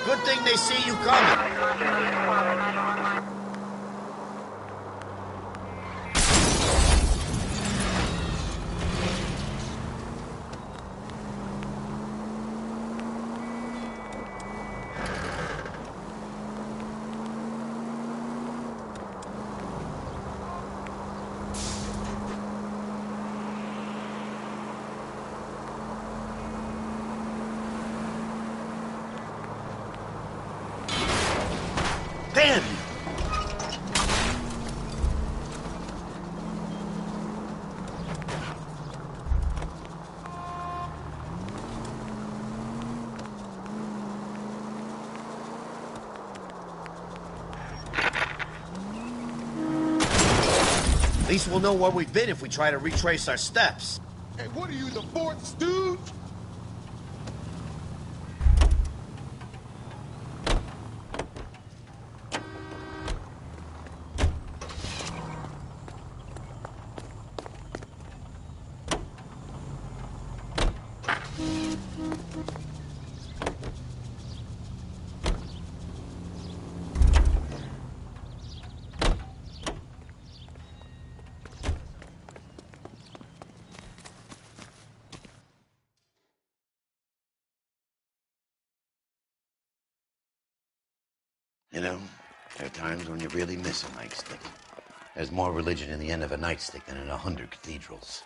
Good thing they see you coming. Damn you! At least we'll know where we've been if we try to retrace our steps. Hey, what are you, the fourth stooge? You know, there are times when you really miss a nightstick. There's more religion in the end of a nightstick than in 100 cathedrals.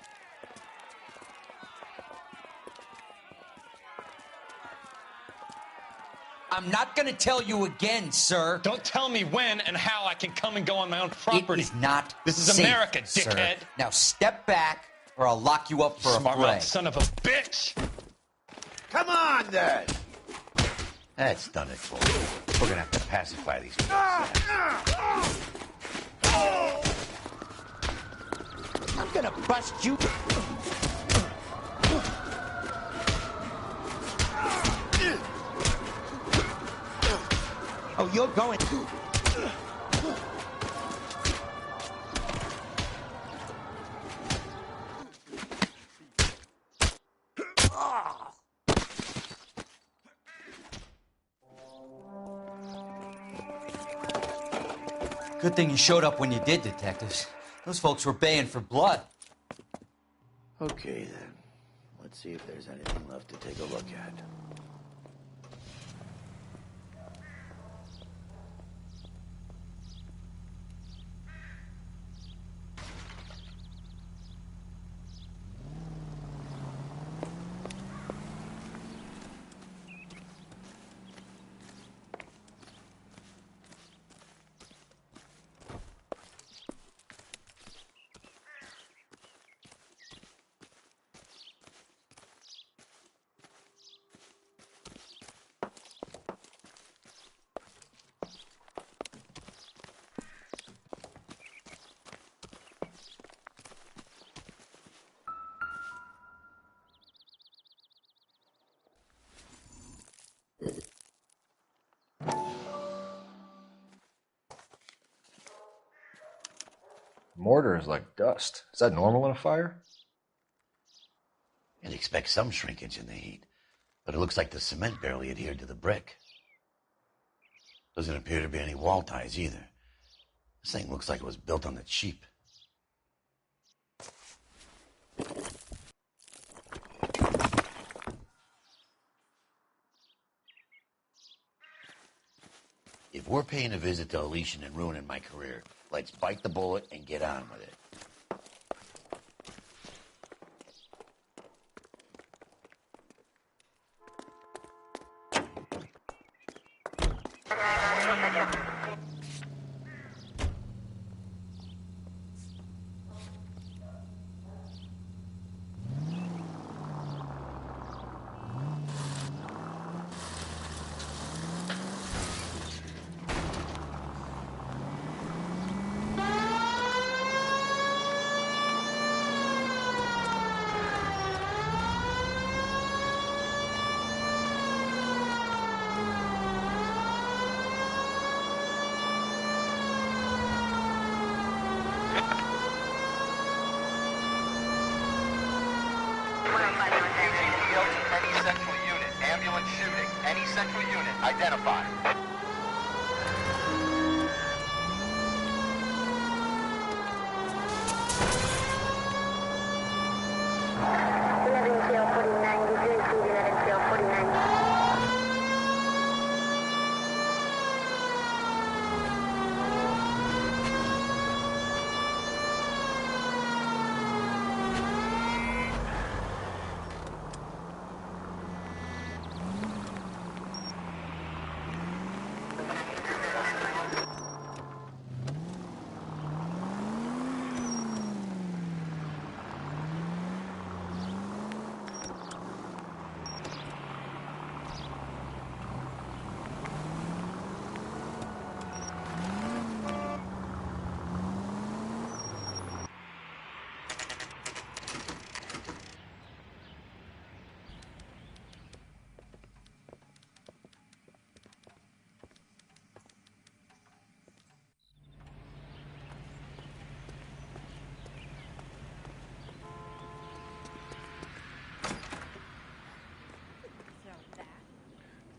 I'm not gonna tell you again, sir. Don't tell me when and how I can come and go on my own property. It is not This is safe, America, sir. dickhead. Now step back, or I'll lock you up for Smart a fray. mouth son of a bitch! Come on, then! That's done it, folks. We're gonna have to pacify these folks. I'm gonna bust you. Oh, you're going. Good thing you showed up when you did, detectives. Those folks were baying for blood. Okay, then. Let's see if there's anything left to take a look at. Mortar is like dust. Is that normal in a fire? You'd expect some shrinkage in the heat, but it looks like the cement barely adhered to the brick. Doesn't appear to be any wall ties either. This thing looks like it was built on the cheap. If we're paying a visit to Elysian and ruining my career, let's bite the bullet and get on with it. Identify.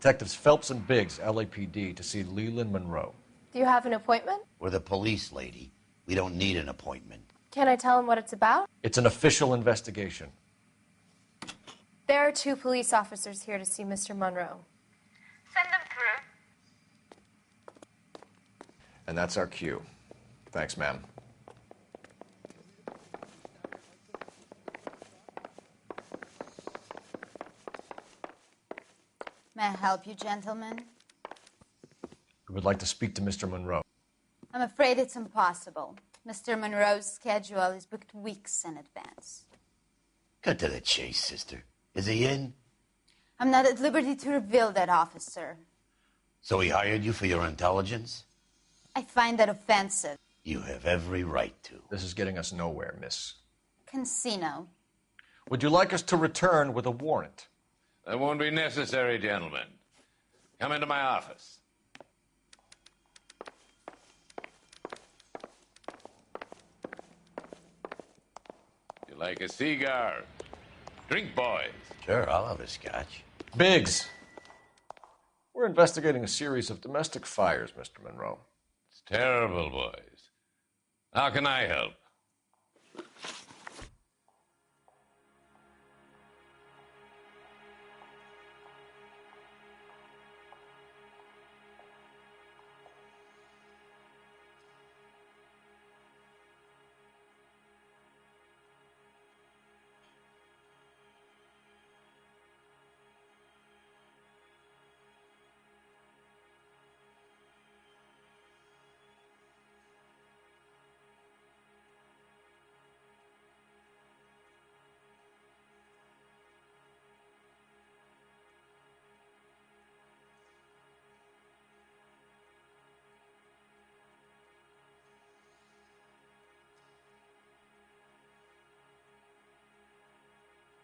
Detectives Phelps and Biggs, LAPD, to see Leland Monroe. Do you have an appointment? We're the police, lady. We don't need an appointment. Can I tell him what it's about? It's an official investigation. There are 2 police officers here to see Mr. Monroe. Send them through. And that's our cue. Thanks, ma'am. May I help you, gentlemen? We would like to speak to Mr. Monroe. I'm afraid it's impossible. Mr. Monroe's schedule is booked weeks in advance. Cut to the chase, sister. Is he in? I'm not at liberty to reveal that, officer. So he hired you for your intelligence? I find that offensive. You have every right to. This is getting us nowhere, miss. Casino. Would you like us to return with a warrant? That won't be necessary, gentlemen. Come into my office. You like a cigar? Drink, boys. Sure, I'll have a scotch. Biggs. We're investigating a series of domestic fires, Mr. Monroe. It's terrible, boys. How can I help?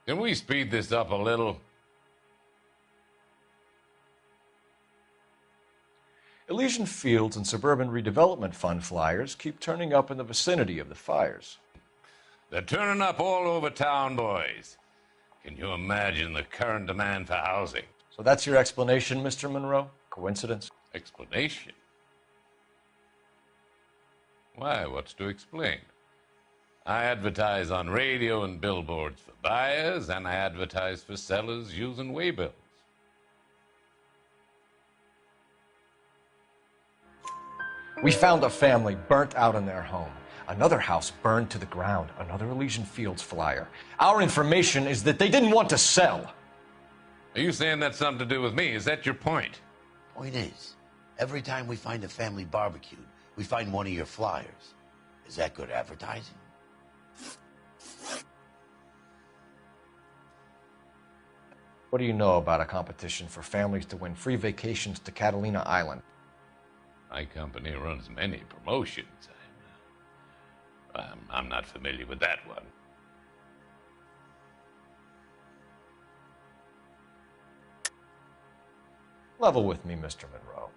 Can we speed this up a little? Elysian Fields and Suburban Redevelopment Fund flyers keep turning up in the vicinity of the fires. They're turning up all over town, boys. Can you imagine the current demand for housing? So that's your explanation, Mr. Monroe? Coincidence? Explanation? Why, what's to explain? I advertise on radio and billboards for buyers, and I advertise for sellers using waybills. We found a family burnt out in their home. Another house burned to the ground. Another Elysian Fields flyer. Our information is that they didn't want to sell. Are you saying that's something to do with me? Is that your point? Point is, every time we find a family barbecued, we find one of your flyers. Is that good advertising? What do you know about a competition for families to win free vacations to Catalina Island? My company runs many promotions. I'm not familiar with that one. Level with me, Mr. Monroe.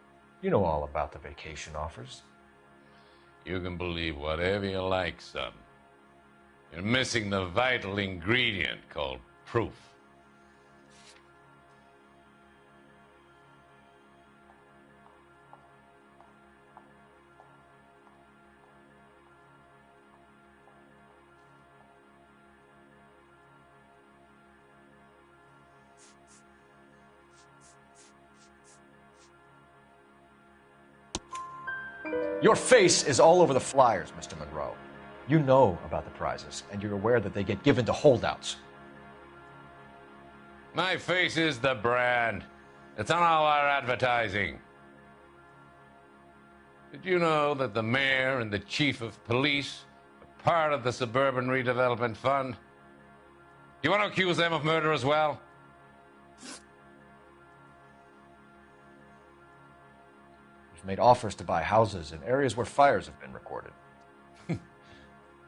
You know all about the vacation offers. You can believe whatever you like, son. You're missing the vital ingredient called proof. Your face is all over the flyers, Mr. Monroe. You know about the prizes, and you're aware that they get given to holdouts. My face is the brand. It's on all our advertising. Did you know that the mayor and the chief of police are part of the Suburban Redevelopment Fund? Do you want to accuse them of murder as well? We've made offers to buy houses in areas where fires have been recorded.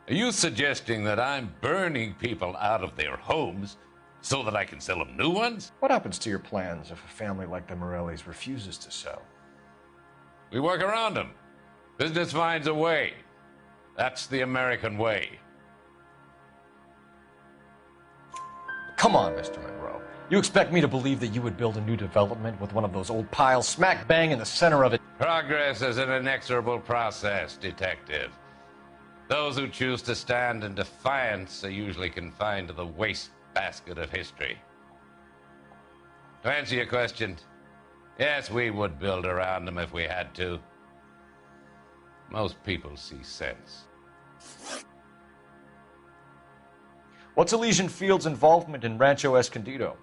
Are you suggesting that I'm burning people out of their homes so that I can sell them new ones? What happens to your plans if a family like the Morellis refuses to sell? We work around them. Business finds a way. That's the American way. Come on, Mr. Monroe. You expect me to believe that you would build a new development with one of those old piles smack bang in the center of it? Progress is an inexorable process, Detective. Those who choose to stand in defiance are usually confined to the wastebasket of history. To answer your question, yes, we would build around them if we had to. Most people see sense. What's Elysian Field's involvement in Rancho Escondido?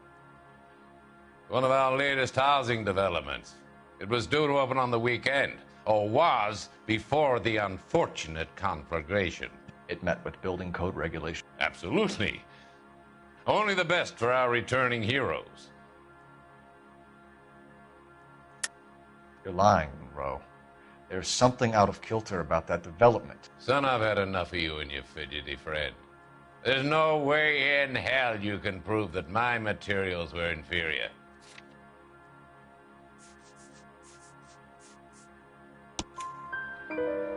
One of our latest housing developments. It was due to open on the weekend, or was before the unfortunate conflagration. It met with building code regulation. Absolutely. Only the best for our returning heroes. You're lying, Monroe. There's something out of kilter about that development. Son, I've had enough of you and your fidgety friend. There's no way in hell you can prove that my materials were inferior.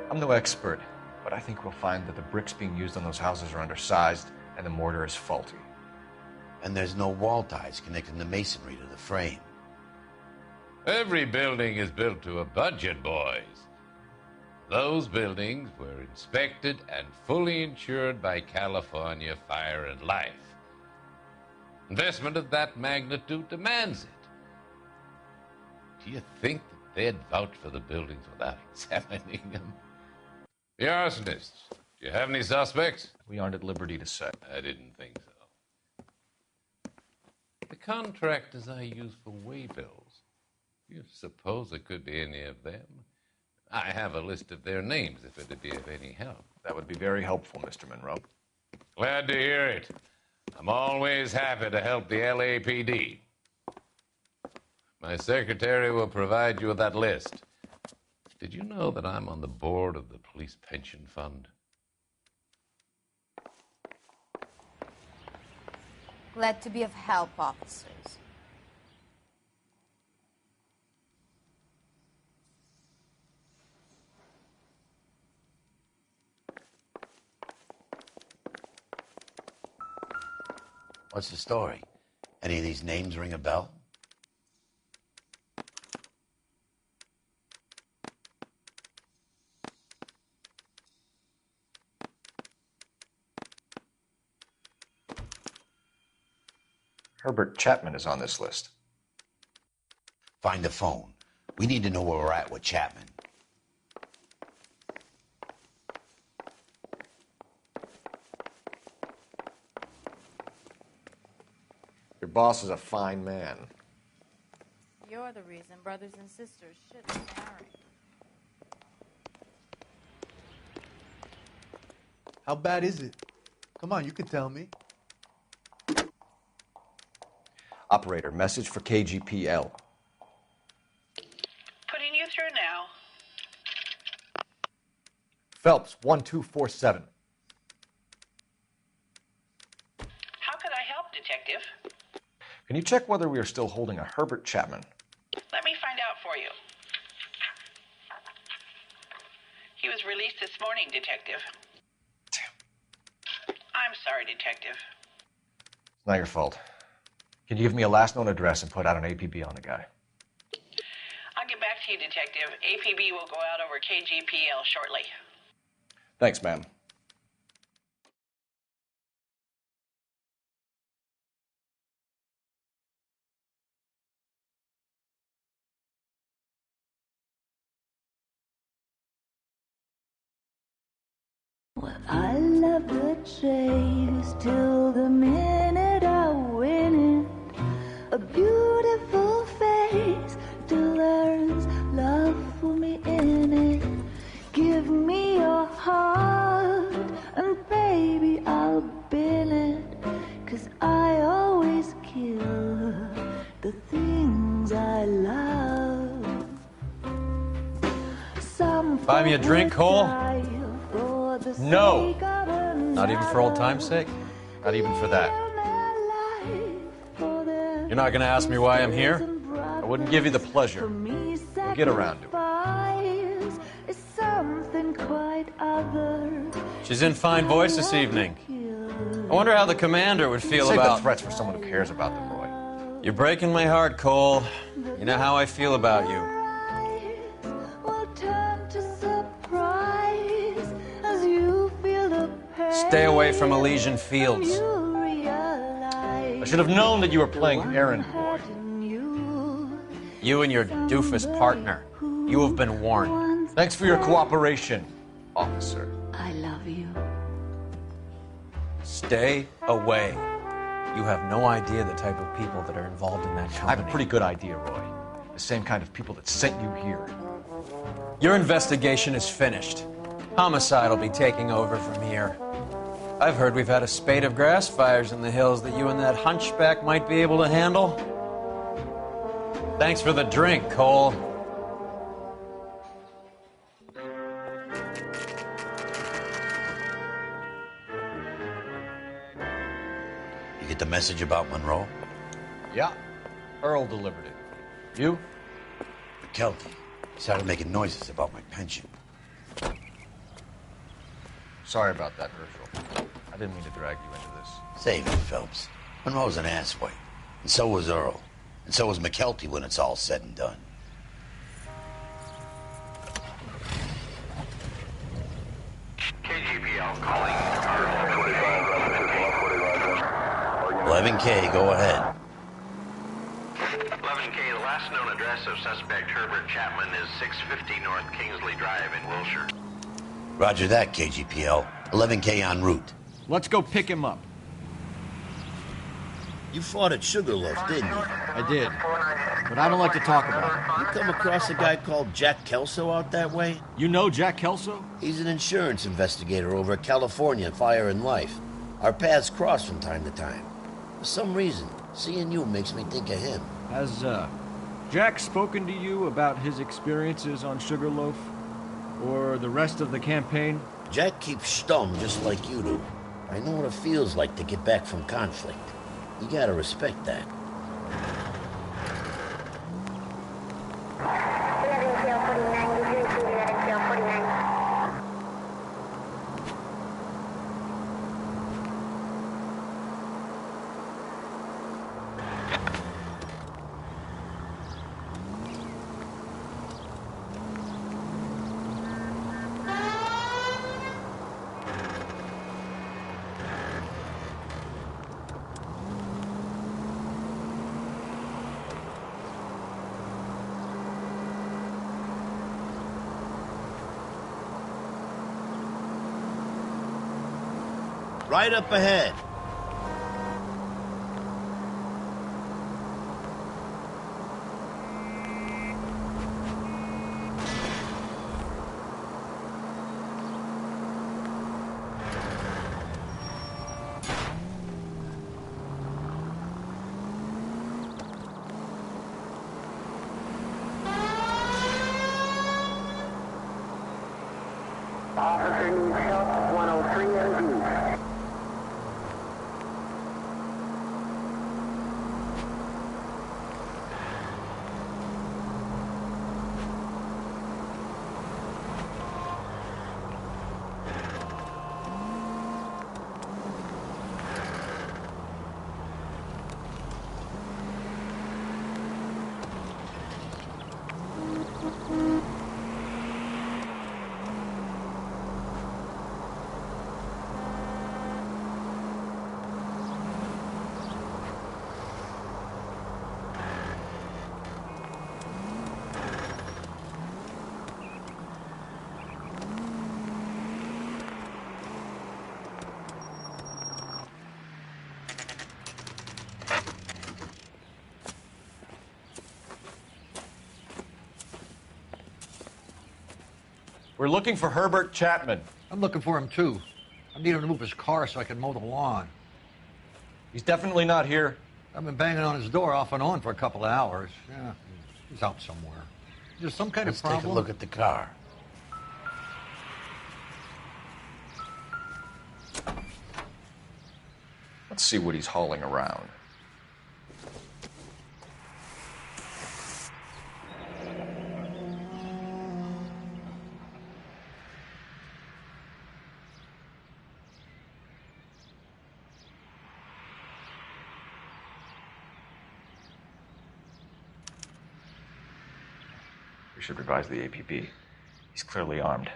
I'm no expert, but I think we'll find that the bricks being used on those houses are undersized and the mortar is faulty. And there's no wall ties connecting the masonry to the frame. Every building is built to a budget, boys. Those buildings were inspected and fully insured by California Fire and Life. Investment of that magnitude demands it. Do you think that they'd vouch for the buildings without examining them? The arsonists, do you have any suspects? We aren't at liberty to say. I didn't think so. The contractors I use for waybills, do you suppose it could be any of them? I have a list of their names if it'd be of any help. That would be very helpful, Mr. Monroe. Glad to hear it. I'm always happy to help the LAPD. My secretary will provide you with that list. Did you know that I'm on the board of the police pension fund? Glad to be of help, officers. What's the story? Any of these names ring a bell? Herbert Chapman is on this list. Find the phone. We need to know where we're at with Chapman. Your boss is a fine man. You're the reason brothers and sisters shouldn't marry. How bad is it? Come on, you can tell me. Operator, message for KGPL. Putting you through now. Phelps, 1247. How could I help, Detective? Can you check whether we are still holding a Herbert Chapman? Let me find out for you. He was released this morning, Detective. I'm sorry, Detective. It's not your fault. Can you give me a last known address and put out an APB on the guy? I'll get back to you, Detective. APB will go out over KGPL shortly. Thanks, ma'am. Well, I love the chase till the minute I win it. A beautiful face till there's love for me in it. Give me your heart and baby I'll bin it. 'Cause I always kill the things I love. Some Buy me a drink, Cole? No. Not even for old time's sake? Not even for that. You're not going to ask me why I'm here? I wouldn't give you the pleasure. We'll get around to it. She's in fine voice this evening. I wonder how the commander would feel Save about... the threats for someone who cares about them, Roy. You're breaking my heart, Cole. You know how I feel about you. will turn to surprise as you feel the pain. Stay away from Elysian Fields. You realize I should have known that you were playing errand boy. You and your doofus partner. You have been warned. Thanks for your cooperation, officer. I love you. Stay away. You have no idea the type of people that are involved in that company. I have a pretty good idea, Roy. The same kind of people that sent you here. Your investigation is finished. Homicide will be taking over from here. I've heard we've had a spate of grass fires in the hills that you and that hunchback might be able to handle. Thanks for the drink, Cole. You get the message about Monroe? Yeah. Earl delivered it. You? McKelty. He started making noises about my pension. Sorry about that, Virgil. I didn't mean to drag you into this. Save it, Phelps. Monroe's an asswipe. And so was Earl. And so was McKelty when it's all said and done. KGPL calling. 11K, go ahead. 11K, the last known address of suspect Herbert Chapman is 650 North Kingsley Drive in Wilshire. Roger that, KGPL. 11K en route. Let's go pick him up. You fought at Sugarloaf, didn't you? I did. But I don't like to talk about it. You come across a guy called Jack Kelso out that way? You know Jack Kelso? He's an insurance investigator over at California Fire and Life. Our paths cross from time to time. For some reason, seeing you makes me think of him. Has, Jack spoken to you about his experiences on Sugarloaf? Or the rest of the campaign? Jack keeps stum just like you do. I know what it feels like to get back from conflict. You gotta respect that. Right up ahead. Officer needs help, 103 MD. We're looking for Herbert Chapman. I'm looking for him, too. I need him to move his car so I can mow the lawn. He's definitely not here. I've been banging on his door off and on for a couple of hours. Yeah, he's out somewhere. Is there some kind Let's of problem? take a look at the car. Let's see what he's hauling around. We should revise the APB. He's clearly armed.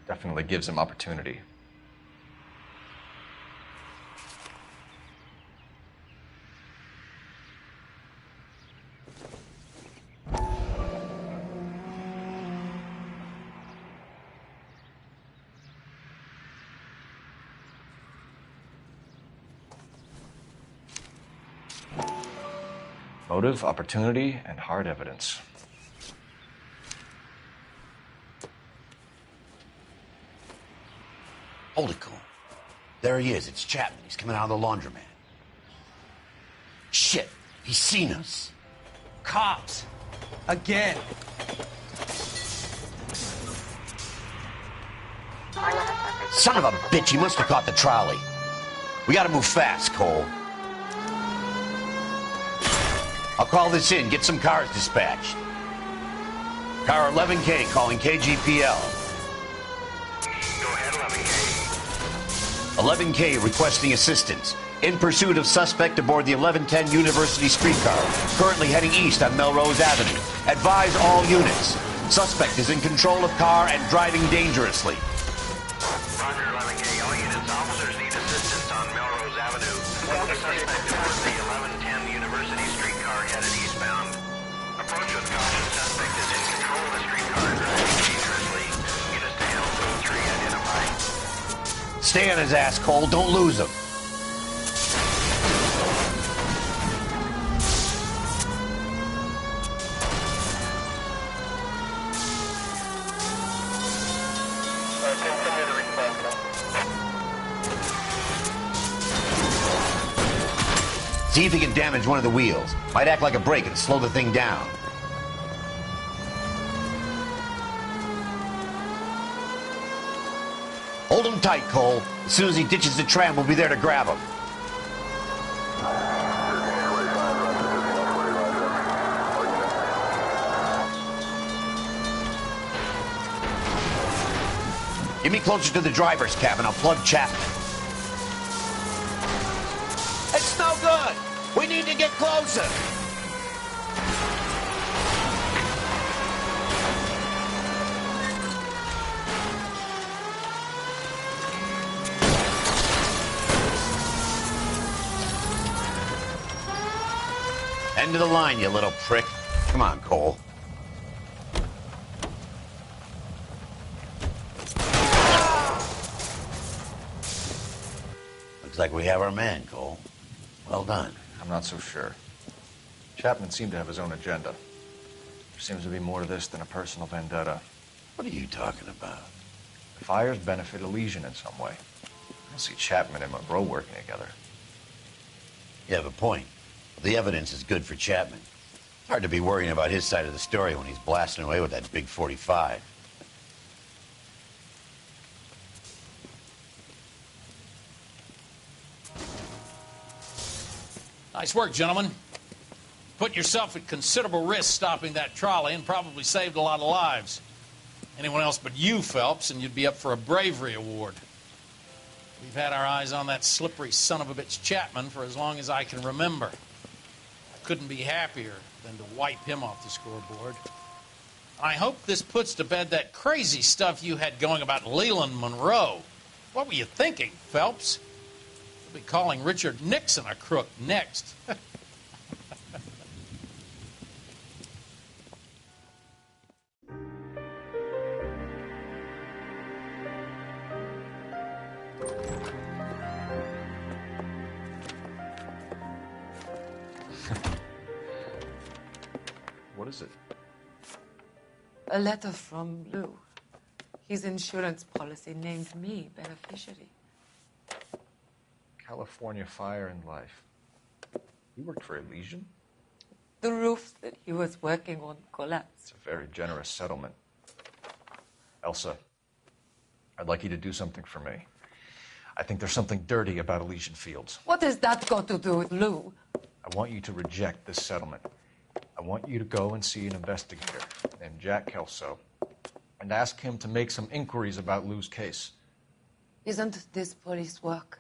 Definitely gives him opportunity. Motive, opportunity, and hard evidence. Hold it, Cole. There he is. It's Chapman. He's coming out of the laundromat. Shit. He's seen us. Cops. Again. Son of a bitch. He must have caught the trolley. We gotta move fast, Cole. I'll call this in. Get some cars dispatched. Car 11K calling KGPL. 11K requesting assistance. In pursuit of suspect aboard the 1110 University streetcar, currently heading east on Melrose Avenue. Advise all units. Suspect is in control of car and driving dangerously. Roger, 11K. All units, officers need assistance on Melrose Avenue. The suspect aboard the 1110 University streetcar headed eastbound. Approach with caution. Suspect is in control of the streetcar and driving dangerously. Units to handle code 3 identified. Stay on his ass, Cole. Don't lose him. See if he can damage one of the wheels. Might act like a brake and slow the thing down. Hold him tight, Cole. As soon as he ditches the tram, we'll be there to grab him. Get me closer to the driver's cabin. I'll plug Chapman. It's no good. We need to get closer. End of the line, you little prick. Come on, Cole. Looks like we have our man, Cole. Well done. I'm not so sure. Chapman seemed to have his own agenda. There seems to be more to this than a personal vendetta. What are you talking about? The fires benefit Elysian in some way. I don't see Chapman and Monroe working together. You have a point. The evidence is good for Chapman. It's hard to be worrying about his side of the story when he's blasting away with that big 45. Nice work, gentlemen. Put yourself at considerable risk stopping that trolley and probably saved a lot of lives. Anyone else but you, Phelps, and you'd be up for a bravery award. We've had our eyes on that slippery son of a bitch Chapman for as long as I can remember. I couldn't be happier than to wipe him off the scoreboard. I hope this puts to bed that crazy stuff you had going about Leland Monroe. What were you thinking, Phelps? We'll be calling Richard Nixon a crook next. What is it? A letter from Lou. His insurance policy named me beneficiary. California Fire and Life. You worked for Elysian? The roof that he was working on collapsed. It's a very generous settlement. Elsa, I'd like you to do something for me. I think there's something dirty about Elysian Fields. What has that got to do with Lou? I want you to reject this settlement. I want you to go and see an investigator named Jack Kelso and ask him to make some inquiries about Lou's case. Isn't this police work?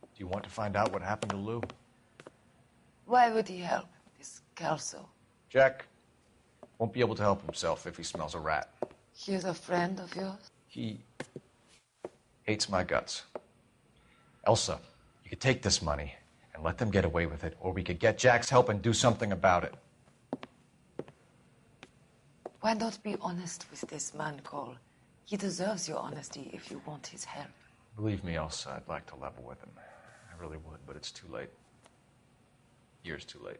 Do you want to find out what happened to Lou? Why would he help, this Kelso? Jack won't be able to help himself if he smells a rat. He's a friend of yours? He hates my guts. Elsa, you could take this money and let them get away with it, or we could get Jack's help and do something about it. Why not be honest with this man, Cole? He deserves your honesty if you want his help. Believe me, Elsa, I'd like to level with him. I really would, but it's too late. Years too late.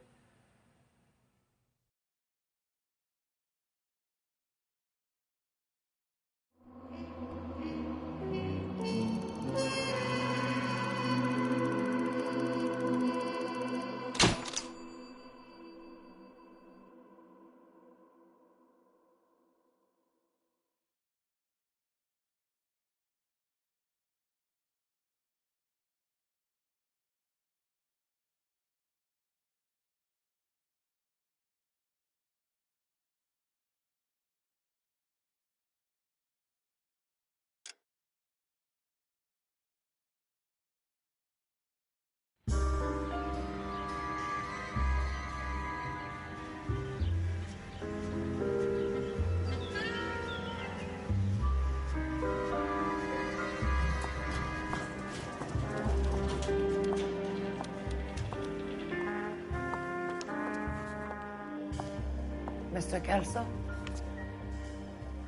Mr. Kelso?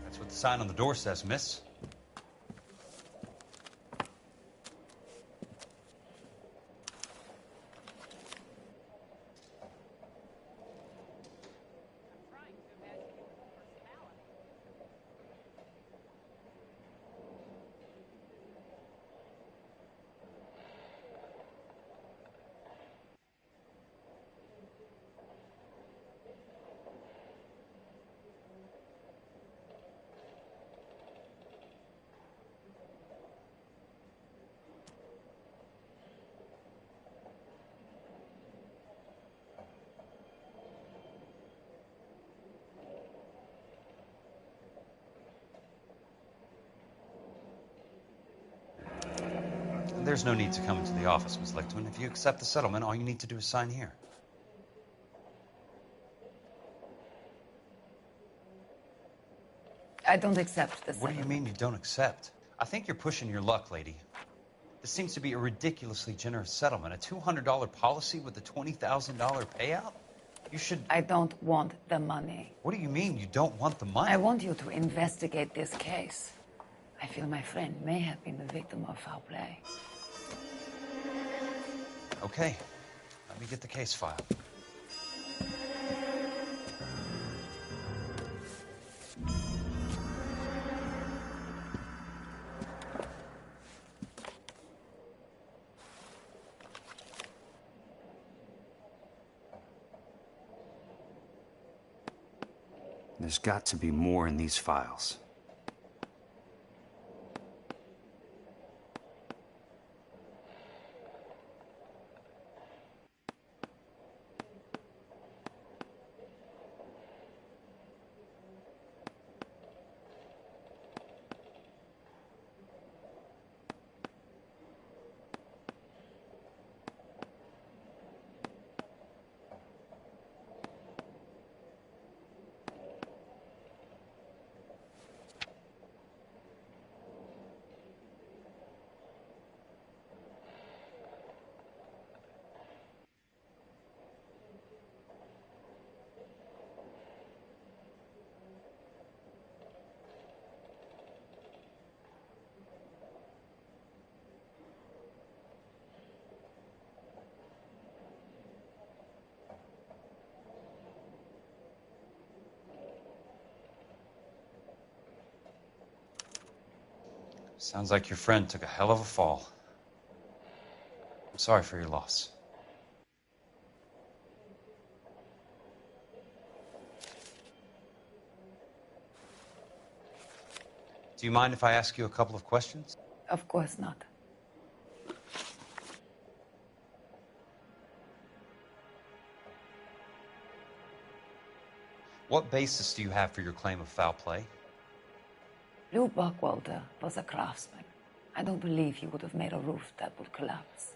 That's what the sign on the door says, miss. There's no need to come into the office, Miss Lichtman. If you accept the settlement, all you need to do is sign here. I don't accept this. What do you mean you don't accept? I think you're pushing your luck, lady. This seems to be a ridiculously generous settlement. A $200 policy with a $20,000 payout? You should... I don't want the money. What do you mean you don't want the money? I want you to investigate this case. I feel my friend may have been the victim of foul play. Okay. Let me get the case file. There's got to be more in these files. Sounds like your friend took a hell of a fall. I'm sorry for your loss. Do you mind if I ask you a couple of questions? Of course not. What basis do you have for your claim of foul play? Lou Buckwalter was a craftsman. I don't believe he would have made a roof that would collapse.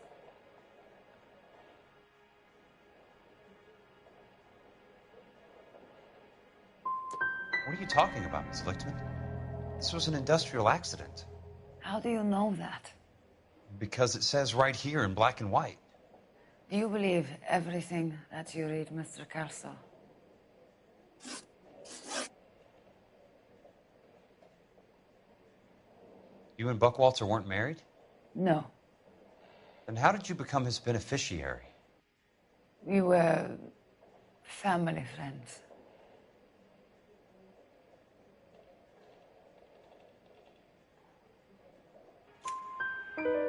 What are you talking about, Ms. Lichtman? This was an industrial accident. How do you know that? Because it says right here in black and white. Do you believe everything that you read, Mr. Kelso? You and Buckwalter weren't married? No. Then how did you become his beneficiary? We were family friends.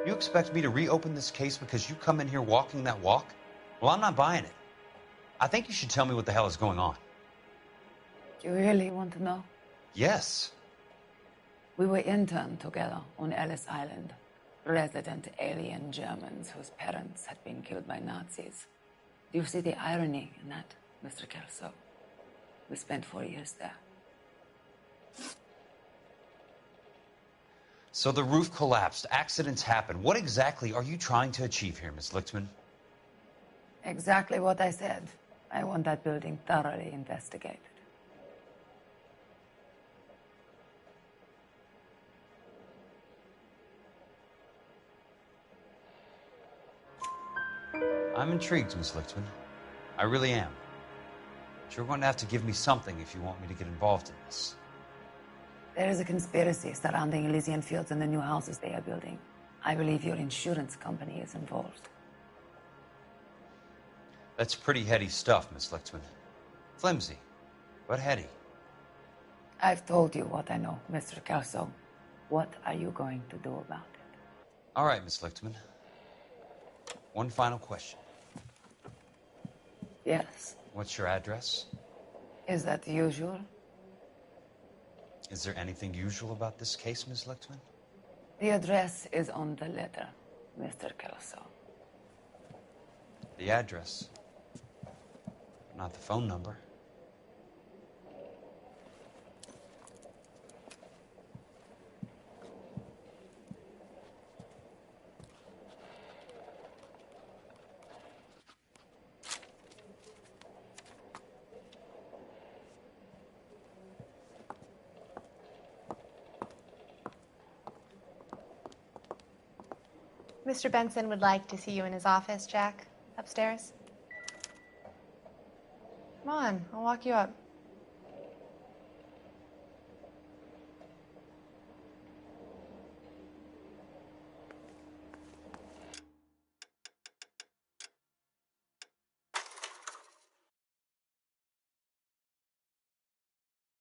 You expect me to reopen this case because you come in here walking that walk? Well, I'm not buying it. I think you should tell me what the hell is going on. You really want to know? Yes. We were interned together on Ellis Island. Resident alien Germans whose parents had been killed by Nazis. Do you see the irony in that, Mr. Kelso? We spent 4 years there. So the roof collapsed, accidents happen. What exactly are you trying to achieve here, Miss Lichtman? Exactly what I said. I want that building thoroughly investigated. I'm intrigued, Miss Lichtman. I really am. But you're going to have to give me something if you want me to get involved in this. There is a conspiracy surrounding Elysian Fields and the new houses they are building. I believe your insurance company is involved. That's pretty heady stuff, Miss Lichtman. Flimsy, but heady. I've told you what I know, Mr. Kelso. What are you going to do about it? All right, Miss Lichtman. One final question. Yes. What's your address? Is that usual? Is there anything usual about this case, Miss Lichtman? The address is on the letter, Mr. Kelso. The address, not the phone number. Mr. Benson would like to see you in his office, Jack. Upstairs. Come on, I'll walk you up.